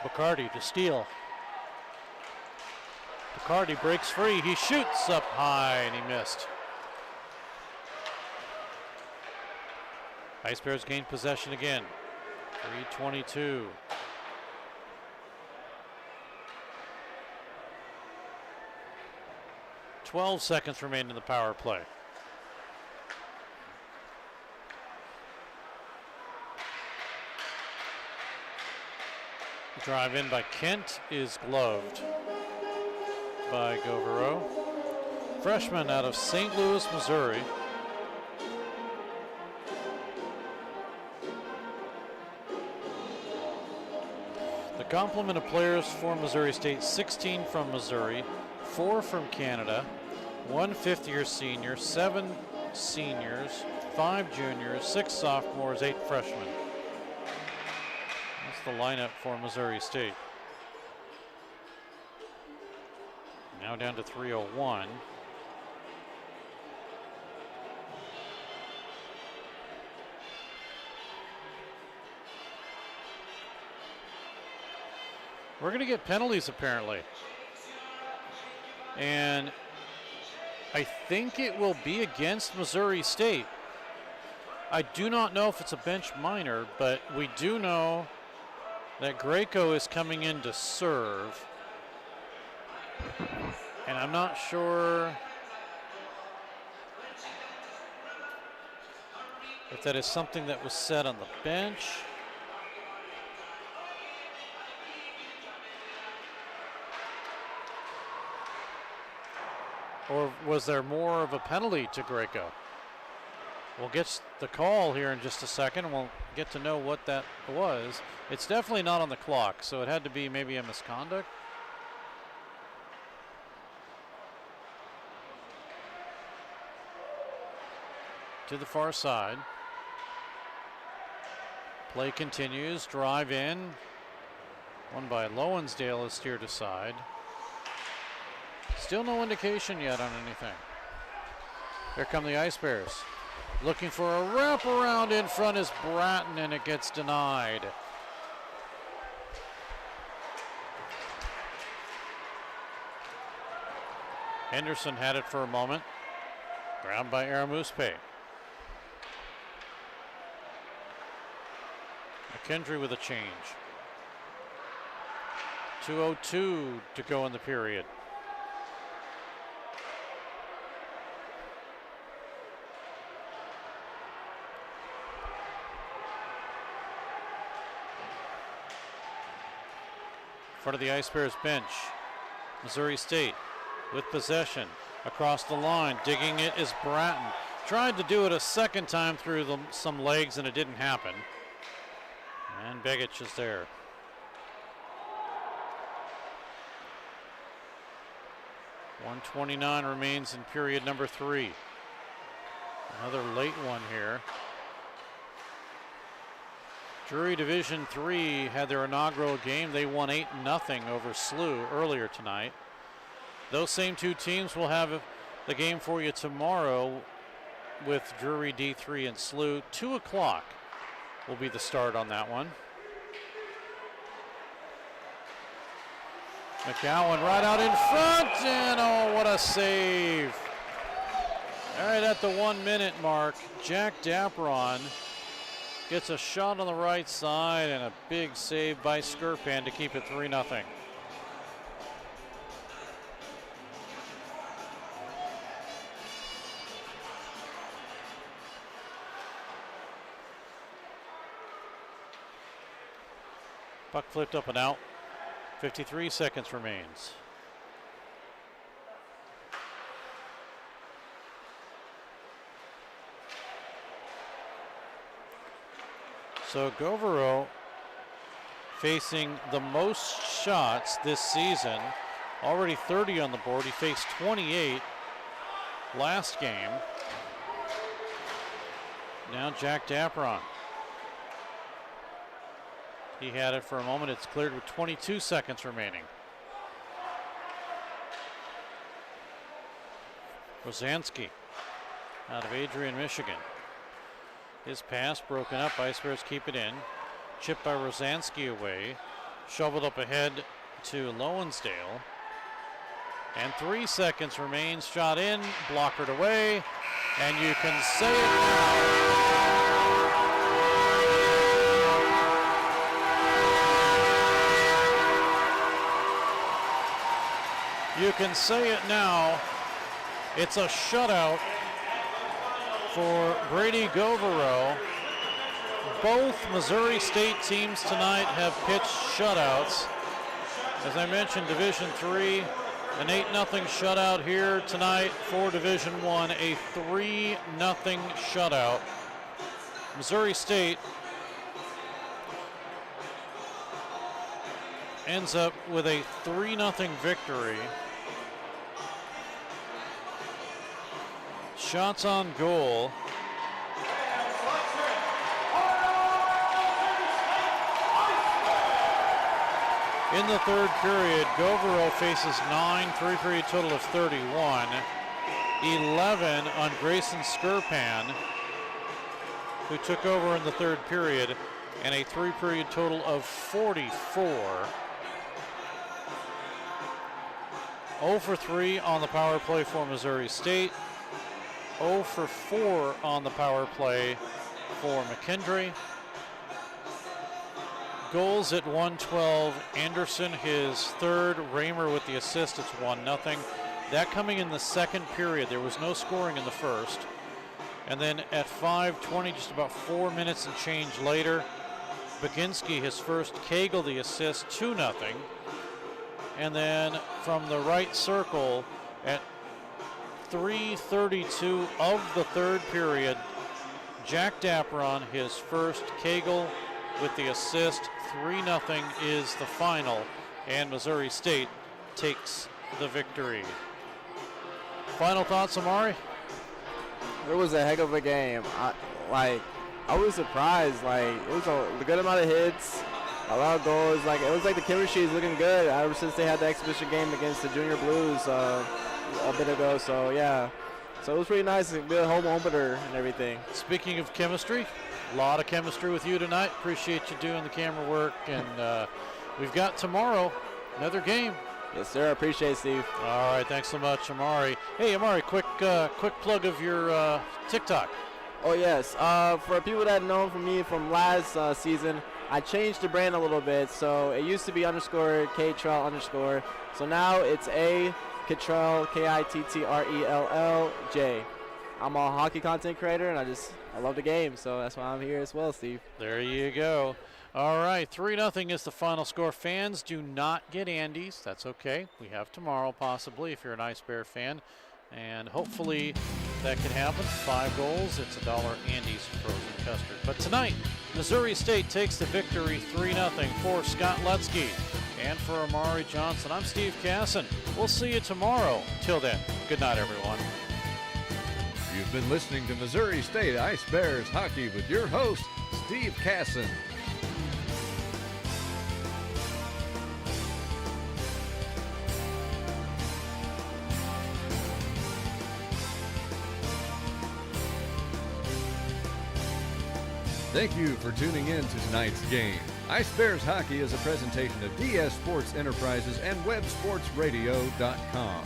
Bacardi to steal. Picardi breaks free. He shoots up high and he missed. Ice Bears gain possession again. 3:22. "12 seconds remain in the power play. Drive in by Kent is gloved by Govero. Freshman out of St. Louis, Missouri. The complement of players for Missouri State: 16 from Missouri, 4 from Canada, 1 fifth-year senior, 7 seniors, 5 juniors, 6 sophomores, 8 freshmen. That's the lineup for Missouri State. Now down to 3:01. We're going to get penalties apparently. And I think it will be against Missouri State. I do not know if it's a bench minor, but we do know that Greco is coming in to serve. And I'm not sure if that is something that was said on the bench. Or was there more of a penalty to Greco? We'll get the call here in just a second, and we'll get to know what that was. It's definitely not on the clock, so it had to be maybe a misconduct. To the far side. Play continues, drive in. One by Lowensdale is steered aside. Still no indication yet on anything. Here come the Ice Bears. Looking for a wraparound in front is Bratton, and it gets denied. Henderson had it for a moment. Ground by Aramuspe. McKendree with a change. 2:02 to go in the period. Front of the Ice Bears bench. Missouri State with possession across the line. Digging it is Bratton. Tried to do it a second time through some legs and it didn't happen. And Begich is there. .129 remains in period number 3. Another late one here. Drury Division III had their inaugural game. They won 8-0 over SLU earlier tonight. Those same two teams will have the game for you tomorrow with Drury D3 and SLU. 2 o'clock will be the start on that one. McGowan right out in front, and oh, what a save. All right, at the 1 minute mark, Jack Dapron gets a shot on the right side and a big save by Skirpan to keep it 3-0. Puck flipped up and out. 53 seconds remains. So Govero facing the most shots this season, already 30 on the board. He faced 28 last game. Now Jack Dapron. He had it for a moment. It's cleared with 22 seconds remaining. Rosansky out of Adrian, Michigan. His pass broken up. Ice Bears keep it in. Chipped by Rosansky away. Shoveled up ahead to Lowensdale. And 3 seconds remains. Shot in, blockered away, and you can say it now. You can say it now. It's a shutout for Brady Govero. Both Missouri State teams tonight have pitched shutouts. As I mentioned, Division III, an 8-0 shutout here tonight for Division I, a 3-0 shutout. Missouri State ends up with a 3-0 victory. Shots on goal. In the third period, Govero faces 9, three-period total of 31. 11 on Grayson Skirpan, who took over in the third period, and a three-period total of 44. 0 for 3 on the power play for Missouri State. 0 for 4 on the power play for McKendree. Goals at 1:12. Anderson, his third. Raymer with the assist. It's 1-0. That coming in the second period. There was no scoring in the first. And then at 5:20, just about 4 minutes and change later, Baginski, his first. Cagle, the assist, 2-0. And then from the right circle at 3:32 of the third period, Jack Dapron, his first. Cagle with the assist. 3-0 is the final, and Missouri State takes the victory. Final thoughts, Amari? It was a heck of a game. I was surprised. It was a good amount of hits, a lot of goals. It was like the chemistry is looking good ever since they had the exhibition game against the Junior Blues a bit ago. So yeah, so it was pretty nice. A good home opener and everything. Speaking of chemistry, a lot of chemistry with you tonight. Appreciate you doing the camera work, and we've got tomorrow another game. Yes, sir. I appreciate it, Steve. All right, thanks so much, Amari. Hey, Amari, quick plug of your TikTok. Oh yes, for people that know from me from last season, I changed the brand a little bit. So it used to be _K_Trell_. So now it's A Kittrell, KITTRELLJ. I'm a hockey content creator, and I love the game, so that's why I'm here as well, Steve. There you go. All right, 3-0 is the final score. Fans do not get Andes. That's okay. We have tomorrow, possibly, if you're an Ice Bear fan. And hopefully that can happen. 5 goals. It's $1 Andes frozen custard. But tonight, Missouri State takes the victory 3-0 for Scott Lutzke. And for Amari Johnson, I'm Steve Casson. We'll see you tomorrow. Till then, good night, everyone. You've been listening to Missouri State Ice Bears Hockey with your host, Steve Casson. Thank you for tuning in to tonight's game. Ice Bears Hockey is a presentation of DS Sports Enterprises and WebSportsRadio.com.